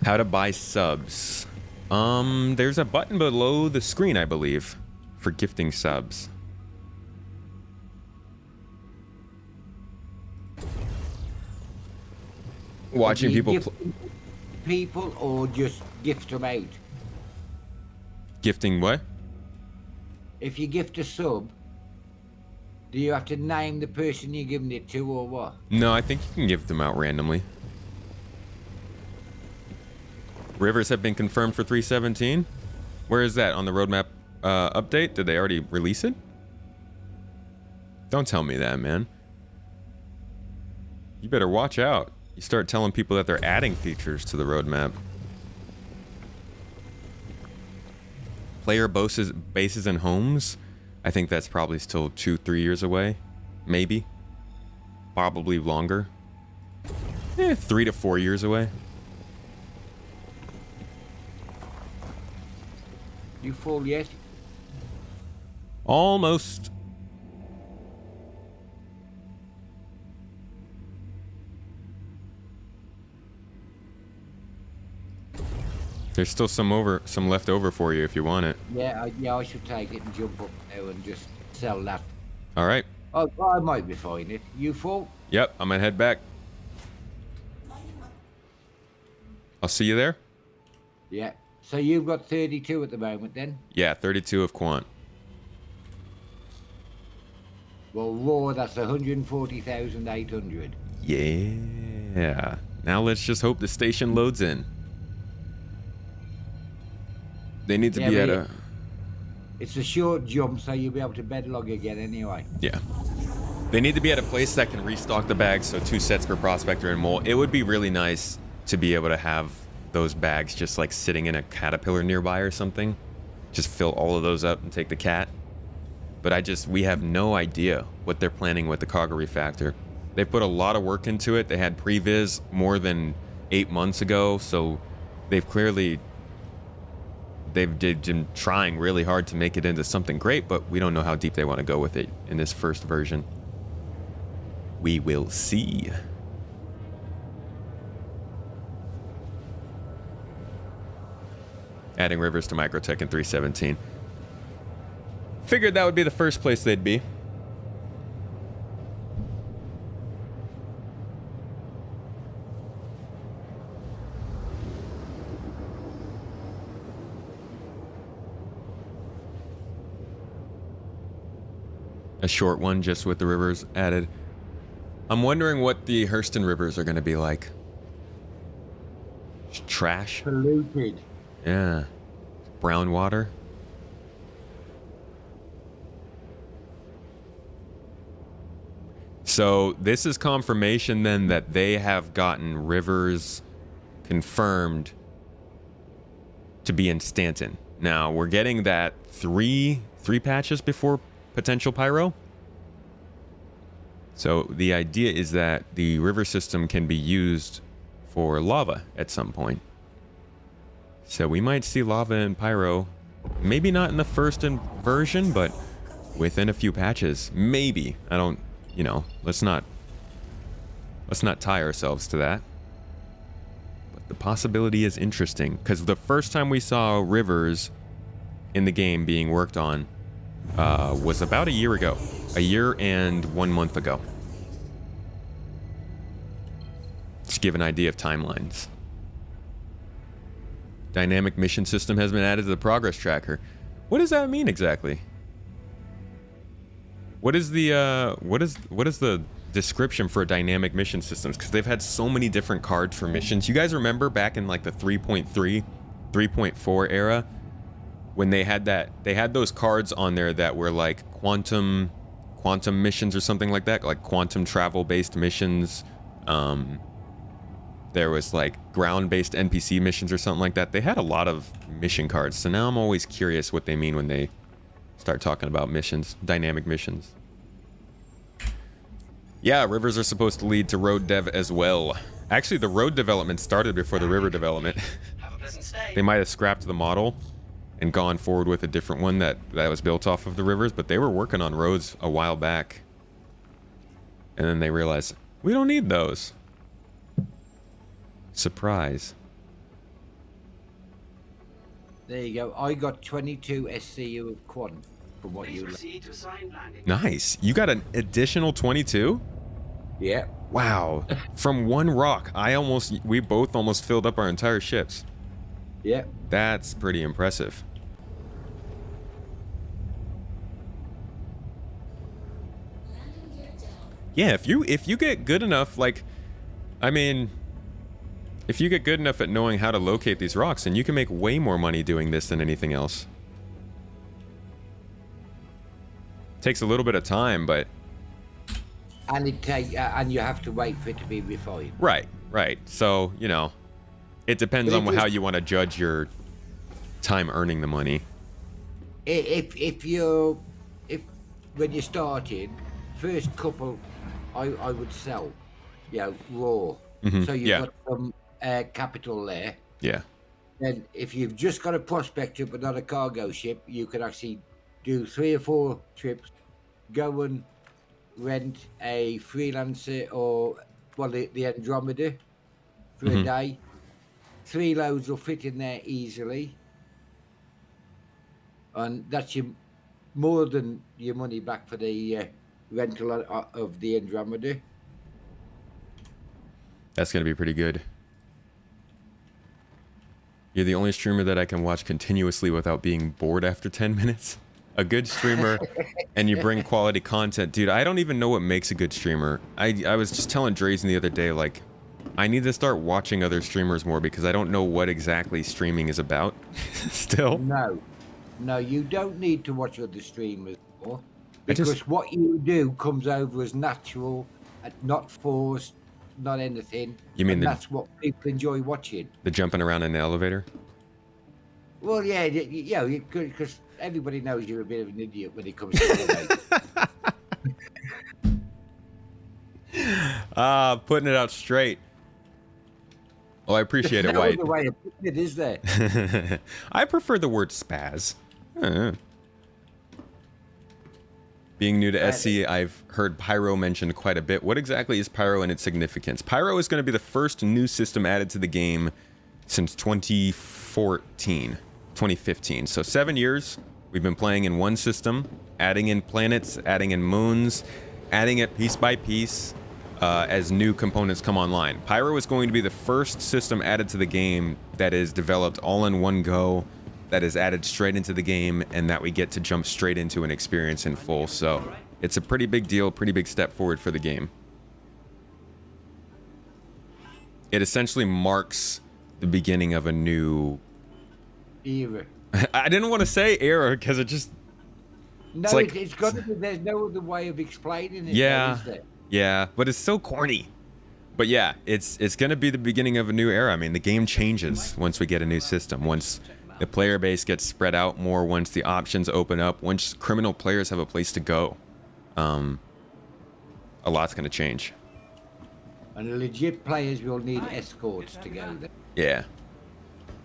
How to buy subs. There's a button below the screen, I believe, for gifting subs. Watching Do you people gift people or just gift them out? gifting what? If you gift a sub, do you have to name the person you're giving it to or what? No, I think you can give them out randomly. Rivers have been confirmed for 317. Where is that on the roadmap update? Did they already release it? Don't tell me that, man. You better watch out. You start telling people that they're adding features to the roadmap. Player bases and homes. I think that's probably still 2-3 years away. Maybe. Probably longer. 3 to 4 years away. You full yet? Almost. There's still some left over for you if you want it. Yeah, I should take it and jump up now and just sell that. All right. Oh, I might be fine it. You full? Yep, I'm gonna head back. I'll see you there. Yeah. So you've got 32 at the moment then? Yeah, 32 of quant. Well, raw, that's 140,800. Yeah. Now let's just hope the station loads in. They need to be at a... It's a short jump, so you'll be able to bedlog again anyway. Yeah. They need to be at a place that can restock the bags, so 2 sets per prospector and mole. It would be really nice to be able to have those bags just like sitting in a caterpillar nearby or something. Just fill all of those up and take the cat. But we have no idea what they're planning with the cargo refactor. They put a lot of work into it. They had previs more than 8 months ago, so they've been trying really hard to make it into something great, but we don't know how deep they want to go with it in this first version. We will see. Adding rivers to Microtech in 317. Figured that would be the first place they'd be. A short one just with the rivers added. I'm wondering what the Hurston rivers are going to be like. Trash. Polluted. Yeah. Brown water. So this is confirmation then that they have gotten rivers confirmed to be in Stanton. Now we're getting that three patches before potential pyro. So the idea is that the river system can be used for lava at some point. So we might see lava and pyro, maybe not in the first version, but within a few patches. Maybe. I don't, let's not tie ourselves to that. But the possibility is interesting, because the first time we saw rivers in the game being worked on was about a year ago. A year and 1 month ago. Just to give an idea of timelines. Dynamic mission system has been added to the progress tracker. What does that mean exactly? What is the description for dynamic mission systems? Because they've had so many different cards for missions. You guys remember back in like the 3.3, 3.4 era when they had those cards on there that were like quantum missions or something like that, like quantum travel based missions. There was like ground-based NPC missions or something like that. They had a lot of mission cards. So now I'm always curious what they mean when they start talking about missions, dynamic missions. Yeah, rivers are supposed to lead to road dev as well. Actually, the road development started before the river development. Have a pleasant stay. They might have scrapped the model and gone forward with a different one that was built off of the rivers, but they were working on roads a while back. And then they realized, we don't need those. Surprise. There you go. I got 22 SCU of quad from what Please you. proceed to assigned landing. Nice. You got an additional 22? Yeah. Wow. From one rock, we both almost filled up our entire ships. Yeah. That's pretty impressive. Yeah, if you get good enough, like, I mean, if you get good enough at knowing how to locate these rocks, then you can make way more money doing this than anything else. Takes a little bit of time, but And and you have to wait for it to be refined. right. So, you know, it depends But on it how is- you want to judge your time earning the money. If when you're starting, first couple, I would sell, raw. So you've yeah. got some capital there. Yeah. Then if you've just got a prospector but not a cargo ship, you can actually do 3 or 4 trips, go and rent a freelancer or the Andromeda for a day. 3 loads will fit in there easily, and that's more than your money back for the rental of the Andromeda. That's going to be pretty good. You're the only streamer that I can watch continuously without being bored after 10 minutes. A good streamer, and you bring quality content. Dude, I don't even know what makes a good streamer. I was just telling Drazen the other day, like, I need to start watching other streamers more because I don't know what exactly streaming is about still. No, you don't need to watch other streamers more, because what you do comes over as natural, and not forced, not anything. You mean that's what people enjoy watching? The jumping around in the elevator? Well, yeah, because everybody knows you're a bit of an idiot when it comes to elevators. Putting it out straight. Well, I appreciate it, no White. other way of putting it, is there? I prefer the word spaz. Being new to SC, I've heard Pyro mentioned quite a bit. What exactly is Pyro and its significance? Pyro is going to be the first new system added to the game since 2015. So 7 years we've been playing in one system, adding in planets, adding in moons, adding it piece by piece as new components come online. Pyro is going to be the first system added to the game that is developed all in one go, that is added straight into the game, and that we get to jump straight into and experience in full. So it's a pretty big deal, pretty big step forward for the game. It essentially marks the beginning of a new Era. I didn't want to say era because it just No, like- it's got to be. There's no other way of explaining it. Yeah. though, is there? Yeah, but it's so corny. But yeah, it's gonna be the beginning of a new era. I mean, the game changes once we get a new system, once the player base gets spread out more, once the options open up, once criminal players have a place to go. A lot's gonna change. And legit players will need escorts to go there. Yeah.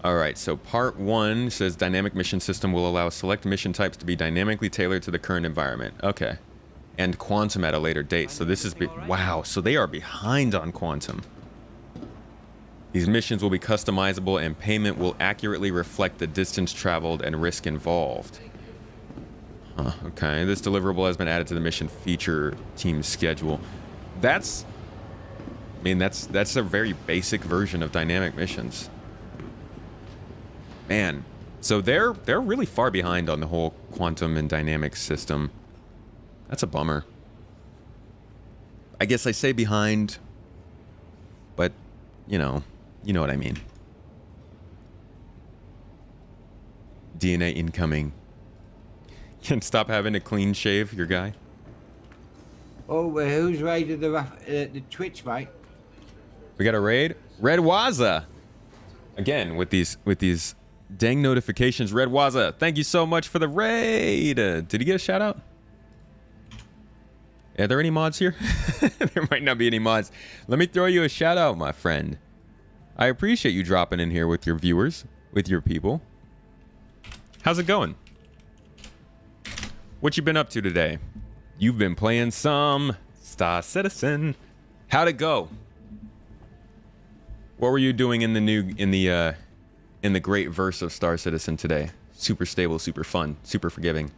All right, so part 1 says dynamic mission system will allow select mission types to be dynamically tailored to the current environment. Okay. And quantum at a later date. So this is wow, so they are behind on quantum. These missions will be customizable and payment will accurately reflect the distance traveled and risk involved. Huh, okay. This deliverable has been added to the mission feature team schedule. That's a very basic version of dynamic missions. Man, so they're really far behind on the whole quantum and dynamic system. That's a bummer. I guess I say behind, but you know what I mean. DNA incoming. Can stop having to clean shave your guy. Oh, well, who's raided the Twitch, mate? We got a raid. Red Waza. Again with these dang notifications. Red Waza, thank you so much for the raid. Did he get a shout out? Are there any mods here? There might not be any mods. Let me throw you a shout out, my friend. I appreciate you dropping in here with your viewers, with your people. How's it going? What you been up to today? You've been playing some Star Citizen. How'd it go? What were you doing in the great verse of Star Citizen today? Super stable, super fun, super forgiving.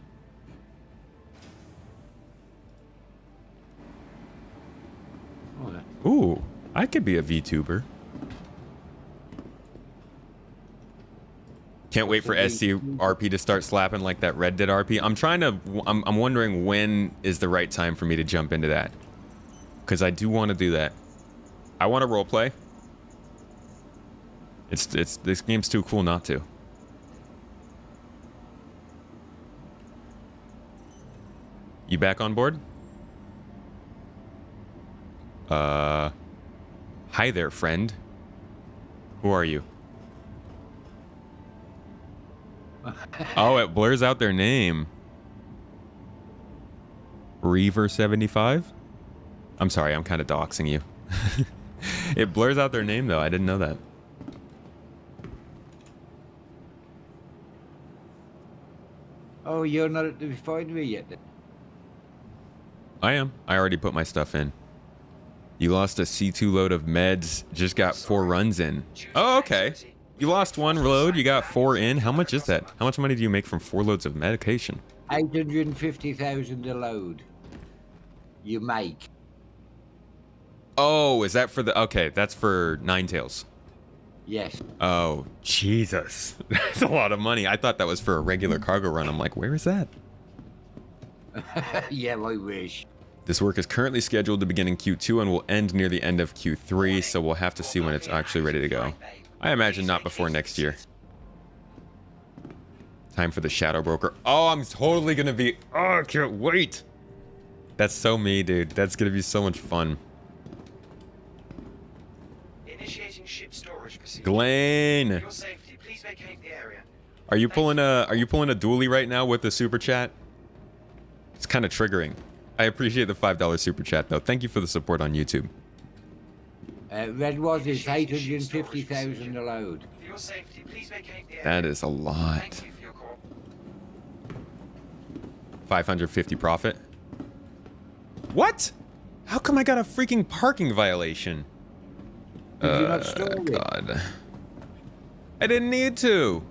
Ooh, I could be a VTuber. Can't wait for SCRP to start slapping like that Red Dead RP. I'm wondering when is the right time for me to jump into that. Because I do want to do that. I want to roleplay. This game's too cool not to. You back on board? Hi there, friend. Who are you? Oh, it blurs out their name. Reaver75? I'm sorry, I'm kind of doxing you. It blurs out their name, though. I didn't know that. Oh, you're not at the refinery yet then? I am. I already put my stuff in. You lost a C2 load of meds, just got 4 runs in. Oh, okay. You lost 1 load, you got 4 in. How much is that? How much money do you make from 4 loads of medication? 850,000 a load. You make. Oh, is that for the... Okay, that's for Ninetales. Yes. Oh, Jesus. That's a lot of money. I thought that was for a regular cargo run. I'm like, where is that? Yeah, I wish. This work is currently scheduled to begin in Q2 and will end near the end of Q3, so we'll have to see when it's actually ready to go. I imagine not before next year. Time for the Shadow Broker. Oh, I'm totally gonna be... Oh, I can't wait! That's so me, dude. That's gonna be so much fun. Initiating ship storage procedure. Glenn! For your safety, please vacate the area. Are you pulling a dually right now with the super chat? It's kind of triggering. I appreciate the $5 super chat though. Thank you for the support on YouTube. Red was is 850,000 a load. For your safety, please vacate the area. That is a lot. Thank you for your call. 550 profit. What? How come I got a freaking parking violation? Did you not store it? God. I didn't need to.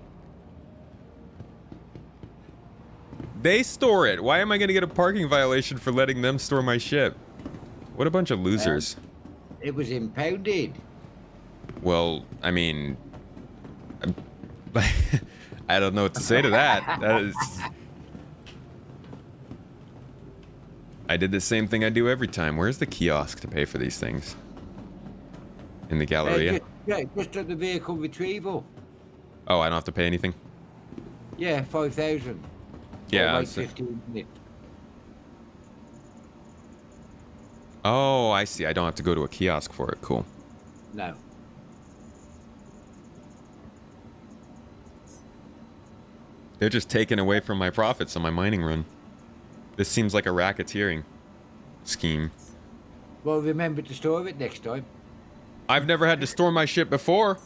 They store it. Why am I going to get a parking violation for letting them store my ship? What a bunch of losers. It was impounded. Well, I mean... I don't know what to say to that. That is... I did the same thing I do every time. Where's the kiosk to pay for these things? In the Galleria? Just at the vehicle retrieval. Oh, I don't have to pay anything? Yeah, 5,000. Yeah. Like 15 minutes. Oh, I see. I don't have to go to a kiosk for it. Cool. No. They're just taking away from my profits on my mining run. This seems like a racketeering scheme. Well, remember to store it next time. I've never had to store my ship before.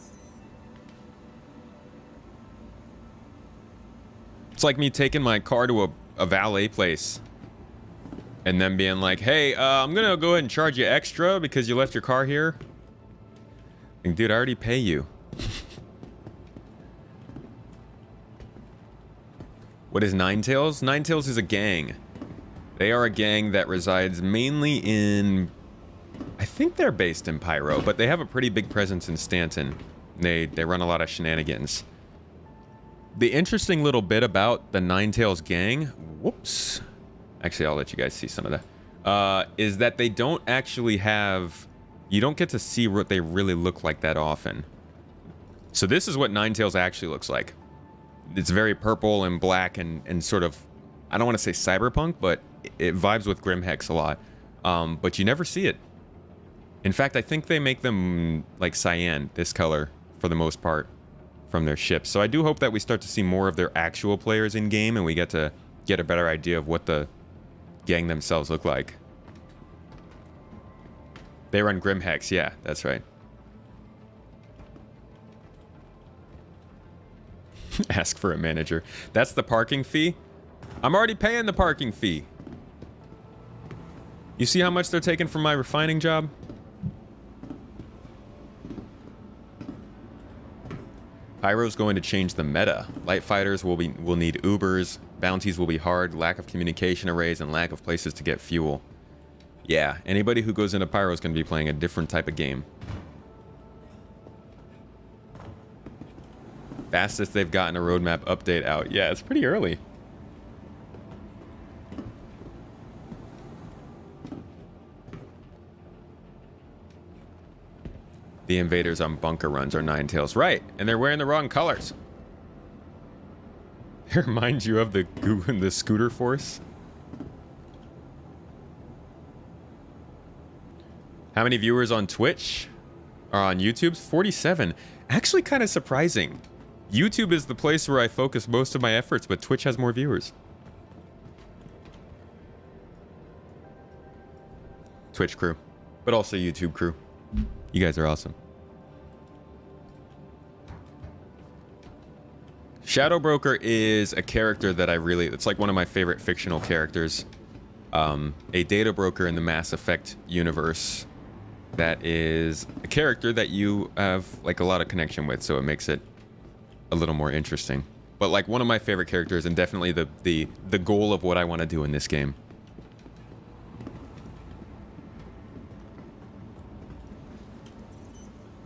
It's like me taking my car to a valet place and then being like, hey, I'm gonna go ahead and charge you extra because you left your car here. Like, dude, I already pay you. What is Ninetales? Ninetales is a gang. They are a gang that resides mainly in... I think they're based in Pyro, but they have a pretty big presence in Stanton. They run a lot of shenanigans. The interesting little bit about the Ninetales gang... Whoops. Actually, I'll let you guys see some of that. Is that they don't actually have... You don't get to see what they really look like that often. So this is what Ninetales actually looks like. It's very purple and black and sort of... I don't want to say cyberpunk, but it vibes with Grimhex a lot. But you never see it. In fact, I think they make them like cyan, this color, for the most part, from their ships. So I do hope that we start to see more of their actual players in game and we get to get a better idea of what the gang themselves look like. They run Grimhex, yeah, that's right. Ask for a manager. That's the parking fee? I'm already paying the parking fee. You see how much they're taking from my refining job? Pyro's going to change the meta. Light fighters will need Ubers, bounties will be hard, lack of communication arrays, and lack of places to get fuel. Yeah, anybody who goes into Pyro is going to be playing a different type of game. Fastest they've gotten a roadmap update out. Yeah, it's pretty early. The invaders on bunker runs are Ninetales. Right, and they're wearing the wrong colors. It reminds you of the scooter force. How many viewers on Twitch are on YouTube? 47. Actually kind of surprising. YouTube is the place where I focus most of my efforts, but Twitch has more viewers. Twitch crew, but also YouTube crew. You guys are awesome. Shadow Broker is a character that it's like one of my favorite fictional characters. A data broker in the Mass Effect universe that is a character that you have like a lot of connection with, so it makes it a little more interesting. But like one of my favorite characters and definitely the goal of what I want to do in this game.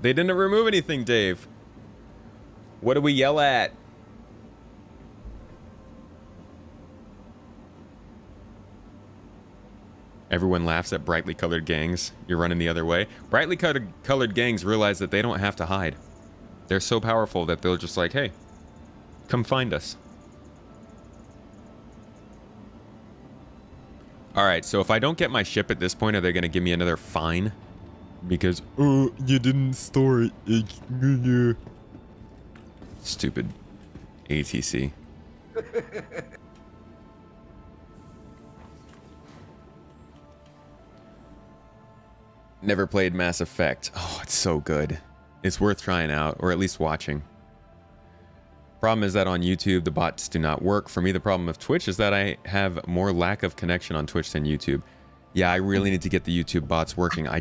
They didn't remove anything, Dave. What do we yell at? Everyone laughs at brightly colored gangs. You're running the other way. Brightly colored gangs realize that they don't have to hide. They're so powerful that they're just like, hey, come find us. All right, so if I don't get my ship at this point, are they going to give me another fine? Because, oh, you didn't store it. Stupid ATC. Never played Mass Effect. Oh, it's so good. It's worth trying out, or at least watching. Problem is that on YouTube, the bots do not work. For me, the problem with Twitch is that I have more lack of connection on Twitch than YouTube. Yeah, I really need to get the YouTube bots working. I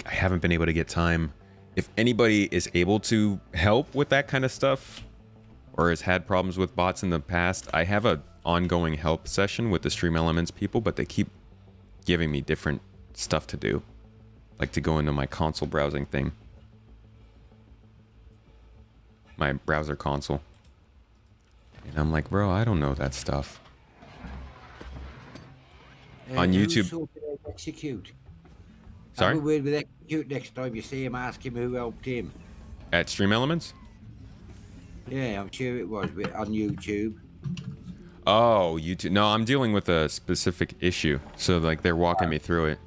haven't been able to get time. If anybody is able to help with that kind of stuff, or has had problems with bots in the past, I have an ongoing help session with the Stream Elements people, but they keep giving me different stuff to do. Like to go into my console browsing thing. My browser console. And I'm like, bro, I don't know that stuff. On YouTube. Execute. Sorry? Have a word with Execute next time you see him, ask him who helped him. At Stream Elements? Yeah, I'm sure it was on YouTube. Oh, YouTube. No, I'm dealing with a specific issue. So, like, they're walking me through it.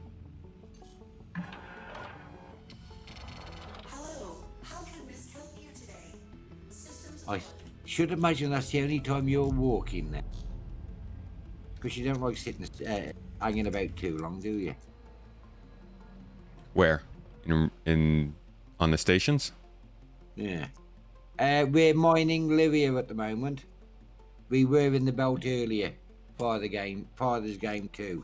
Hello, how can Miss help you today? Systems I should imagine that's the only time you're walking there. Because you don't like sitting hanging about too long, do you? Where? In on the stations? Yeah. We're mining Livia at the moment. We were in the belt earlier for the game, Father's game 2.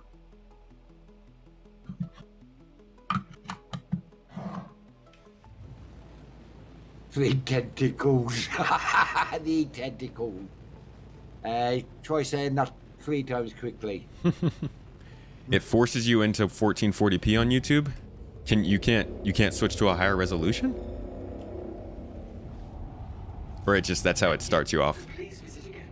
Three tentacles. The tentacles. Try saying that 3 times quickly. It forces you into 1440p on YouTube. You can't switch to a higher resolution? Or that's how it starts you off. Please visit again.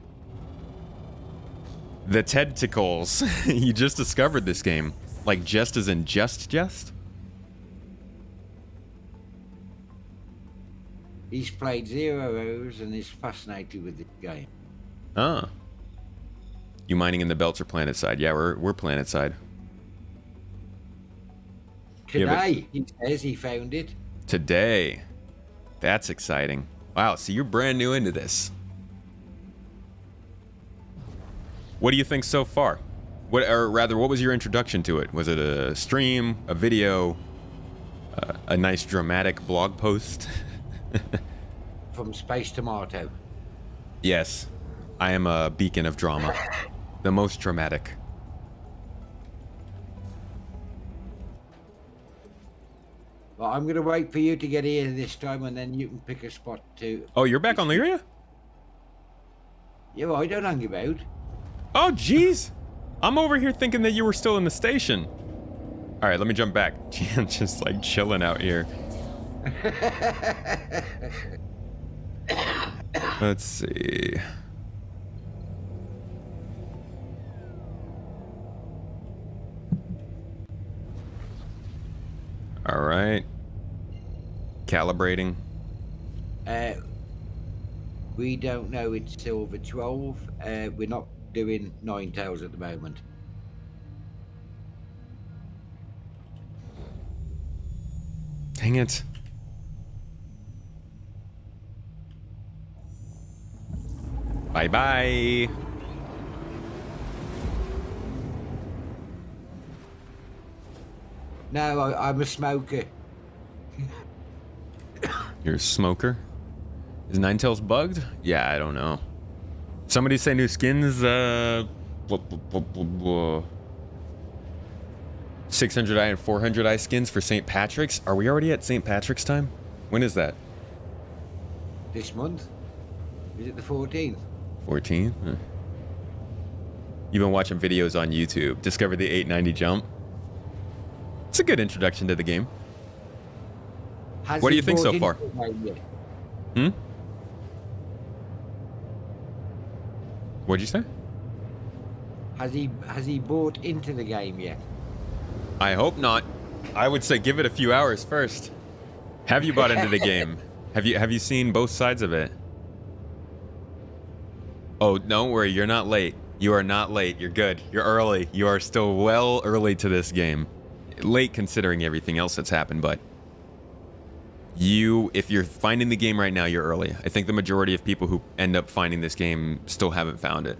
The tentacles. You just discovered this game. Like just as in just? He's played 0 hours and is fascinated with this game. Ah. You mining in the belts or planet side? Yeah, we're planet side. Today, he says he found it. Today. That's exciting. Wow, so you're brand new into this. What do you think so far? What was your introduction to it? Was it a stream, a video, a nice dramatic blog post? From Space Tomato. Yes, I am a beacon of drama. The most dramatic. Well, I'm going to wait for you to get here this time, and then you can pick a spot to... Oh, you're back on Lyria? Yeah, well, I don't hang about. Oh, jeez. I'm over here thinking that you were still in the station. All right, let me jump back. I'm just like chilling out here. Let's see. All right. Calibrating. We don't know it's silver 12. We're not doing 9 tails at the moment. Dang it. Bye-bye. No, I'm a smoker. You're a smoker? Is Ninetales bugged? Yeah, I don't know. Somebody say new skins, 600i and 400i skins for St. Patrick's. Are we already at St. Patrick's time? When is that? This month? Is it the 14th? 14? Huh. You've been watching videos on YouTube. Discover the 890 jump. It's a good introduction to the game. Has What do he you think so bought far? into the game yet? Hmm? What'd you say? Has he bought into the game yet? I hope not. I would say give it a few hours first. Have you bought into the game? Have you seen both sides of it? Oh, don't worry, you're not late. You are not late. You're good. You're early. You are still well early to this game. Late considering everything else that's happened, but if you're finding the game right now, you're early. I think the majority of people who end up finding this game still haven't found it.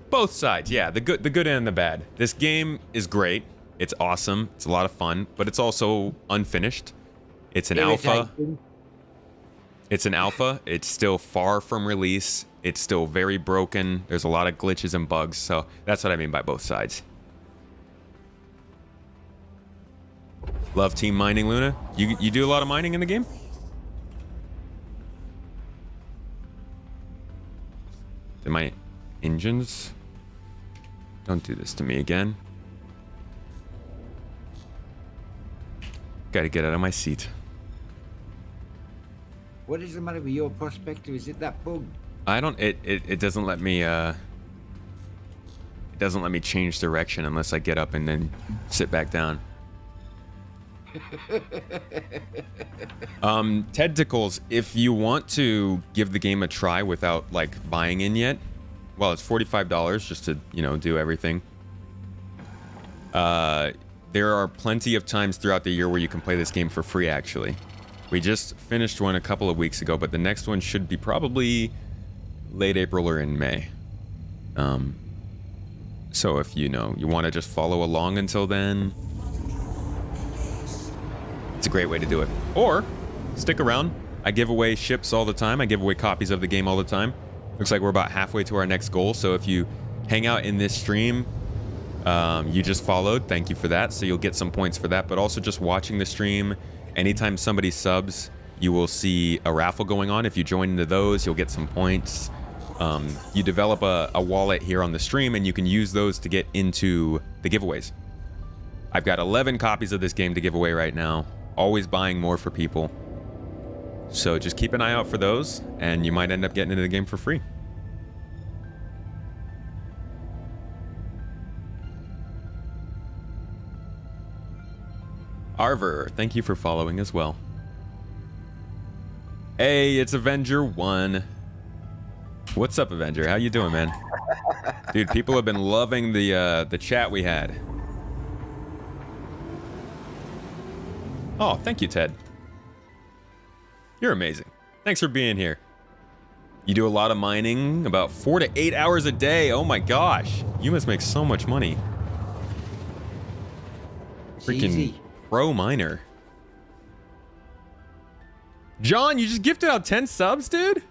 Both sides, yeah, the good and the bad. This game is great. It's awesome. It's a lot of fun, but it's also unfinished. It's an alpha. It's an alpha. It's still far from release. It's still very broken. There's a lot of glitches and bugs, so that's what I mean by both sides. Love team mining, Luna. You do a lot of mining in the game? Did my engines? Don't do this to me again. Gotta get out of my seat. What is the matter with your prospector? Is it that bugged? I don't. It doesn't let me. It doesn't let me change direction unless I get up and then sit back down. Tentacles, if you want to give the game a try without like buying in yet, well, it's $45 just to, do everything. There are plenty of times throughout the year where you can play this game for free, actually. We just finished one a couple of weeks ago, but the next one should be probably late April or in May. So if you want to just follow along until then, it's a great way to do it. Or stick around. I give away ships all the time. I give away copies of the game all the time. Looks like we're about halfway to our next goal. So if you hang out in this stream, you just followed. Thank you for that. So you'll get some points for that. But also just watching the stream, anytime somebody subs, you will see a raffle going on. If you join into those, you'll get some points. You develop a wallet here on the stream, and you can use those to get into the giveaways. I've got 11 copies of this game to give away right now. Always buying more for people. So just keep an eye out for those, and you might end up getting into the game for free. Arver, thank you for following as well. Hey, it's Avenger 1. What's up, Avenger? How you doing, man? Dude, people have been loving the chat we had. Oh, thank you, Ted. You're amazing. Thanks for being here. You do a lot of mining, about 4 to 8 hours a day. Oh my gosh. You must make so much money. It's Freaking easy. pro miner. John, you just gifted out 10 subs, dude?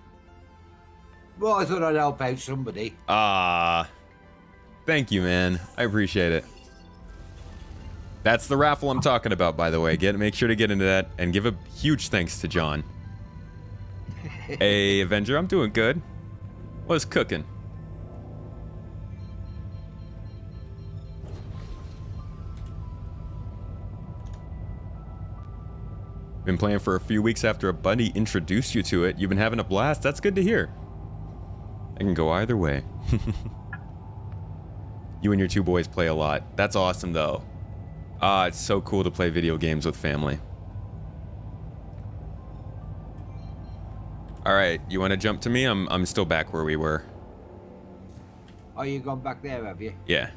Well, I thought I'd help out somebody. Thank you, man. I appreciate it. That's the raffle I'm talking about, by the way. Make sure to get into that and give a huge thanks to John. Hey, Avenger, I'm doing good. What's cooking? Been playing for a few weeks after a buddy introduced you to it. You've been having a blast. That's good to hear. I can go either way. You and your two boys play a lot. That's awesome, though. It's so cool to play video games with family. All right, you want to jump to me? I'm still back where we were. Oh, you gone back there, have you? Yeah.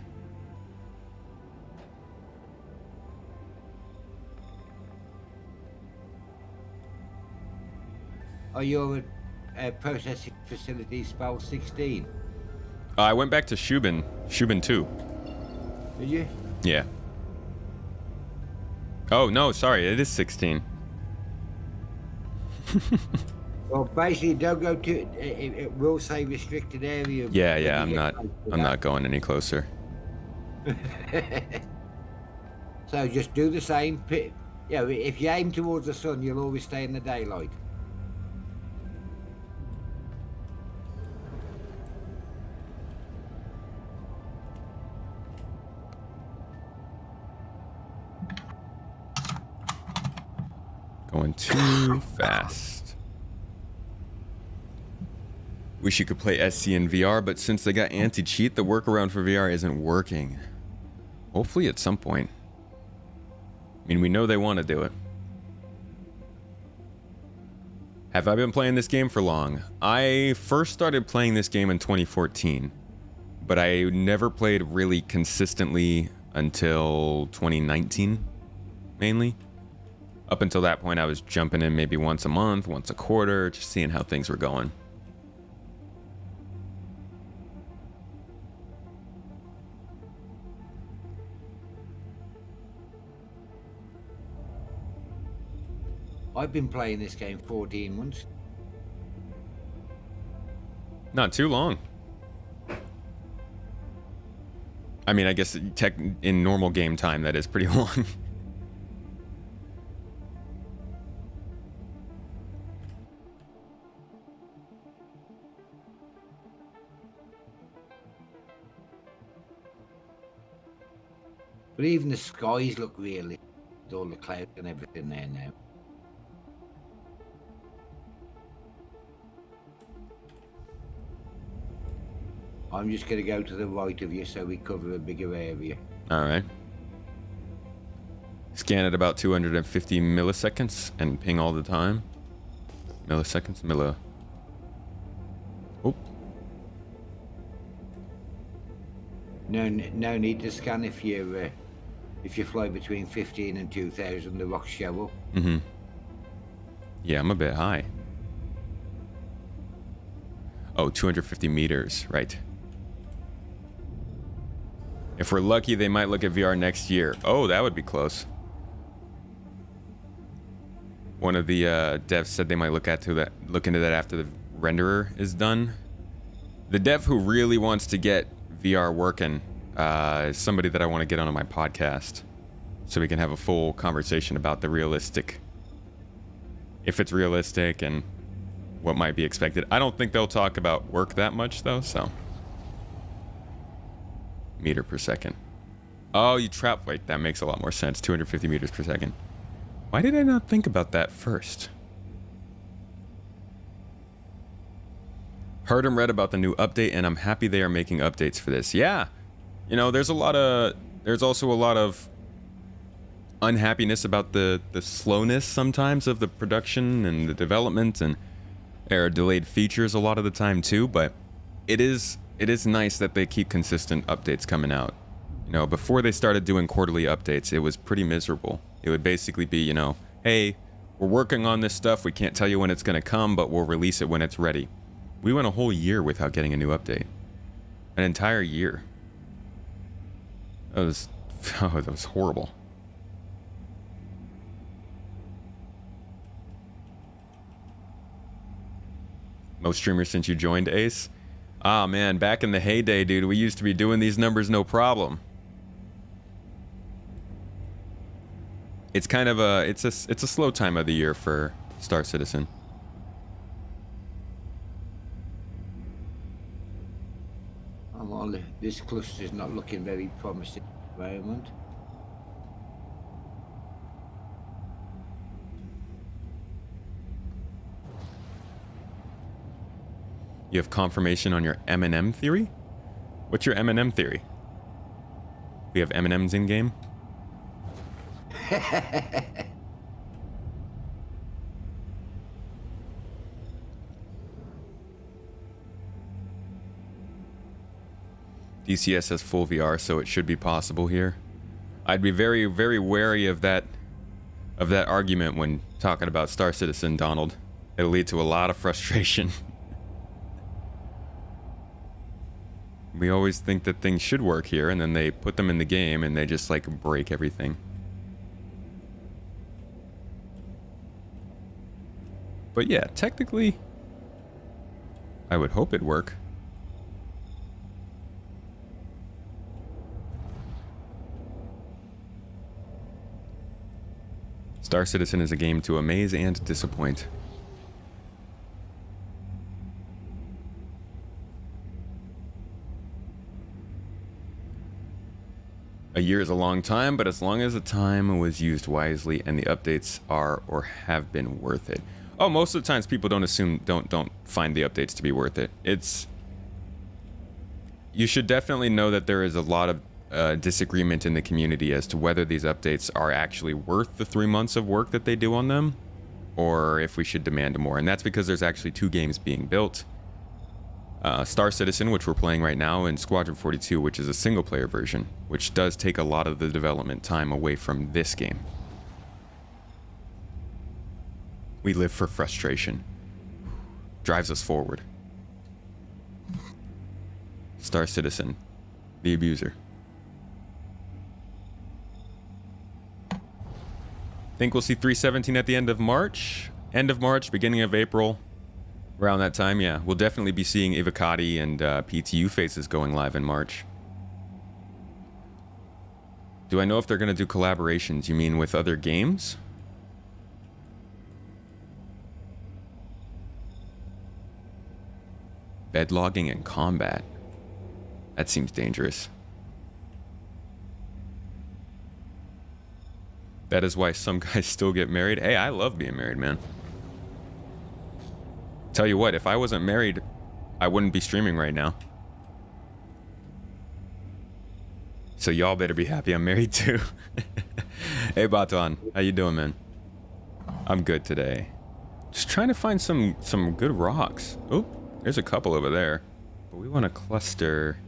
Oh, you're at processing facility spell 16. I went back to Shubin 2. Did you? Yeah. Oh, no, sorry. It is 16. Well, basically, don't go to. It will say restricted area. Yeah, I'm not going any closer. So just do the same. Yeah, if you aim towards the sun, you'll always stay in the daylight. Going too fast. Wish you could play SC in VR, but since they got anti-cheat, the workaround for VR isn't working. Hopefully at some point. I mean, we know they want to do it. Have I been playing this game for long? I first started playing this game in 2014, but I never played really consistently until 2019, mainly. Up until that point, I was jumping in maybe once a month, once a quarter, just seeing how things were going. I've been playing this game 14 months. Not too long. I mean, I guess in normal game time, that is pretty long. But even the skies look really, with all the clouds and everything there now. I'm just going to go to the right of you so we cover a bigger area. All right. Scan at about 250 milliseconds and ping all the time. Milliseconds? Oh. No need to scan if you fly between 15 and 2,000. The rocks show up. Mm-hmm. Yeah, I'm a bit high. Oh, 250 meters, right. If we're lucky, they might look at VR next year. Oh, that would be close. One of the devs said they might look into that after the renderer is done. The dev who really wants to get VR working is somebody that I want to get onto my podcast, so we can have a full conversation about the realistic, if it's realistic and what might be expected. I don't think they'll talk about work that much though, so. Meter per second. Oh, you trap. Wait, that makes a lot more sense. 250 meters per second. Why did I not think about that first? Heard and read about the new update, and I'm happy they are making updates for this. Yeah, you know, there's also a lot of unhappiness about the slowness sometimes of the production and the development, and there are delayed features a lot of the time too. But it is nice that they keep consistent updates coming out. You know, before they started doing quarterly updates, it was pretty miserable. It would basically be, you know, hey, we're working on this stuff. We can't tell you when it's going to come, but we'll release it when it's ready. We went a whole year without getting a new update. An entire year. That was horrible. Most streamers since you joined, Ace? Ah, man, back in the heyday, dude, we used to be doing these numbers no problem. It's kind of a, it's a slow time of the year for Star Citizen. Oh, well, this cluster's not looking very promising at the moment. You have confirmation on your M&M theory? What's your M&M theory? We have M&Ms in game? DCS has full VR, so it should be possible here. I'd be very, very wary of that argument when talking about Star Citizen, Donald. It'll lead to a lot of frustration. We always think that things should work here, and then they put them in the game, and they just, like, break everything. But yeah, technically, I would hope it'd work. Star Citizen is a game to amaze and disappoint. A year is a long time, but as long as the time was used wisely and the updates are or have been worth it. Oh, most of the times people don't find the updates to be worth it. You should definitely know that there is a lot of disagreement in the community as to whether these updates are actually worth the 3 months of work that they do on them, or if we should demand more. And that's because there's actually 2 games being built. Star Citizen, which we're playing right now, and Squadron 42, which is a single-player version, which does take a lot of the development time away from this game. We live for frustration. Drives us forward. Star Citizen, the abuser. Think we'll see 317 at the end of March? End of March, beginning of April. Around that time, yeah. We'll definitely be seeing Ivocati and PTU faces going live in March. Do I know if they're going to do collaborations? You mean with other games? Bedlogging and combat. That seems dangerous. That is why some guys still get married. Hey, I love being married, man. Tell you what, if I wasn't married, I wouldn't be streaming right now. So y'all better be happy I'm married too. Hey Baton, how you doing, man? I'm good today. Just trying to find some good rocks. Oh, there's a couple over there. But we want to cluster.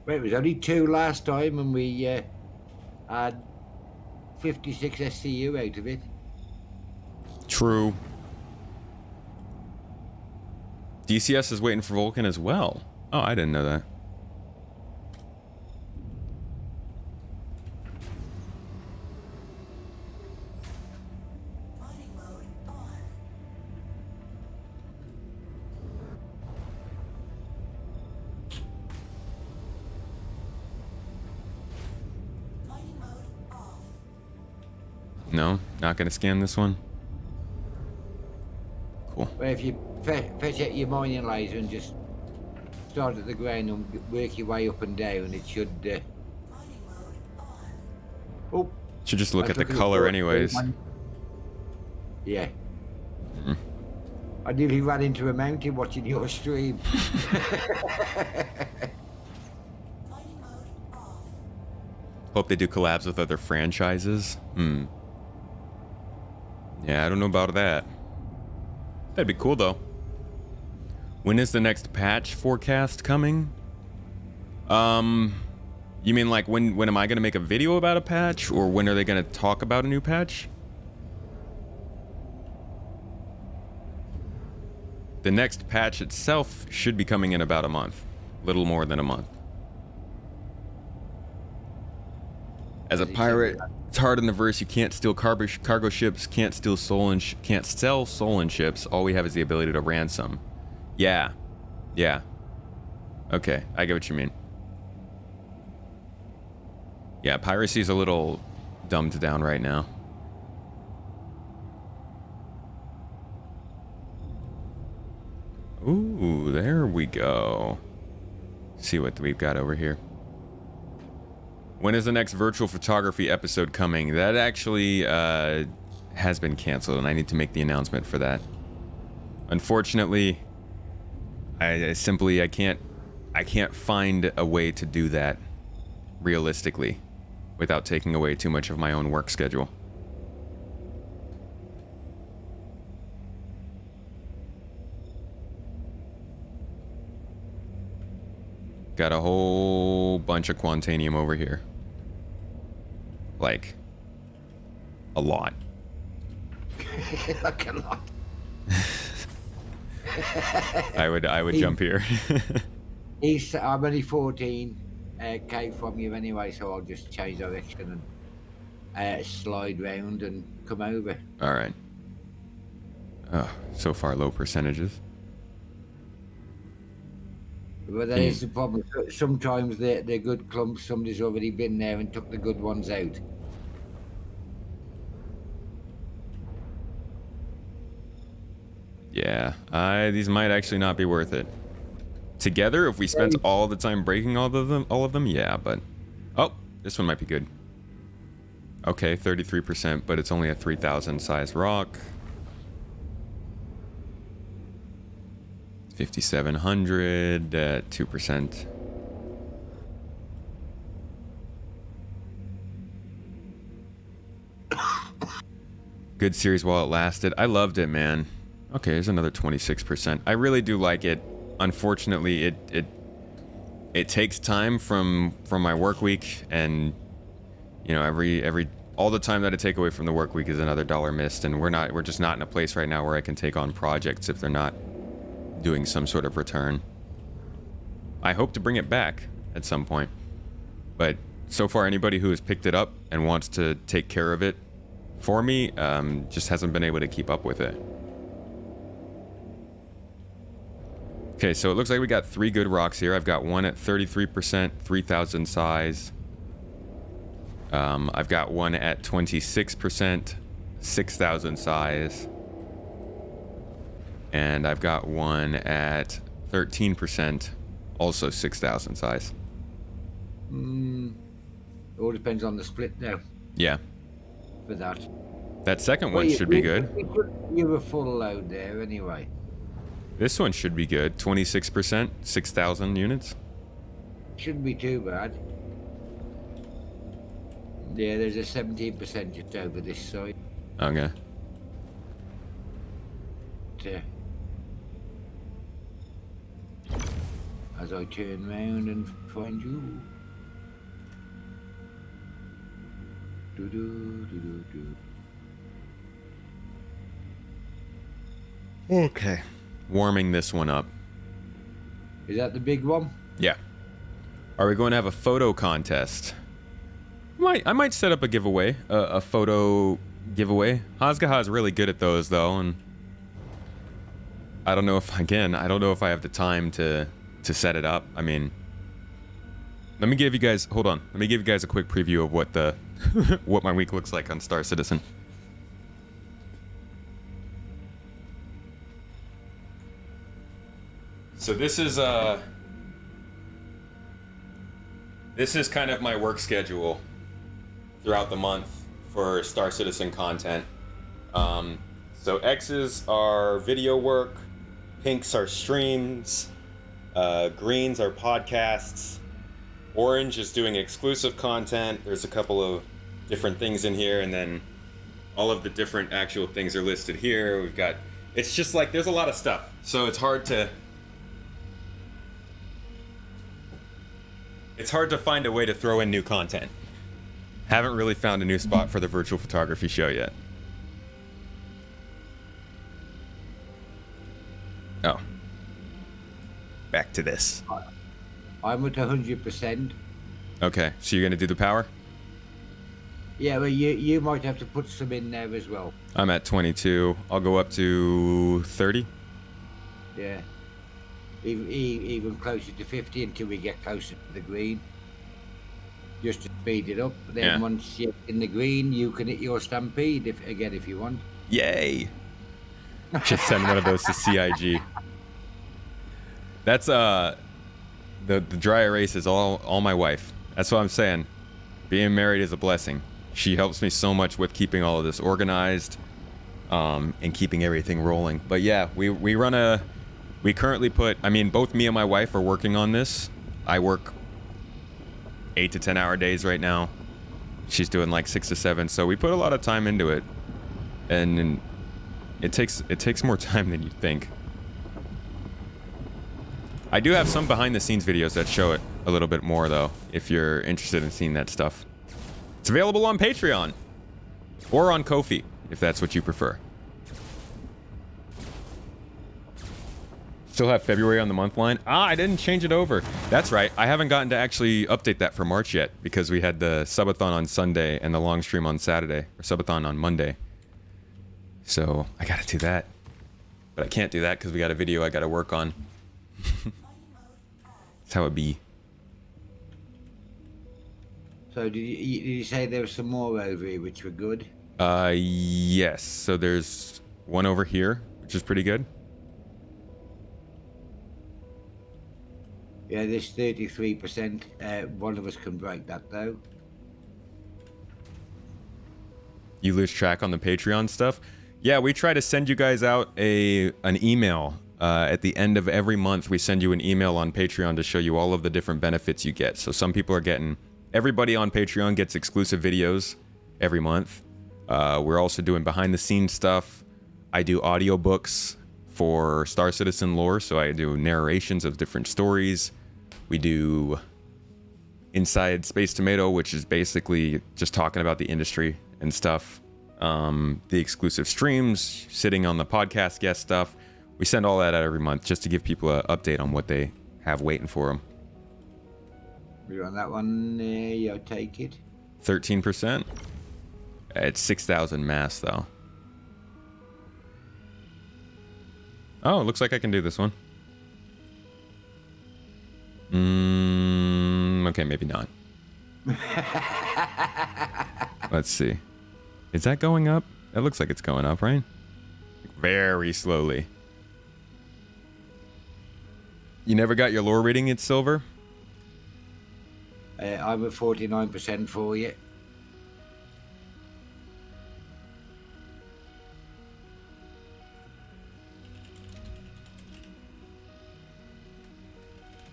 Well, it was only 2 last time, and we had 56 SCU out of it. True. DCS is waiting for Vulcan as well. Oh, I didn't know that. Mining mode on. Mining mode off. No, not gonna scan this one. Cool. Well, if you fetch out your mining laser and just start at the ground and work your way up and down, it should. Mining mode on. Oh, Should just look I at the took a color photo. anyways. Yeah. Mhm. I nearly ran into a mountain watching your stream. Mining mode off. Hope they do collabs with other franchises. Yeah, I don't know about that. That'd be cool though. When is the next patch forecast coming? You mean like when am I gonna make a video about a patch, or when are they gonna talk about a new patch? The next patch itself should be coming in about a month. Little more than a month. As a pirate, it's hard in the verse. You can't steal cargo ships, can't steal can't sell stolen ships. All we have is the ability to ransom. Yeah. Yeah. Okay, I get what you mean. Yeah, piracy's a little dumbed down right now. Ooh, there we go. See what we've got over here. When is the next virtual photography episode coming? That actually has been canceled, and I need to make the announcement for that. Unfortunately, I can't find a way to do that realistically without taking away too much of my own work schedule. Got a whole bunch of Quantanium over here. Like, a lot. Like a lot. I would jump here. I'm only 14k from you anyway, so I'll just change direction and slide round and come over. All right. Oh, so far low percentages. But that is the problem. Sometimes they're good clumps. Somebody's already been there and took the good ones out. Yeah, these might actually not be worth it. Together, if we spent all the time breaking all of them, yeah, but... Oh, this one might be good. Okay, 33%, but it's only a 3,000 size rock. 5,700 at 2%. Good series while it lasted. I loved it, man. Okay, there's another 26%. I really do like it. Unfortunately, it takes time from my work week, and you know, all the time that I take away from the work week is another dollar missed, and we're just not in a place right now where I can take on projects if they're not doing some sort of return. I hope to bring it back at some point, but so far anybody who has picked it up and wants to take care of it for me just hasn't been able to keep up with it. Okay, so it looks like we got 3 good rocks here. I've got one at 33%, 3,000 size. I've got one at 26%, 6,000 size. And I've got one at 13%, also 6,000 size. It all depends on the split now. Yeah. For that. That second one should be good. You were full load there anyway. This one should be good. 26%, 6,000 units. Shouldn't be too bad. Yeah, there's a 17% just over this side. Okay. As I turn round and find you. Okay. Warming this one up. Is that the big one? Yeah. Are we going to have a photo contest? I might set up a giveaway, a photo giveaway. Hazgaha is really good at those though, and I don't know if I have the time to set it up. I mean, let me give you guys a quick preview of what what my week looks like on Star Citizen. So this is kind of my work schedule throughout the month for Star Citizen content. So X's are video work, pinks are streams, greens are podcasts, orange is doing exclusive content. There's a couple of different things in here, and then all of the different actual things are listed here. We've got, it's just like there's a lot of stuff, so it's hard to find a way to throw in new content. Haven't really found a new spot for the virtual photography show yet. Oh. Back to this. I'm at 100%. Okay, so you're gonna do the power? Yeah, well, you might have to put some in there as well. I'm at 22. I'll go up to 30. Yeah. Even closer to 50 until we get closer to the green. Just to speed it up. Then Yeah. once you're in the green, you can hit your stampede if you want. Yay! Should send one of those to CIG. That's the dry erase is all my wife. That's what I'm saying. Being married is a blessing. She helps me so much with keeping all of this organized, and keeping everything rolling. But yeah, we currently put, I mean, both me and my wife are working on this. I work 8 to 10 hour days right now. She's doing like 6 to 7. So we put a lot of time into it, and it takes more time than you think. I do have some behind the scenes videos that show it a little bit more though, if you're interested in seeing that stuff. It's available on Patreon or on Ko-fi, if that's what you prefer. Still have February on the month line. I didn't change it over. That's right. I haven't gotten to actually update that for March yet because we had the subathon on Sunday and the long stream on Saturday, or subathon on Monday. So I gotta do that. But I can't do that because we got a video I gotta work on. That's how it be. So did you say there was some more over here which were good? Yes. So there's one over here, which is pretty good. Yeah, this 33%. One of us can break that though. You lose track on the Patreon stuff. Yeah, we try to send you guys out an email. At the end of every month, we send you an email on Patreon to show you all of the different benefits you get. So some people are getting... Everybody on Patreon gets exclusive videos every month. We're also doing behind-the-scenes stuff. I do audiobooks for Star Citizen lore, so I do narrations of different stories. We do Inside Space Tomato, which is basically just talking about the industry and stuff. The exclusive streams, sitting on the podcast guest stuff. We send all that out every month just to give people an update on what they have waiting for them. You're on that one, I'll take it. 13%. It's 6,000 mass, though. Oh, it looks like I can do this one. Okay, maybe not. Let's see. Is that going up? It looks like it's going up, right? Very slowly. You never got your lore reading at silver? I'm at 49% for you.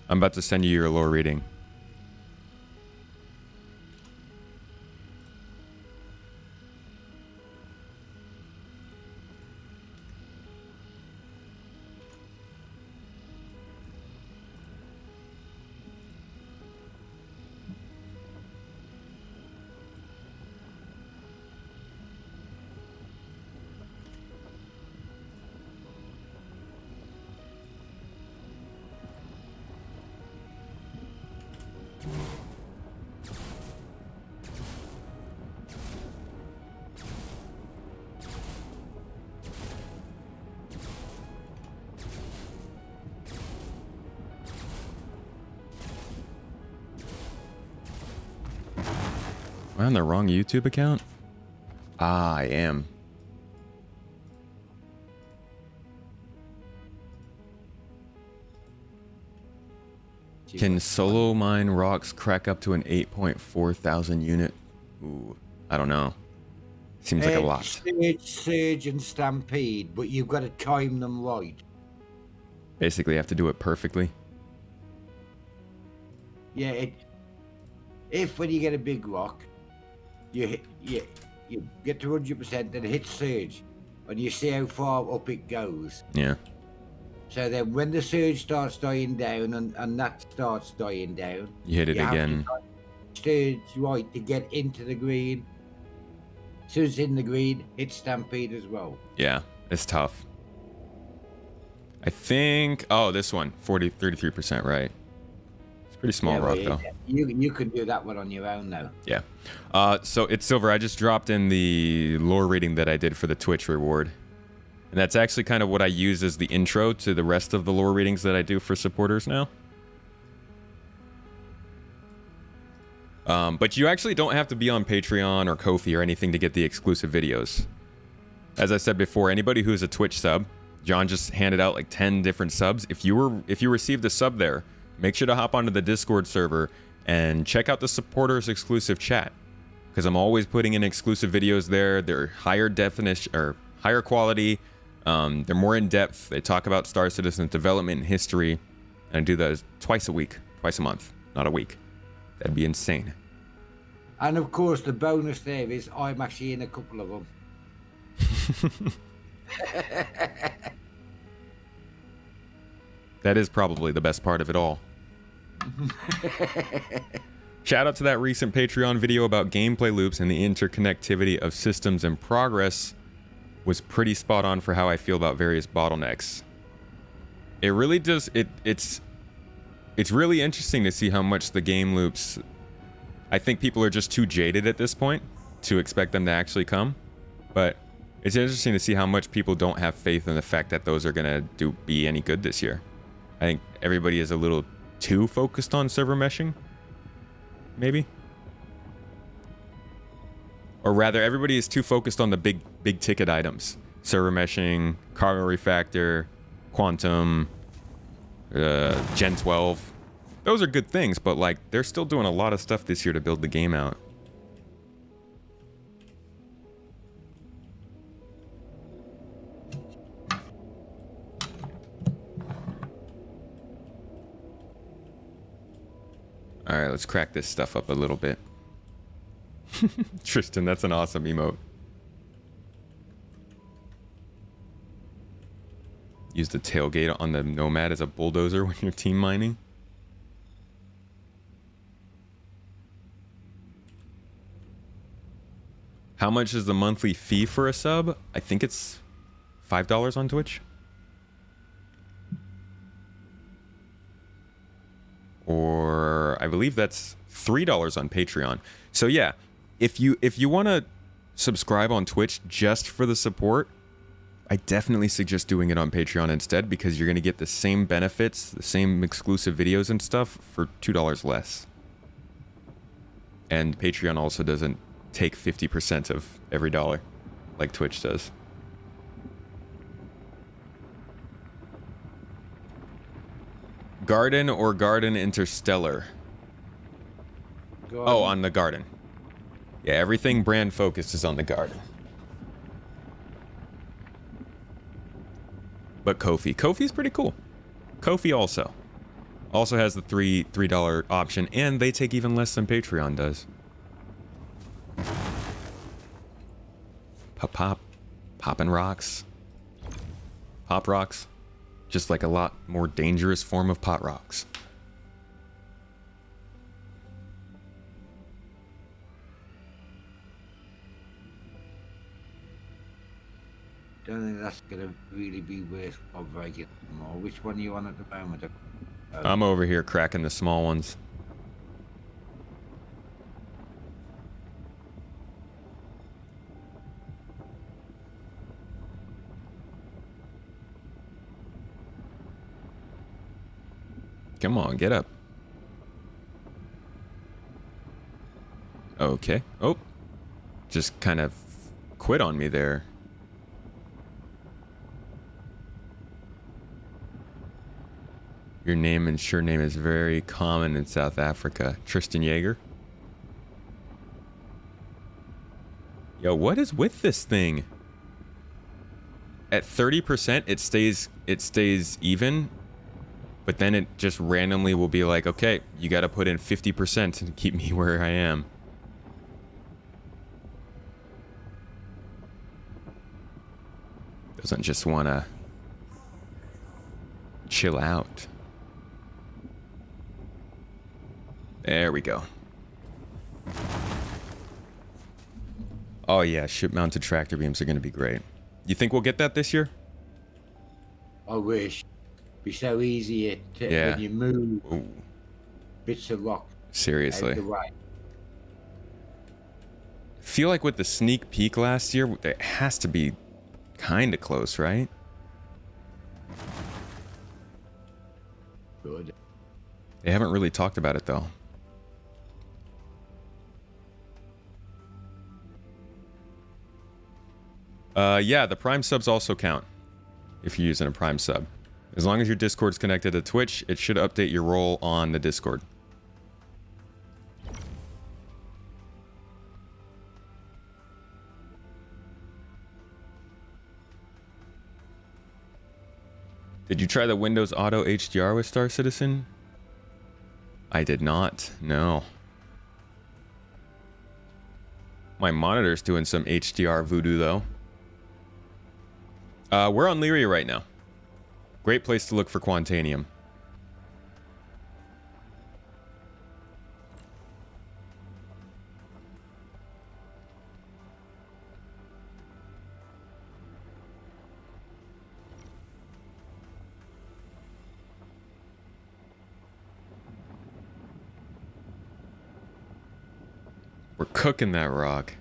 I'm about to send you your lore reading. Am I on the wrong YouTube account? Ah, I am. Can solo mine rocks crack up to an 8.4 thousand unit? Ooh, I don't know. Seems like a lot. Surge and stampede, but you've got to time them right. Basically, you have to do it perfectly. Yeah, if when you get a big rock, you get to 100%, then hit surge, and you see how far up it goes. Yeah. So then when the surge starts dying down and that starts dying down, You hit it you have to again. time surge right to get into the green. As soon as it's in the green, hit stampede as well. Yeah, it's tough. I think... Oh, this one. 33%, right. Pretty small Yeah, rock well, though. you can do that one on your own though. Yeah. So it's silver. I just dropped in the lore reading that I did for the Twitch reward. And that's actually kind of what I use as the intro to the rest of the lore readings that I do for supporters now. But you actually don't have to be on Patreon or Ko-fi or anything to get the exclusive videos. As I said before, anybody who's a Twitch sub, John just handed out like 10 different subs. If you received a sub there, make sure to hop onto the Discord server and check out the supporters exclusive chat, because I'm always putting in exclusive videos there. They're higher definition or higher quality. They're more in depth. They talk about Star Citizen development and history, and I do those twice a month, not a week. That'd be insane. And of course, the bonus there is I'm actually in a couple of them. That is probably the best part of it all. Shout out to that recent Patreon video about gameplay loops and the interconnectivity of systems and progress. Was pretty spot on for how I feel about various bottlenecks. It really does. It's really interesting to see how much the game loops. I think people are just too jaded at this point to expect them to actually come, but it's interesting to see how much people don't have faith in the fact that those are gonna be any good this year. I think everybody is a little too focused on server meshing, maybe. Or rather, everybody is too focused on the big ticket items. Server meshing, cargo refactor, quantum, Gen 12. Those are good things, but like they're still doing a lot of stuff this year to build the game out. All right, let's crack this stuff up a little bit. Tristan, that's an awesome emote. Use the tailgate on the Nomad as a bulldozer when you're team mining. How much is the monthly fee for a sub? I think it's $5 on Twitch. Or I believe that's $3 on Patreon. So yeah, if you want to subscribe on Twitch just for the support, I definitely suggest doing it on Patreon instead, because you're going to get the same benefits, the same exclusive videos and stuff for $2 less. And Patreon also doesn't take 50% of every dollar like Twitch does. Garden or Garden Interstellar? Oh, on the Garden. Yeah, everything brand focused is on the Garden. But Kofi's pretty cool. Ko-fi also has the $3 option, and they take even less than Patreon does. Poppin' rocks. Pop rocks. Just like a lot more dangerous form of pot rocks. Don't think that's gonna really be worth breaking more. Which one are you on at the moment? I'm over here cracking the small ones. Come on, get up. Okay. Oh. Just kind of quit on me there. Your name and surname is very common in South Africa. Tristan Yeager. Yo, what is with this thing? At 30%, it stays even. But then it just randomly will be like, okay, you got to put in 50% to keep me where I am. Doesn't just want to chill out. There we go. Oh yeah, ship-mounted tractor beams are going to be great. You think we'll get that this year? I wish. Be so easy Yeah. when you move. Ooh. bits of rock out Seriously. of the way. Feel like with the sneak peek last year, it has to be kind of close, right? Good. They haven't really talked about it though. Yeah, the Prime subs also count if you're using a Prime sub. As long as your Discord's connected to Twitch, it should update your role on the Discord. Did you try the Windows Auto HDR with Star Citizen? I did not, no. My monitor's doing some HDR voodoo though. We're on Lyria right now. Great place to look for Quantanium. We're cooking that rock.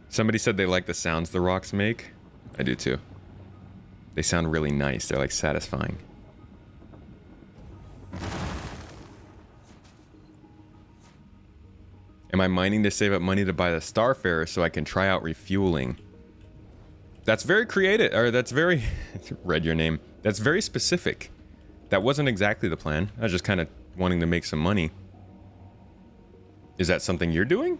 Somebody said they like the sounds the rocks make. I do too. They sound really nice. They're like satisfying. Am I mining to save up money to buy the Starfarer so I can try out refueling? That's very creative, or that's very... read your name. That's very specific. That wasn't exactly the plan. I was just kind of wanting to make some money. Is that something you're doing?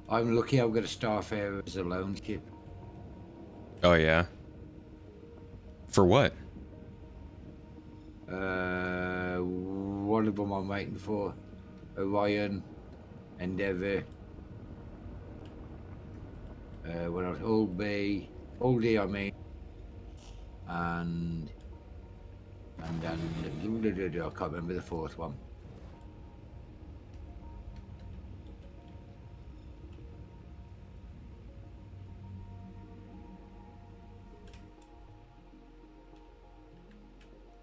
I'm lucky I've got a Starfarer as a loan ship. Oh, yeah. For what? One of them I'm waiting for. Orion, Endeavour. What else? Hull D, I mean. And then I can't remember the fourth one.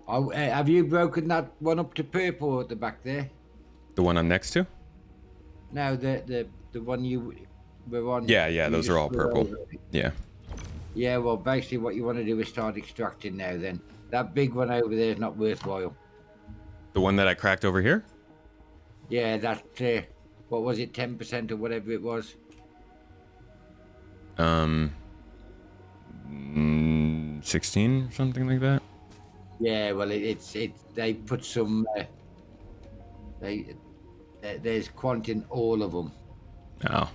Oh, have you broken that one up to purple at the back there? The one I'm next to? No, the one you were on. Yeah, those are all purple. Yeah. Yeah, well, basically what you want to do is start extracting now then. That big one over there is not worthwhile. The one that I cracked over here? Yeah, that, what was it, 10% or whatever it was? 16, something like that? Yeah, well, they put some, there's quant in all of them. Oh.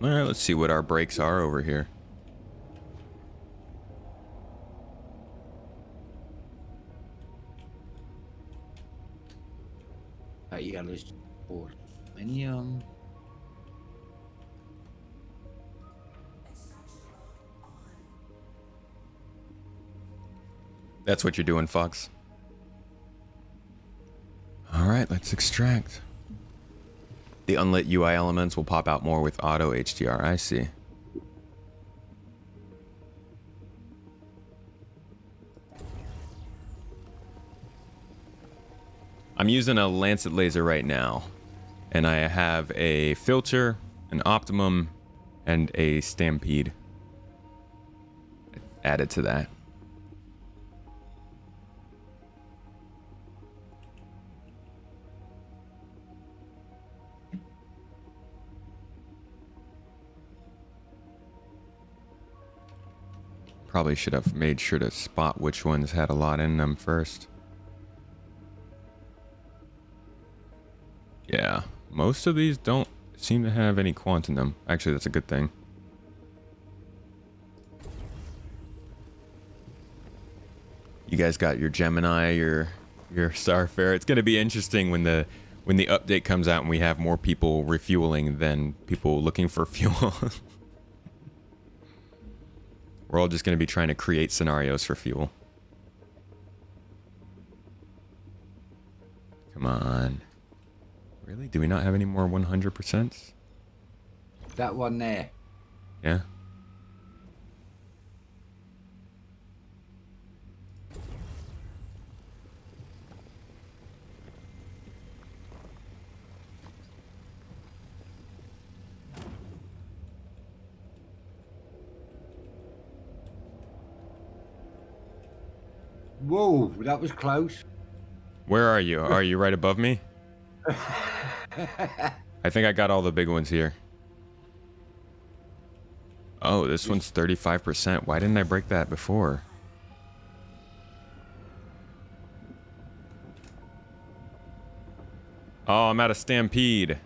Alright, let's see what our breaks are over here. That yellow's aluminium. That's what you're doing, Fox. Alright, let's extract. The unlit UI elements will pop out more with auto HDR. I see. I'm using a Lancet laser right now. And I have a filter, an optimum, and a stampede added to that. Probably should have made sure to spot which ones had a lot in them first. Yeah, most of these don't seem to have any quant in them. Actually, that's a good thing. You guys got your Gemini, your Starfarer. It's going to be interesting when the update comes out and we have more people refueling than people looking for fuel. We're all just going to be trying to create scenarios for fuel. Come on. Really? Do we not have any more 100%? That one there. Yeah. Whoa, that was close. Where are you? Are you right above me? I think I got all the big ones here. Oh, this one's 35%. Why didn't I break that before? Oh, I'm at a stampede.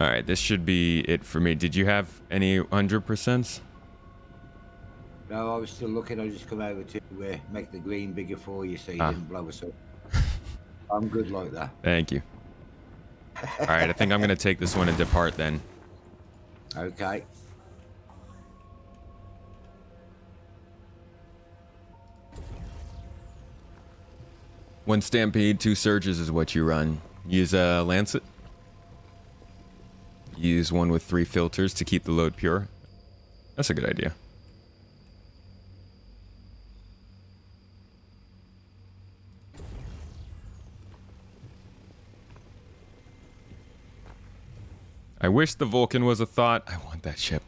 All right, this should be it for me. Did you have any 100%? No, I was still looking. I just come over to make the green bigger for you so you didn't blow us up. I'm good like that. Thank you. All right, I think I'm going to take this one and depart then. Okay. One stampede, 2 surges is what you run. Use a lancet. Use one with 3 filters to keep the load pure. That's a good idea. I wish the Vulcan was a thought. I want that ship.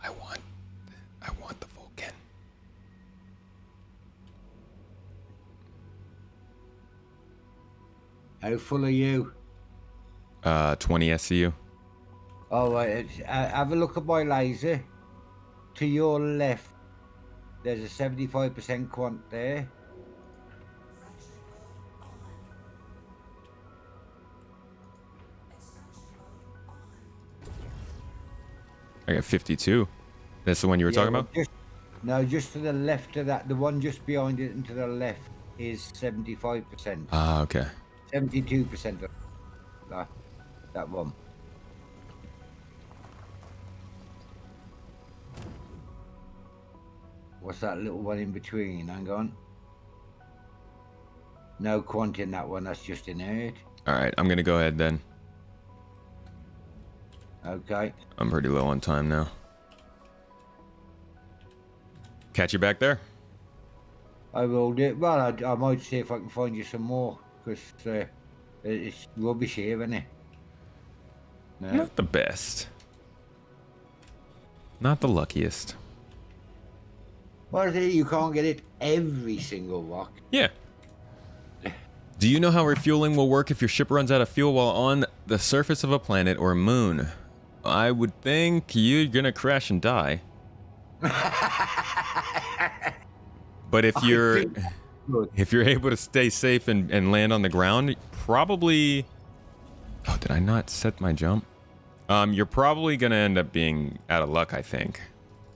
I want the Vulcan. How full are you? 20 SCU. Oh, right. Have a look at my laser. To your left, there's a 75% quant there. I got 52. That's the one you were talking about? Just to the left of that. The one just behind it and to the left is 75%. Ah, okay. 72% of that one. What's that little one in between? Hang on. No quant in that one. That's just inert. All right, I'm going to go ahead then. Okay. I'm pretty low on time now. Catch you back there? I will do. Well, I might see if I can find you some more, because it's rubbish here, isn't it? No. Not the best. Not the luckiest. Well, you can't get it every single rock. Yeah. Do you know how refueling will work if your ship runs out of fuel while on the surface of a planet or moon? I would think you're gonna crash and die. But if you're able to stay safe and land on the ground, probably... Oh, did I not set my jump? You're probably gonna end up being out of luck, I think.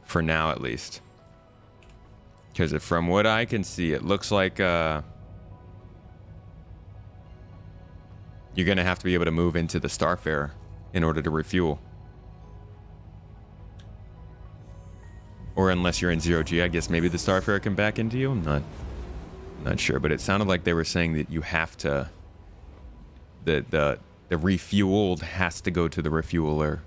For now, at least. Because from what I can see, it looks like you're gonna have to be able to move into the Starfarer in order to refuel. Or unless you're in 0G, I guess maybe the Starfarer can back into you. I'm not sure, but it sounded like they were saying that you have to... The refueled has to go to the refueler.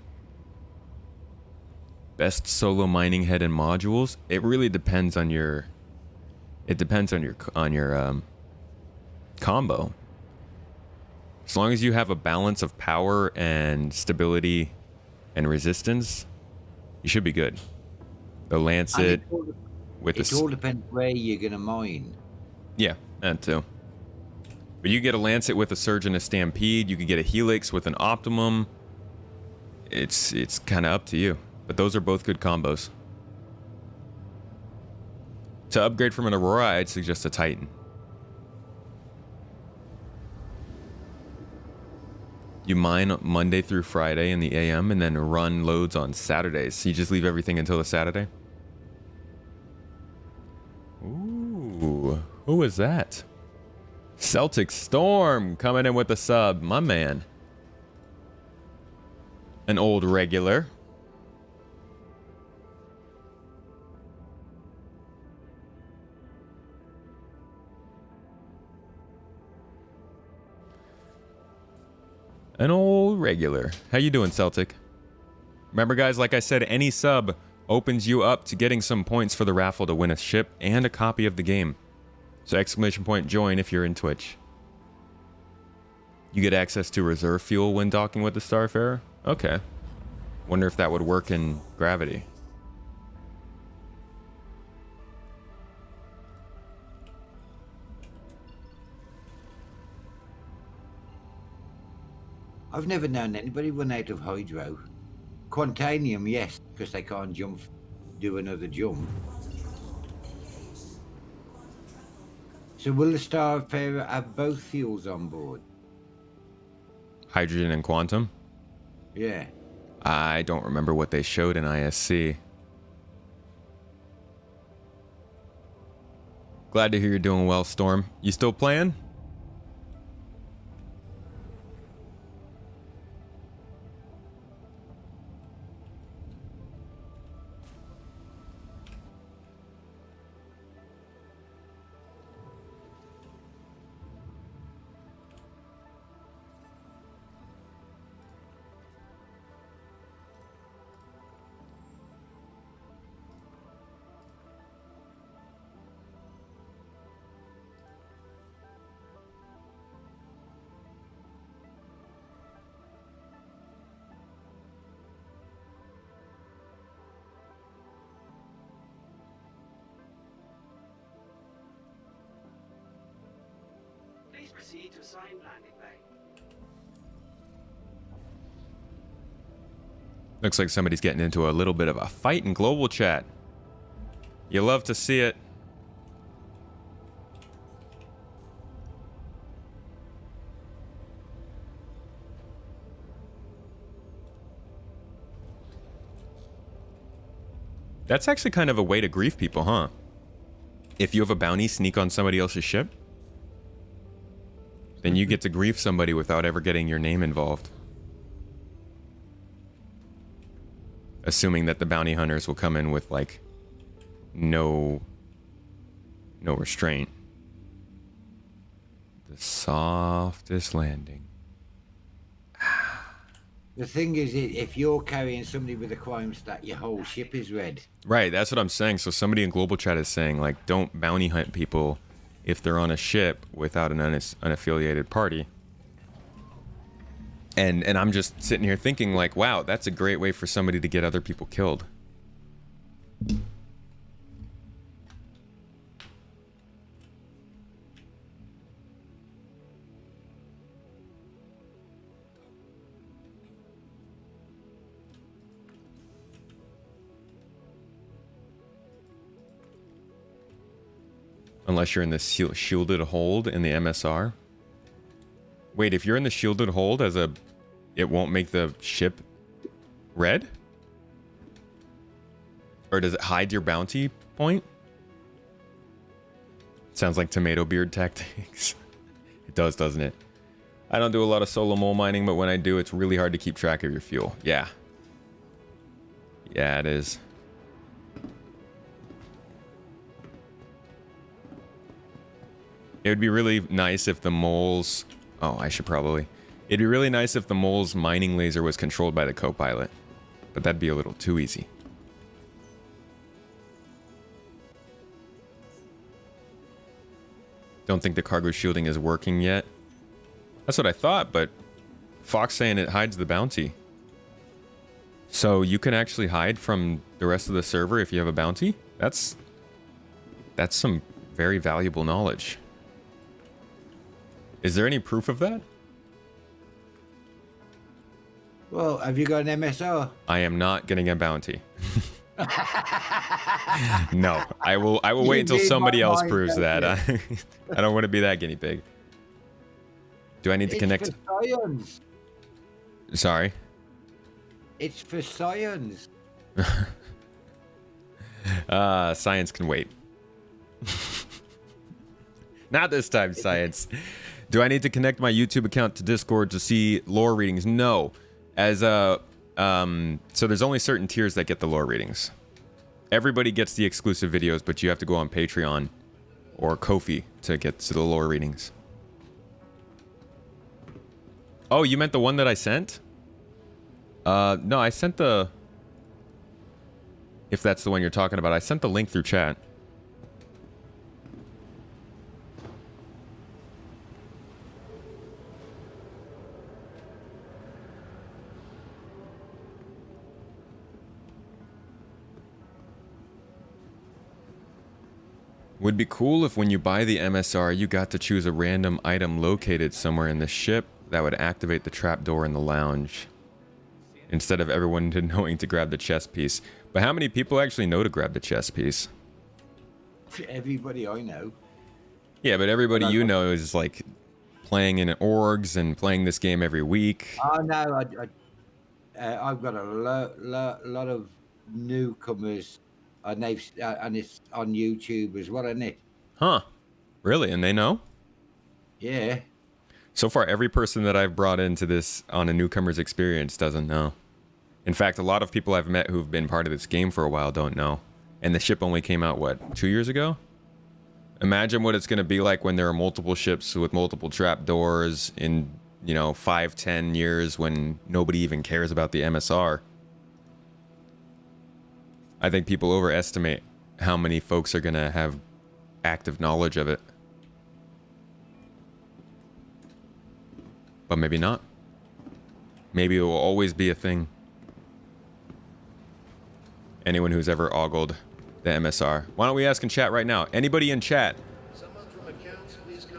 Best solo mining head and modules. It really depends on your. It depends on your combo. As long as you have a balance of power and stability and resistance, you should be good. The Lancet with it all depends where you're gonna mine. Yeah, that too. But you get a Lancet with a Surge and a Stampede. You could get a Helix with an Optimum. It's kind of up to you. But those are both good combos. To upgrade from an Aurora, I'd suggest a Titan. You mine Monday through Friday in the AM and then run loads on Saturdays. So you just leave everything until the Saturday? Ooh, who was that? Celtic Storm coming in with a sub, my man. An old regular. An old regular. How you doing, Celtic? Remember, guys, like I said, any sub opens you up to getting some points for the raffle to win a ship and a copy of the game. So exclamation point join if you're in Twitch. You get access to reserve fuel when docking with the Starfarer? Okay. Wonder if that would work in Gravity. I've never known anybody run out of hydro. Quantanium, yes, because they can't do another jump. So will the Starfarer have both fuels on board? Hydrogen and quantum? Yeah. I don't remember what they showed in ISC. Glad to hear you're doing well, Storm. You still playing? Please proceed to assigned landing bay. Looks like somebody's getting into a little bit of a fight in global chat. You love to see it. That's actually kind of a way to grief people, huh? If you have a bounty, sneak on somebody else's ship, then you get to grief somebody without ever getting your name involved. Assuming that the bounty hunters will come in with, like, no restraint. The softest landing. The thing is, if you're carrying somebody with a crime stat, your whole ship is red. Right, that's what I'm saying. So somebody in global chat is saying, like, don't bounty hunt people if they're on a ship without an unaffiliated party. And I'm just sitting here thinking, like, wow, that's a great way for somebody to get other people killed. Unless you're in the shielded hold in the MSR. Wait, if you're in the shielded hold it won't make the ship red? Or does it hide your bounty point? Sounds like tomato beard tactics. It does, doesn't it? I don't do a lot of solo mole mining, but when I do, it's really hard to keep track of your fuel. Yeah. Yeah, it is. It would be really nice if the moles... Oh, I should probably... It'd be really nice if the mole's mining laser was controlled by the co-pilot. But that'd be a little too easy. Don't think the cargo shielding is working yet. That's what I thought, but... Fox saying it hides the bounty. So you can actually hide from the rest of the server if you have a bounty? That's some very valuable knowledge. Is there any proof of that? Well, have you got an MSR? I am not getting a bounty. No, I will wait until somebody else proves that. I don't want to be that guinea pig. Do I need to connect? It's for science. Sorry. It's for science. Science can wait. Not this time, science. Do I need to connect my YouTube account to Discord to see lore readings? No. So there's only certain tiers that get the lore readings. Everybody gets the exclusive videos, but you have to go on Patreon or Ko-fi to get to the lore readings. Oh, you meant the one that I sent? No, I sent the... If that's the one you're talking about. I sent the link through chat. Would be cool if when you buy the MSR, you got to choose a random item located somewhere in the ship that would activate the trapdoor in the lounge. Instead of everyone knowing to grab the chest piece. But how many people actually know to grab the chest piece? Everybody I know. Yeah, but everybody you know is like playing in orgs and playing this game every week. Oh no, I've got a lot of newcomers, and and it's on YouTube as well, isn't it? Huh. Really? And they know? Yeah. So far, every person that I've brought into this on a newcomer's experience doesn't know. In fact, a lot of people I've met who've been part of this game for a while don't know. And the ship only came out, what, 2 years ago? Imagine what it's going to be like when there are multiple ships with multiple trapdoors in, 5-10 years when nobody even cares about the MSR. I think people overestimate how many folks are going to have active knowledge of it. But maybe not. Maybe it will always be a thing. Anyone who's ever ogled the MSR. Why don't we ask in chat right now? Anybody in chat?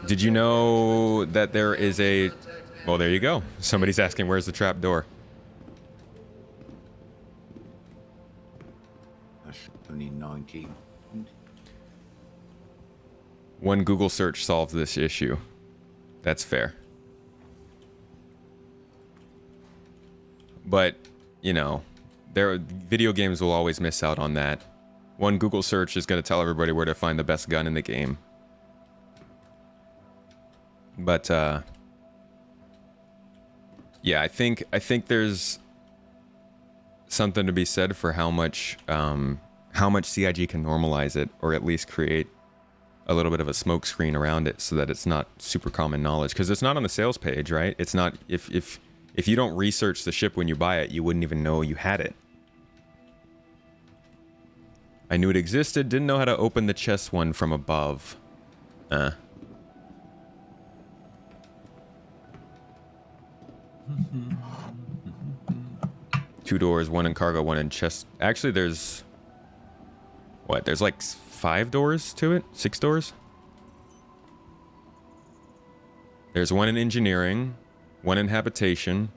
Did you know that there is a... Well, there you go. Somebody's asking where's the trap door. That's only 19. One Google search solved this issue. That's fair. But, video games will always miss out on that. One Google search is going to tell everybody where to find the best gun in the game. But, yeah, I think there's something to be said for how much CIG can normalize it, or at least create a little bit of a smoke screen around it so that it's not super common knowledge. Because it's not on the sales page, right? It's not... If you don't research the ship when you buy it, you wouldn't even know you had it. I knew it existed, didn't know how to open the chest one from above. 2 doors, 1 in cargo, 1 in chest. Actually, there's... What? There's like 5 doors to it? 6 doors? There's 1 in engineering, 1 in habitation,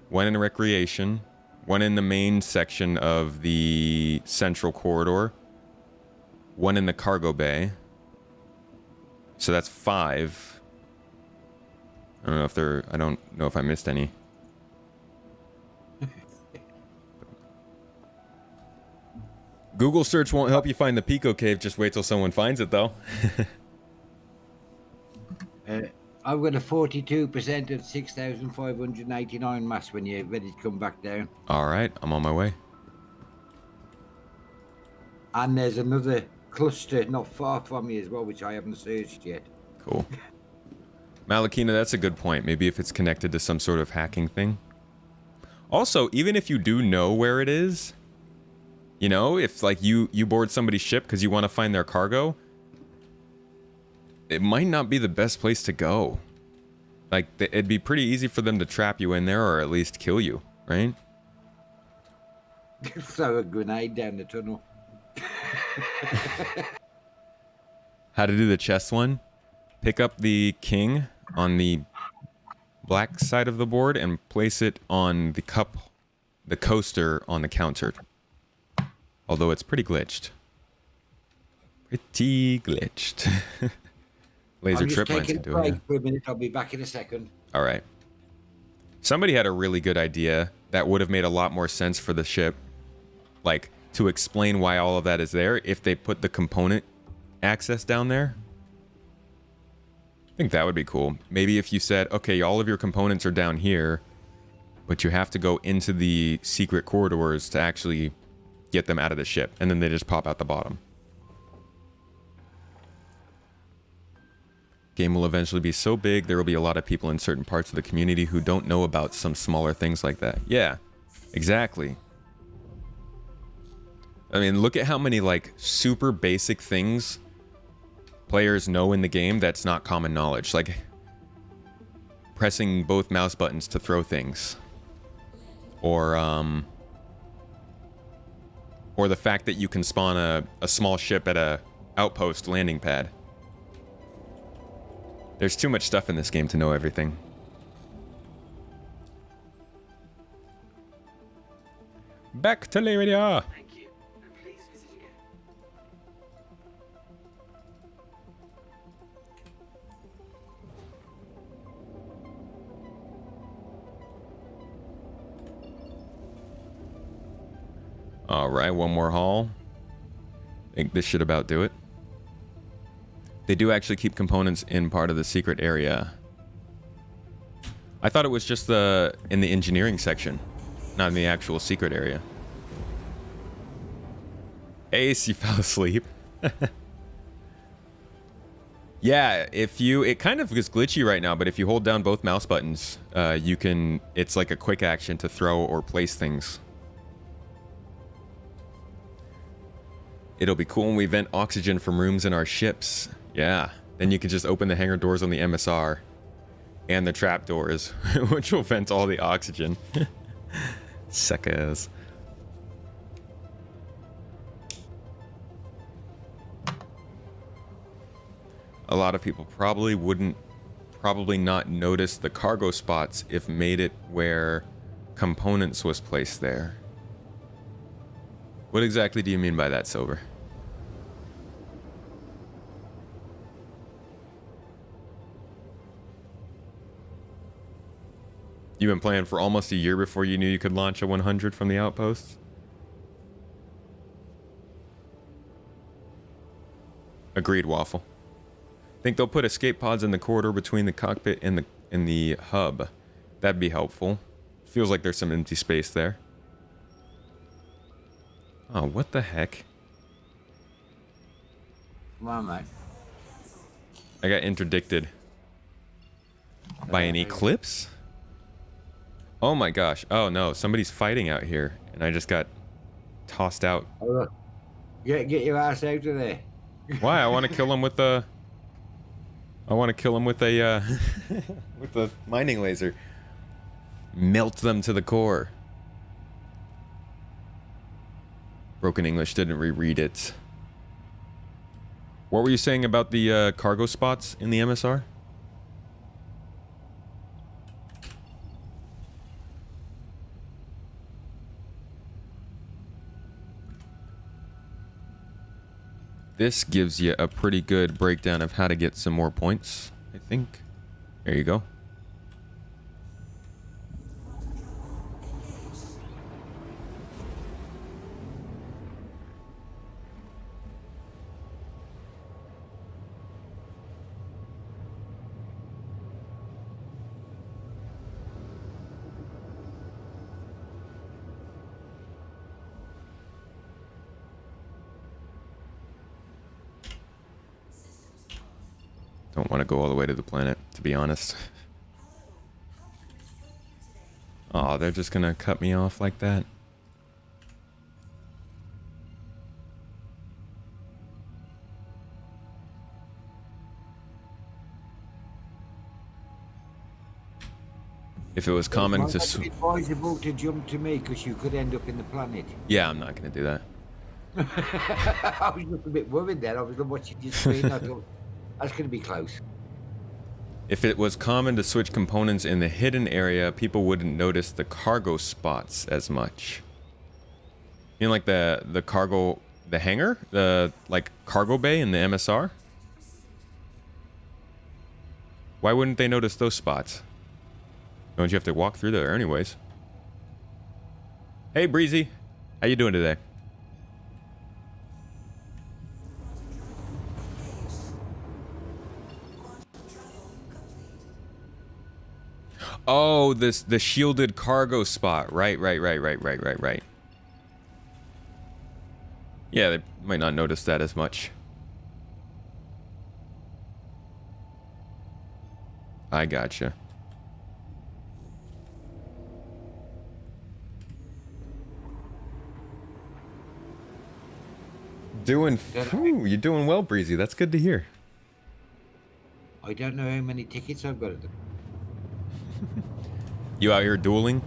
1 in recreation, 1 in the main section of the central corridor, 1 in the cargo bay. So that's 5. I don't know if I missed any. Google search won't help you find the Pico Cave. Just wait till someone finds it, though. I've got a 42% of 6,589 mass when you're ready to come back down. All right, I'm on my way. And there's another cluster not far from me as well, which I haven't searched yet. Cool. Malakina, that's a good point. Maybe if it's connected to some sort of hacking thing. Also, even if you do know where it is, if like you board somebody's ship because you want to find their cargo, it might not be the best place to go. Like, it'd be pretty easy for them to trap you in there or at least kill you, right? Throw a grenade down the tunnel. How to do the chest one? Pick up the king on the black side of the board and place it on the coaster on the counter. Although it's pretty glitched. Laser trip lines can do it. For a minute. I'll be back in a second. All right. Somebody had a really good idea that would have made a lot more sense for the ship. Like, to explain why all of that is there if they put the component access down there. I think that would be cool. Maybe if you said, okay, all of your components are down here, but you have to go into the secret corridors to actually get them out of the ship, and then they just pop out the bottom. Game will eventually be so big, there will be a lot of people in certain parts of the community who don't know about some smaller things like that. Yeah, exactly. I mean, look at how many like super basic things players know in the game that's not common knowledge. Like pressing both mouse buttons to throw things. Or the fact that you can spawn a small ship at a outpost landing pad. There's too much stuff in this game to know everything. Back to Lyria! Thank you, and please visit again. Alright, one more haul. I think this should about do it. They do actually keep components in part of the secret area. I thought it was just in the engineering section, not in the actual secret area. Ace, you fell asleep. Yeah, it kind of is glitchy right now, but if you hold down both mouse buttons, it's like a quick action to throw or place things. It'll be cool when we vent oxygen from rooms in our ships. Yeah, then you can just open the hangar doors on the MSR and the trap doors, which will vent all the oxygen. Suckers. A lot of people probably not notice the cargo spots if made it where components was placed there. What exactly do you mean by that, Silver? You've been playing for almost a year before you knew you could launch a 100 from the outposts? Agreed, Waffle. Think they'll put escape pods in the corridor between the cockpit and the hub. That'd be helpful. Feels like there's some empty space there. Oh, what the heck? Come on, mate. I got interdicted. By an eclipse? Oh my gosh. Oh no, somebody's fighting out here. And I just got tossed out. Oh, look. Get your ass out of there. Why? I want to kill him with the... I want to kill him with a, with the mining laser. Melt them to the core. Broken English didn't reread it. What were you saying about the cargo spots in the MSR? This gives you a pretty good breakdown of how to get some more points, I think. There you go. Don't want to go all the way to the planet, to be honest. Oh, they're just gonna cut me off like that? If it was common to... It's advisable to jump to me because you could end up in the planet. Yeah, I'm not gonna do that. I was just a bit worried then. I was watching your screen. I thought, that's going to be close. If it was common to switch components in the hidden area, people wouldn't notice the cargo spots as much. You know, like the cargo, the hangar? The, like, cargo bay in the MSR? Why wouldn't they notice those spots? Don't you have to walk through there anyways? Hey, Breezy. How you doing today? Oh, the shielded cargo spot. Right. Yeah, they might not notice that as much. I gotcha. You're doing well, Breezy. That's good to hear. I don't know how many tickets I've got at the... You out here dueling?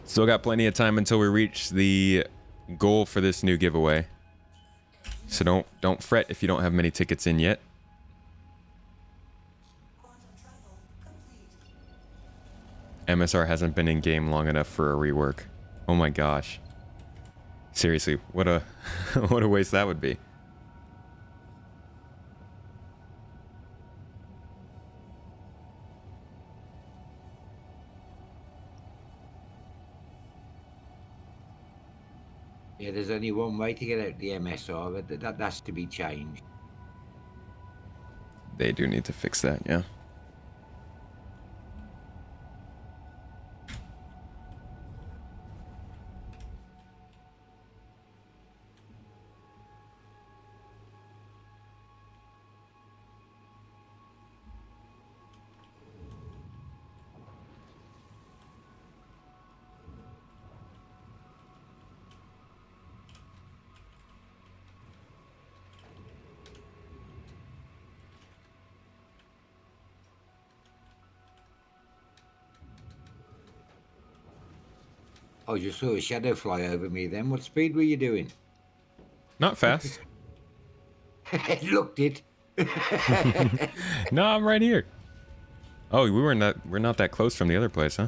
Still got plenty of time until we reach the goal for this new giveaway. So don't fret if you don't have many tickets in yet. MSR hasn't been in game long enough for a rework. Oh my gosh. Seriously, what a what a waste that would be. Yeah, there's only one way to get out the MSR, but that has to be changed. They do need to fix that, yeah. I just saw a shadow fly over me then. What speed were you doing? Not fast. Looked it. No, I'm right here. Oh, we're not that close from the other place, huh?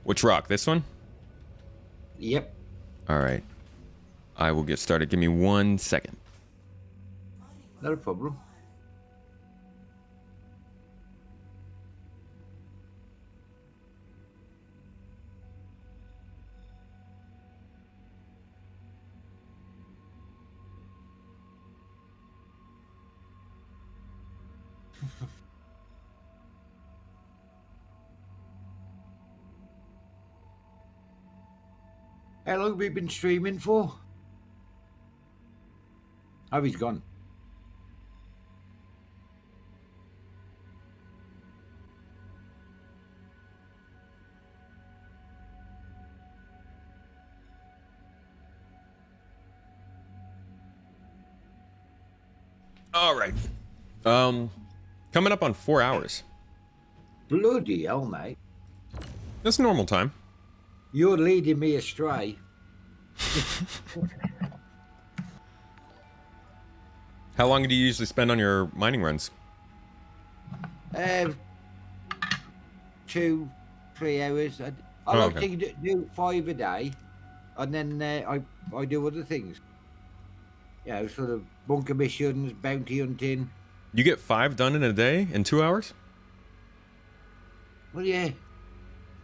Which rock? This one? Yep. All right. I will get started. Give me 1 second. Not a problem. How long have we been streaming for? Oh, he's gone. All right. Coming up on 4 hours. Bloody hell, mate. That's normal time. You're leading me astray. How long do you usually spend on your mining runs? 2, 3 hours. I Oh, like okay. to do 5 a day, and then I do other things. You know, sort of bunker missions, bounty hunting. You get 5 done in a day in 2 hours? Well, yeah,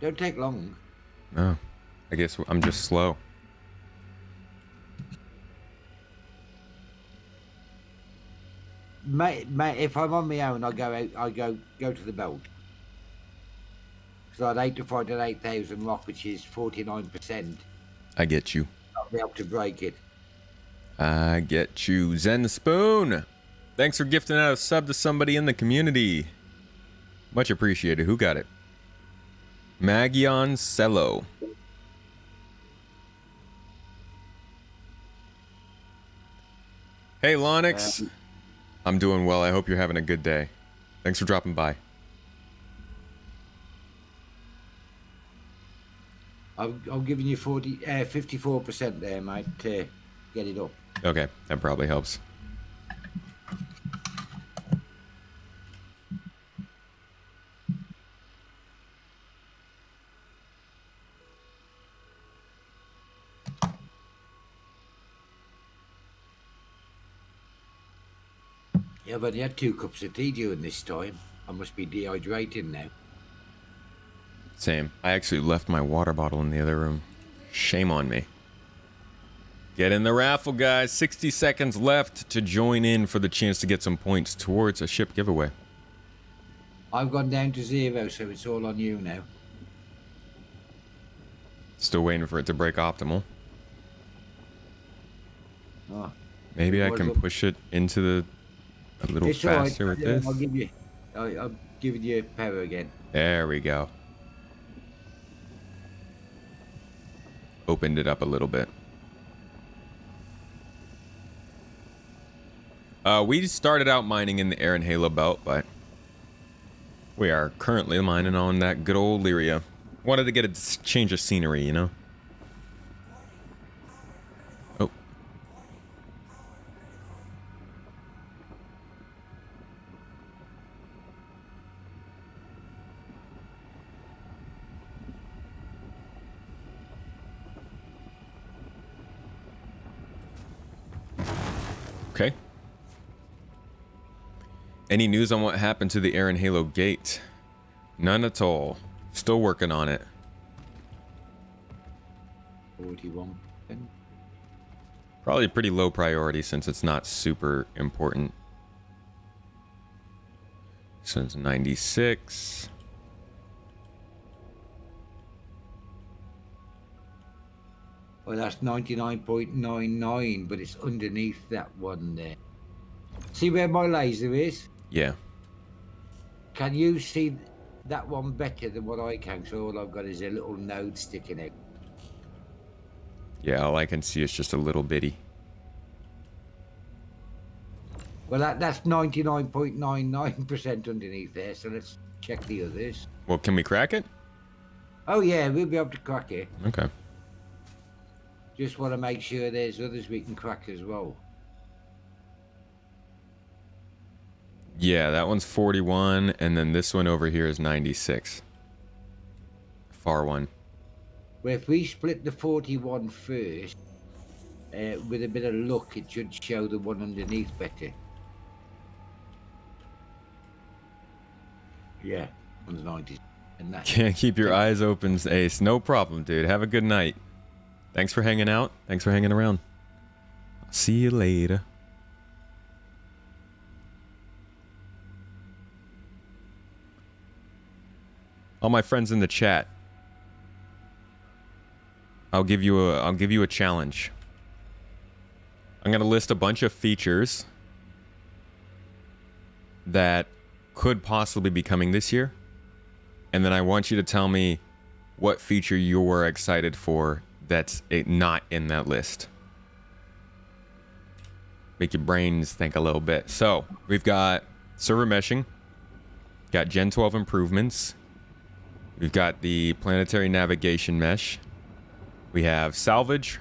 don't take long. Oh, I guess I'm just slow. Mate, if I'm on my own, I go out. I go to the belt. So I'd hate to fight an 8,000 rock, which is 49%. I get you. Not be able to break it. I get you. Zen Spoon. Thanks for gifting out a sub to somebody in the community. Much appreciated. Who got it? Magion Cello. Hey, Lonix. I'm doing well. I hope you're having a good day. Thanks for dropping by. I'm giving you 54% there, mate, to get it up. Okay, that probably helps. Yeah, I've only had 2 cups of tea during this time. I must be dehydrating now. Same. I actually left my water bottle in the other room. Shame on me. Get in the raffle, guys. 60 seconds left to join in for the chance to get some points towards a ship giveaway. I've gone down to 0, so it's all on you now. Still waiting for it to break optimal. Oh, Maybe I What can is it? push it into a little it's all right. faster with this. I'll give you. I'm giving you power again. There we go. opened it up a little bit. We started out mining in the Air and Halo belt, but we are currently mining on that good old Lyria. Wanted to get a change of scenery, you know? Oh. Okay. Any news on what happened to the Air and Halo gate? None at all. Still working on it. 41. Probably pretty low priority since it's not super important. So it's 96. Well, that's 99.99, but it's underneath that one there. See where my laser is? Yeah. Can you see that one better than what I can? So all I've got is a little node sticking out. Yeah, all I can see is just a little bitty. Well, that's 99.99% underneath there, so let's check the others. Well, can we crack it? Oh, yeah, we'll be able to crack it. Okay. Just want to make sure there's others we can crack as well. Yeah, that one's 41, and then this one over here is 96. Far one. Well, if we split the 41 first, with a bit of luck, it should show the one underneath better. Yeah, one's 90. And that. Can't keep your eyes open, Ace. No problem, dude. Have a good night. Thanks for hanging out. Thanks for hanging around. I'll see you later. All my friends in the chat. I'll give you a challenge. I'm gonna list a bunch of features that could possibly be coming this year, and then I want you to tell me what feature you were excited for that's not in that list. Make your brains think a little bit. So we've got server meshing, got Gen 12 improvements, we've got the planetary navigation mesh, we have salvage,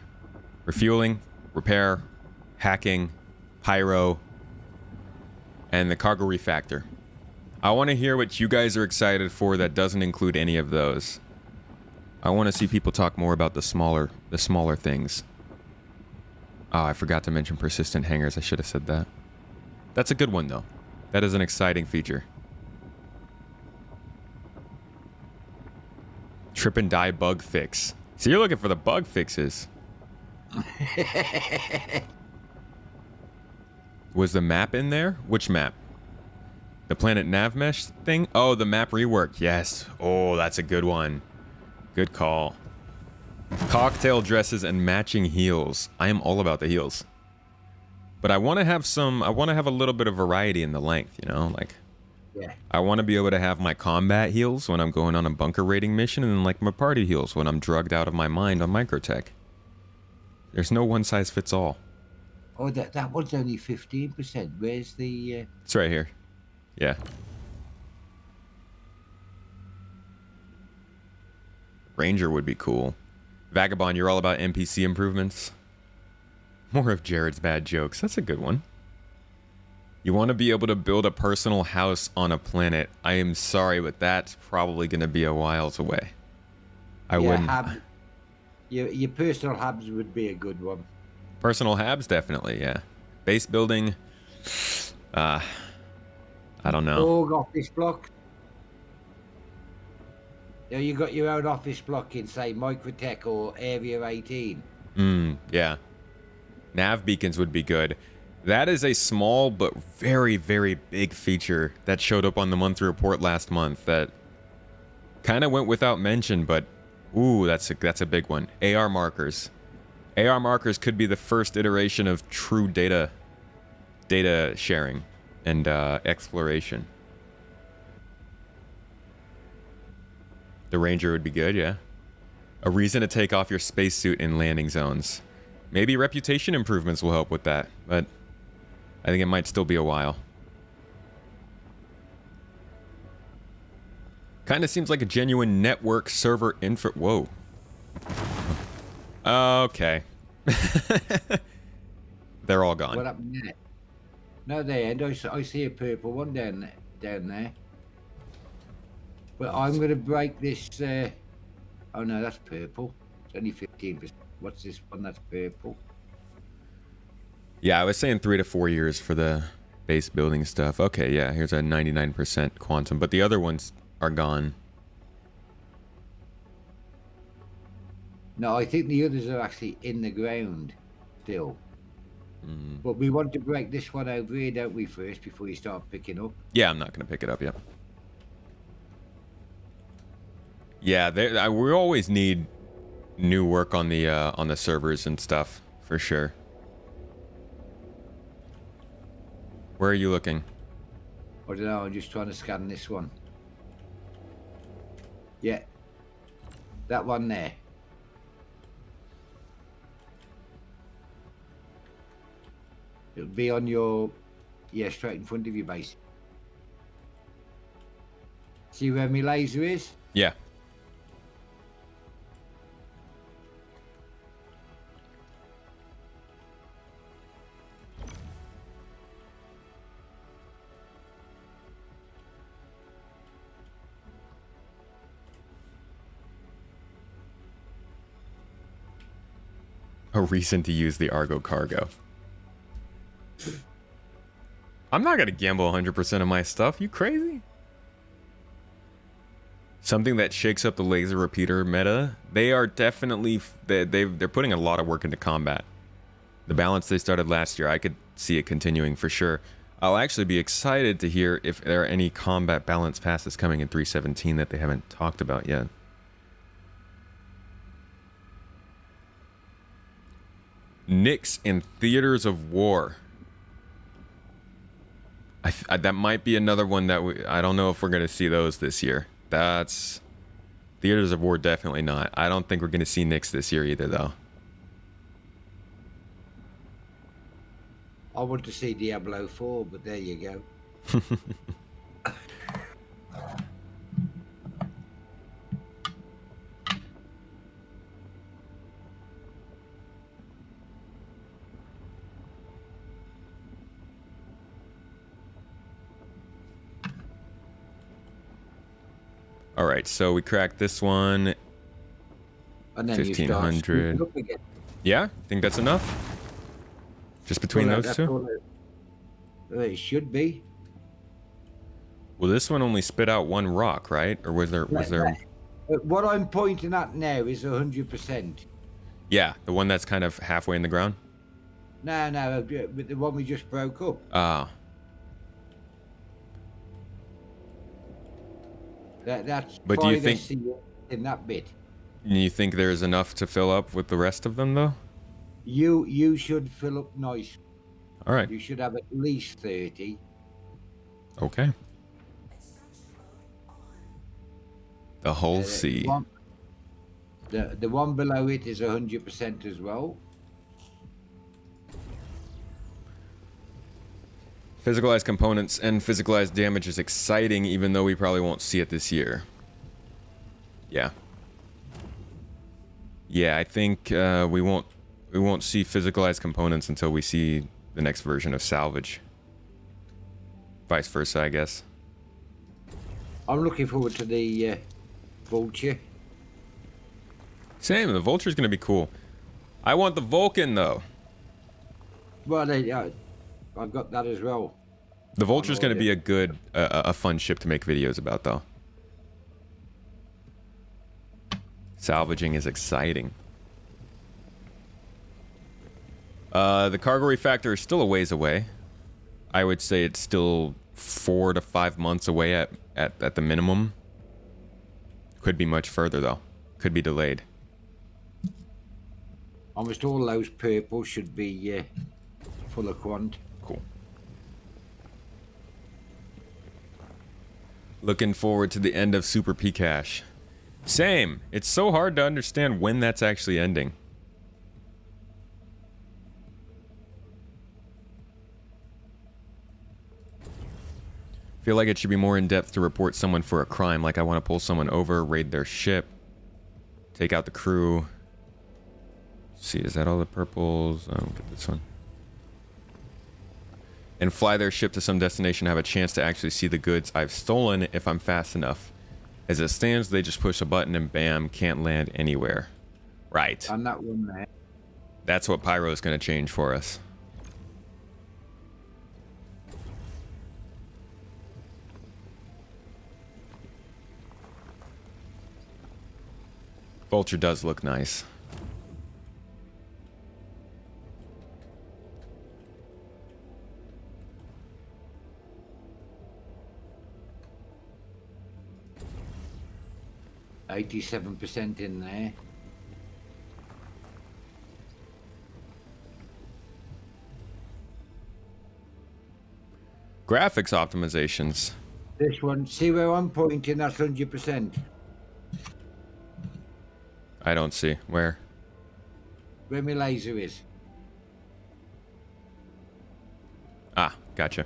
refueling, repair, hacking, pyro, and the cargo refactor. I want to hear what you guys are excited for that doesn't include any of those. I want to see people talk more about the smaller things. Oh, I forgot to mention persistent hangars. I should have said that. That's a good one, though. That is an exciting feature. Trip and die bug fix. So you're looking for the bug fixes. Was the map in there? Which map? The planet nav mesh thing? Oh, the map rework. Yes. Oh, that's a good one. Good call. Cocktail dresses and matching heels. I am all about the heels. But I want to have a little bit of variety in the length, you know? Like, Yeah. I want to be able to have my combat heals when I'm going on a bunker raiding mission, and then like my party heals when I'm drugged out of my mind on microtech. There's no one size fits all. Oh, that one's only 15%. Where's the... It's right here. Yeah. Ranger would be cool. Vagabond, you're all about NPC improvements. More of Jared's bad jokes. That's a good one. You want to be able to build a personal house on a planet. I am sorry, but that's probably going to be a whiles away. I wouldn't. Your personal hubs would be a good one. Personal habs, definitely, yeah. Base building. I don't know. Org office block. You got your own office block in, say, Microtech or Area 18. Yeah. Nav beacons would be good. That is a small but very, very big feature that showed up on the monthly report last month that kind of went without mention, but ooh, that's a big one. AR markers. AR markers could be the first iteration of true data sharing and exploration. The Ranger would be good, yeah. A reason to take off your spacesuit in landing zones. Maybe reputation improvements will help with that, but I think it might still be a while. Kind of seems like a genuine network server info. Whoa. Okay. They're all gone. What happened there? No, they end. I see a purple one down there. But I'm going to break this. Oh no, that's purple. It's only 15%. What's this one that's purple? Yeah, I was saying 3 to 4 years for the base building stuff. Okay, yeah, here's a 99% quantum, but the other ones are gone. No, I think the others are actually in the ground still. But we want to break this one over here, don't we, first, before you start picking up? Yeah, I'm not going to pick it up yet. Yeah, we always need new work on the servers and stuff, for sure. Where are you looking? I don't know, I'm just trying to scan this one. Yeah. That one there. It'll be on your... Yeah, straight in front of you, base. See where my laser is? Yeah. A reason to use the Argo cargo. I'm not gonna gamble 100% of my stuff. You crazy? Something that shakes up the laser repeater meta. They are definitely they're putting a lot of work into combat. The balance they started last year, I could see it continuing for sure. I'll actually be excited to hear if there are any combat balance passes coming in 3.17 that they haven't talked about yet. Knicks in Theaters of War. That might be another one that I don't know if we're going to see those this year. That's... Theaters of War, definitely not. I don't think we're going to see Knicks this year either, though. I want to see Diablo 4, but there you go. All right, so we cracked this one. And then 1500. Yeah, think that's enough? Just between those two? It should be. Well, this one only spit out one rock, right? Or was there? What I'm pointing at now is 100%. Yeah, the one that's kind of halfway in the ground. No, the one we just broke up. Ah. That's. But do you think in that bit? You think there's enough to fill up with the rest of them, though? You should fill up nice. All right. You should have at least 30. Okay. The whole sea. The one below it is 100% as well. Physicalized components and physicalized damage is exciting, even though we probably won't see it this year. Yeah. Yeah, I think we won't see physicalized components until we see the next version of salvage. Vice versa, I guess. I'm looking forward to the Vulture. Same, the Vulture's gonna be cool. I want the Vulcan though. Well, I've got that as well. The Vulture's gonna be a good, a fun ship to make videos about though. Salvaging is exciting. The cargo refactor is still a ways away. I would say it's still 4 to 5 months away at the minimum. Could be much further though. Could be delayed. Almost all those purples should be full of quant. Cool. Looking forward to the end of Super P-Cache. Same. It's so hard to understand when that's actually ending. Feel like it should be more in depth to report someone for a crime. Like I want to pull someone over, raid their ship, take out the crew. Let's see, is that all the purples? Oh, look at this one. And fly their ship to some destination, have a chance to actually see the goods I've stolen if I'm fast enough. As it stands, they just push a button and bam, can't land anywhere. Right. On that one there. That's what Pyro's going to change for us. Vulture does look nice. %87 in there. Graphics optimizations. This one, see where I'm pointing? That's 100%. I don't see. Where? Where my laser is. Ah, gotcha.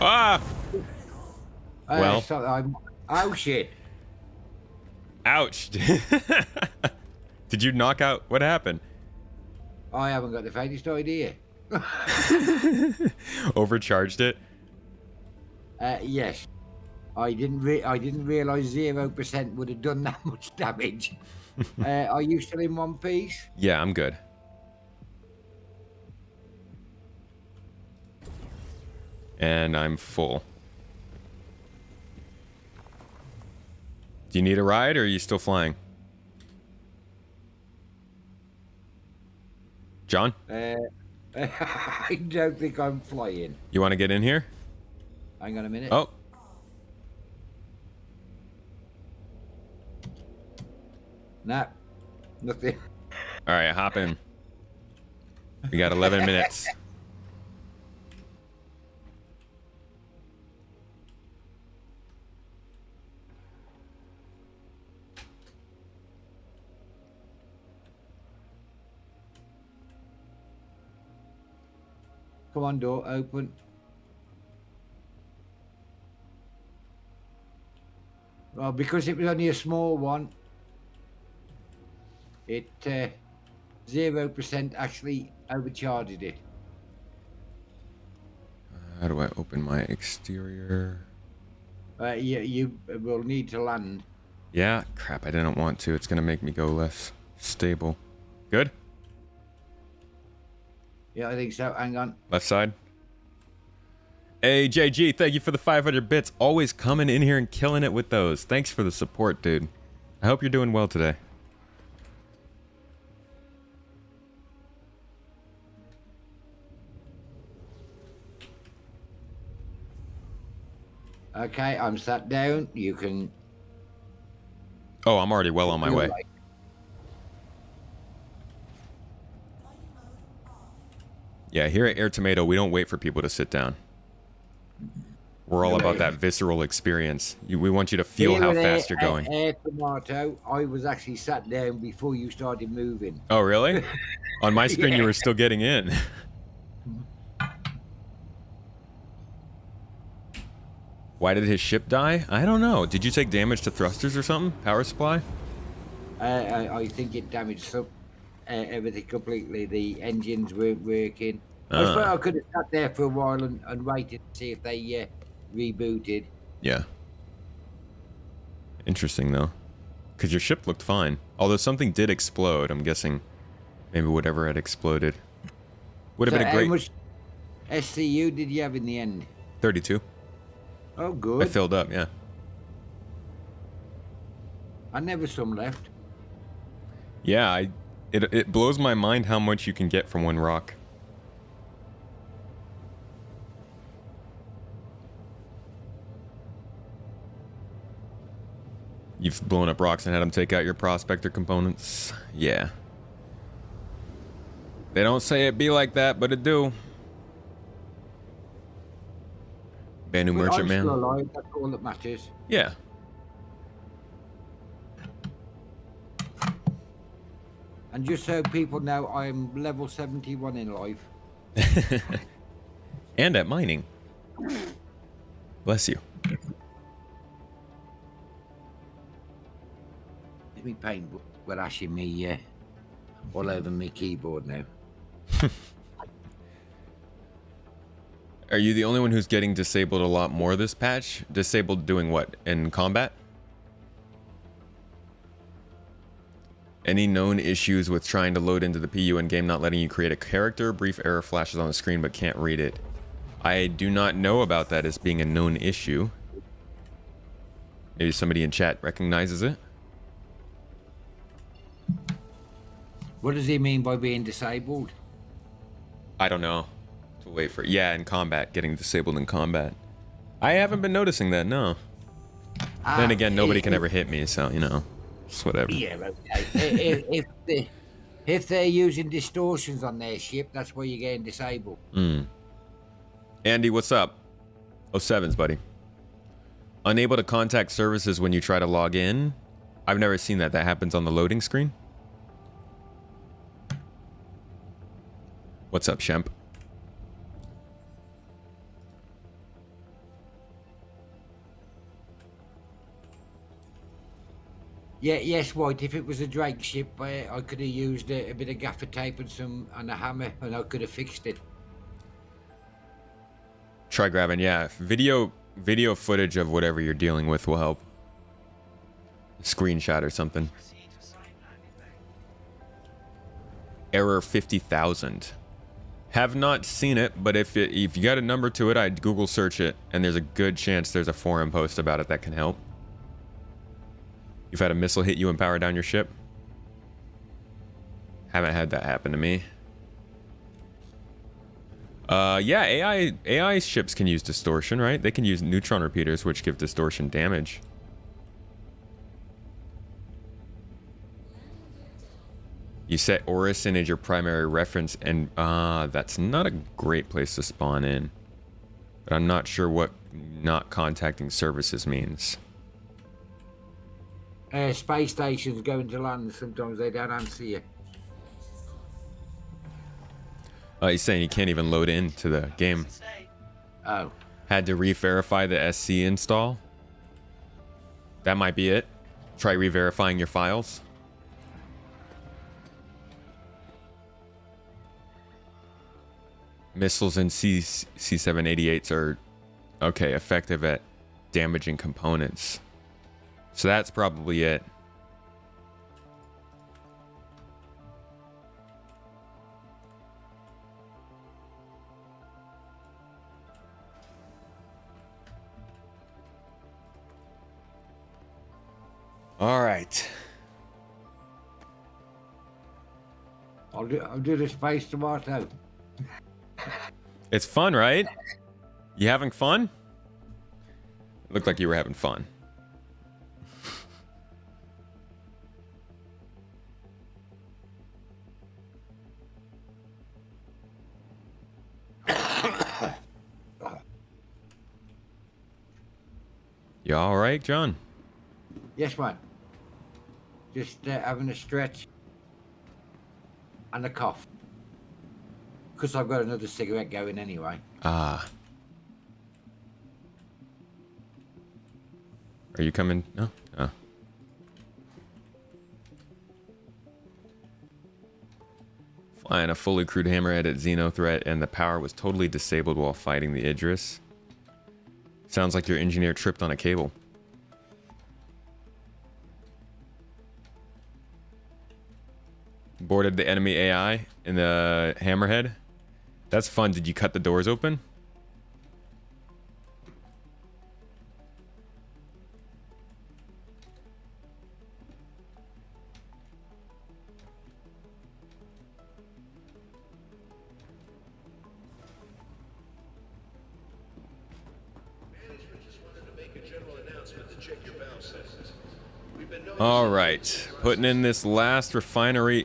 Ah! Well. Oh shit. Ouch. Did you knock out? What happened? I haven't got the faintest idea. Overcharged it? Yes. I didn't realize 0% would have done that much damage. Are you still in one piece? Yeah, I'm good. And I'm full. Do you need a ride or are you still flying? John? I don't think I'm flying. You want to get in here? Hang on a minute. Oh. Nah, nothing. All right, hop in. We got 11 minutes. Come on, door, open. Well, because it was only a small one, it 0% actually overcharged it. How do I open my exterior? You will need to land. Yeah, crap, I didn't want to. It's going to make me go less stable. Good? Yeah, I think so. Hang on. Left side. Hey, JG, thank you for the 500 bits. Always coming in here and killing it with those. Thanks for the support, dude. I hope you're doing well today. Okay, I'm sat down. You can... Oh, I'm already well on my way. Yeah, here at Air Tomato, we don't wait for people to sit down. We're all about that visceral experience. We want you to feel how fast you're going. Air Tomato, I was actually sat down before you started moving. Oh, really? On my screen, you were still getting in. Why did his ship die? I don't know. Did you take damage to thrusters or something? Power supply? I think it damaged everything completely. The engines weren't working. I suppose I could have sat there for a while and waited to see if they rebooted. Yeah. Interesting, though. Because your ship looked fine. Although something did explode. I'm guessing maybe whatever had exploded. Would have been a great... How much SCU did you have in the end? 32. Oh, good. I filled up, yeah. I never some left. Yeah, it blows my mind how much you can get from one rock. You've blown up rocks and had them take out your prospector components? Yeah. They don't say it be like that, but it do. Banu Merchant Man. I'm still alive, that's all that matters. Yeah. And just so people know, I'm level 71 in life. And at mining. Bless you. Me paint were ashing me all over my keyboard now. Are you the only one who's getting disabled a lot more this patch? Disabled doing what? In combat? Any known issues with trying to load into the PU in game not letting you create a character? Brief error flashes on the screen but can't read it. I do not know about that as being a known issue. Maybe somebody in chat recognizes it. What does he mean by being disabled? I don't know. To wait for yeah, in combat, getting disabled in combat. I haven't been noticing that, no. Then again, nobody can ever hit me, so you know, it's whatever. Yeah, okay. if they're using distortions on their ship, that's where you're getting disabled. Andy, what's up? 07s, buddy. Unable to contact services when you try to log in. I've never seen that. That happens on the loading screen. What's up, Shemp? Yeah, yes, White. If it was a Drake ship, I could have used a bit of gaffer tape and a hammer, and I could have fixed it. Try grabbing, yeah. Video footage of whatever you're dealing with will help. Screenshot or something. Proceed to assign landing bay. Error 50,000. Have not seen it, but if you got a number to it, I'd Google search it, and there's a good chance there's a forum post about it that can help. You've had a missile hit you and power down your ship? Haven't had that happen to me. Yeah, AI ships can use distortion, right? They can use neutron repeaters, which give distortion damage. You set Orison as your primary reference, and that's not a great place to spawn in. But I'm not sure what not contacting services means. Space stations going to land, sometimes they don't answer you. He's saying he can't even load into the game. Stay. Oh. Had to re-verify the SC install. That might be it. Try re-verifying your files. Missiles and C788s are okay, effective at damaging components. So that's probably it. All right. I'll do the space tomato. It's fun, right? You having fun? Looked like you were having fun. You all right, John? Yes, man. Just having a stretch and a cough. Because I've got another cigarette going anyway. Ah. Are you coming? No? Oh. Flying a fully crewed hammerhead at Xeno threat, and the power was totally disabled while fighting the Idris. Sounds like your engineer tripped on a cable. Boarded the enemy AI in the hammerhead. That's fun. Did you cut the doors open? All right, putting in this last refinery.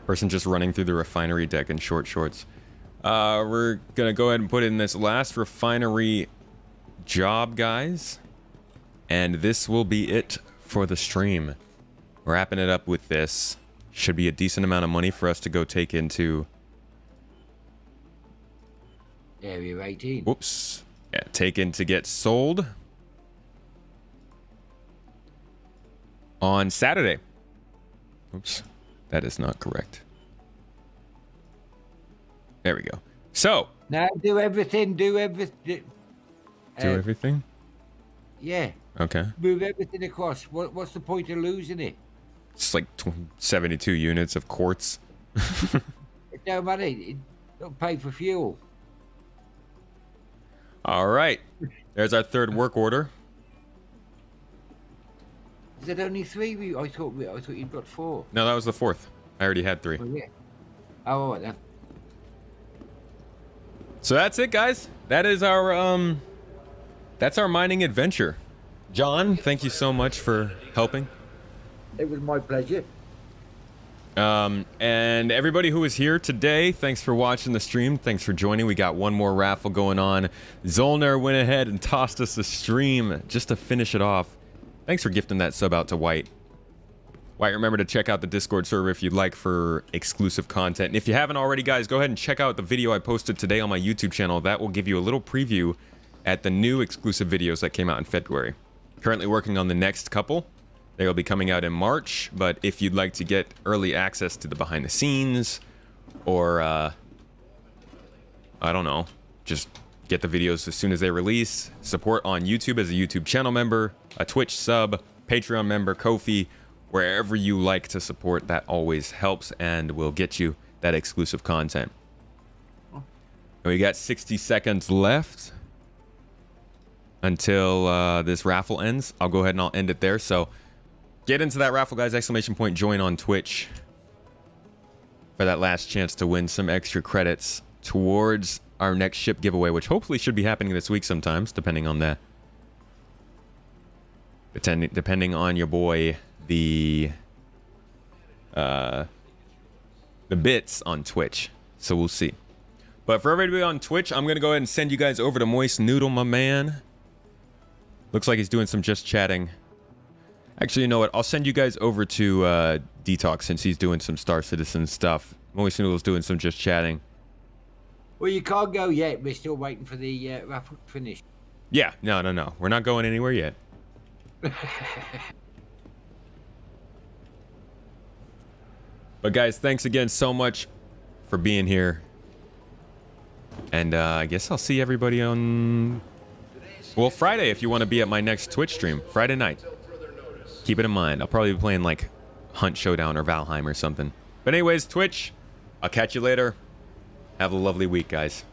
Person just running through the refinery deck in short shorts. We're gonna go ahead and put in this last refinery job, guys. And this will be it for the stream. Wrapping it up with this. should be a decent amount of money for us to go take into. Area 18. Whoops. Yeah, taken to get sold on Saturday. Oops. That is not correct. There we go. So. Now do everything. Do everything. Do everything? Yeah. Okay. Move everything across. What's the point of losing it? It's like 72 units of quartz. It don't matter. It don't pay for fuel. All right. There's our third work order. Is there only 3? I thought you'd got 4. No, that was the fourth. I already had 3. Oh, yeah. Oh, all right then. So that's it, guys. That is our that's our mining adventure. John, thank you so much for helping. It was my pleasure. And everybody who was here today, thanks for watching the stream. Thanks for joining. We got one more raffle going on. Zolner went ahead and tossed us a stream just to finish it off. Thanks for gifting that sub out to White. White, remember to check out the Discord server if you'd like for exclusive content. And if you haven't already, guys, go ahead and check out the video I posted today on my YouTube channel. That will give you a little preview at the new exclusive videos that came out in February. Currently working on the next couple. They will be coming out in March, but if you'd like to get early access to the behind the scenes, or I don't know, just get the videos as soon as they release, support on YouTube as a YouTube channel member, a Twitch sub, Patreon member, Ko-fi, wherever you like to support, that always helps and will get you that exclusive content. We got 60 seconds left until this raffle ends. I'll go ahead and I'll end it there. So get into that raffle, guys. Exclamation point, join on Twitch for that last chance to win some extra credits towards our next ship giveaway, which hopefully should be happening this week sometimes, depending on depending on your boy, the bits on Twitch. So we'll see. But for everybody on Twitch, I'm gonna go ahead and send you guys over to Moist Noodle, my man. Looks like he's doing some just chatting. Actually, you know what? I'll send you guys over to Detox since he's doing some Star Citizen stuff. Moist Noodle's doing some just chatting. Well, you can't go yet. We're still waiting for the raffle to finish. Yeah, no. We're not going anywhere yet. But guys, thanks again so much for being here. And I guess I'll see everybody on, well, Friday if you want to be at my next Twitch stream. Friday night. Keep it in mind. I'll probably be playing like Hunt Showdown or Valheim or something. But anyways, Twitch, I'll catch you later. Have a lovely week, guys.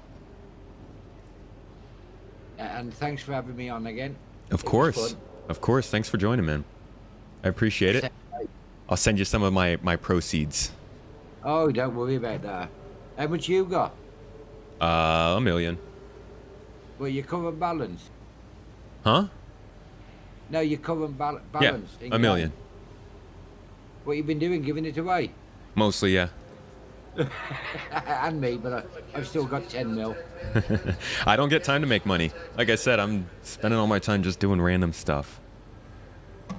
And thanks for having me on again. Of course. Of course. Thanks for joining, man. I appreciate it. I'll send you some of my proceeds. Oh, don't worry about that. How much you got? $1 million. Well, your current balance. Huh? No, your current balance. Yeah, $1 million. What you been doing? Giving it away? Mostly, yeah. And me, but I've still got 10 mil. I don't get time to make money. Like I said, I'm spending all my time just doing random stuff.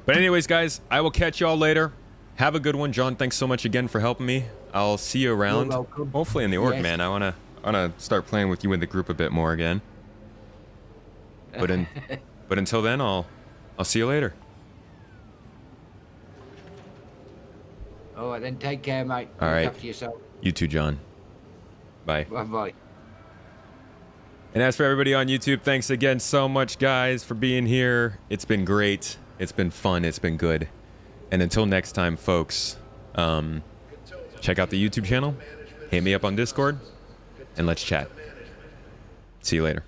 But anyways, guys, I will catch y'all later. Have a good one. John, thanks so much again for helping me. I'll see you around. You're welcome. Hopefully in the org, Yes. man. I wanna start playing with you in the group a bit more again. But until then, I'll see you later. All right, then take care, mate. All right. Look after yourself. You too, John. Bye. Bye-bye. And as for everybody on YouTube, thanks again so much, guys, for being here. It's been great. It's been fun. It's been good. And until next time, folks, check out the YouTube channel. Hit me up on Discord. And let's chat. See you later.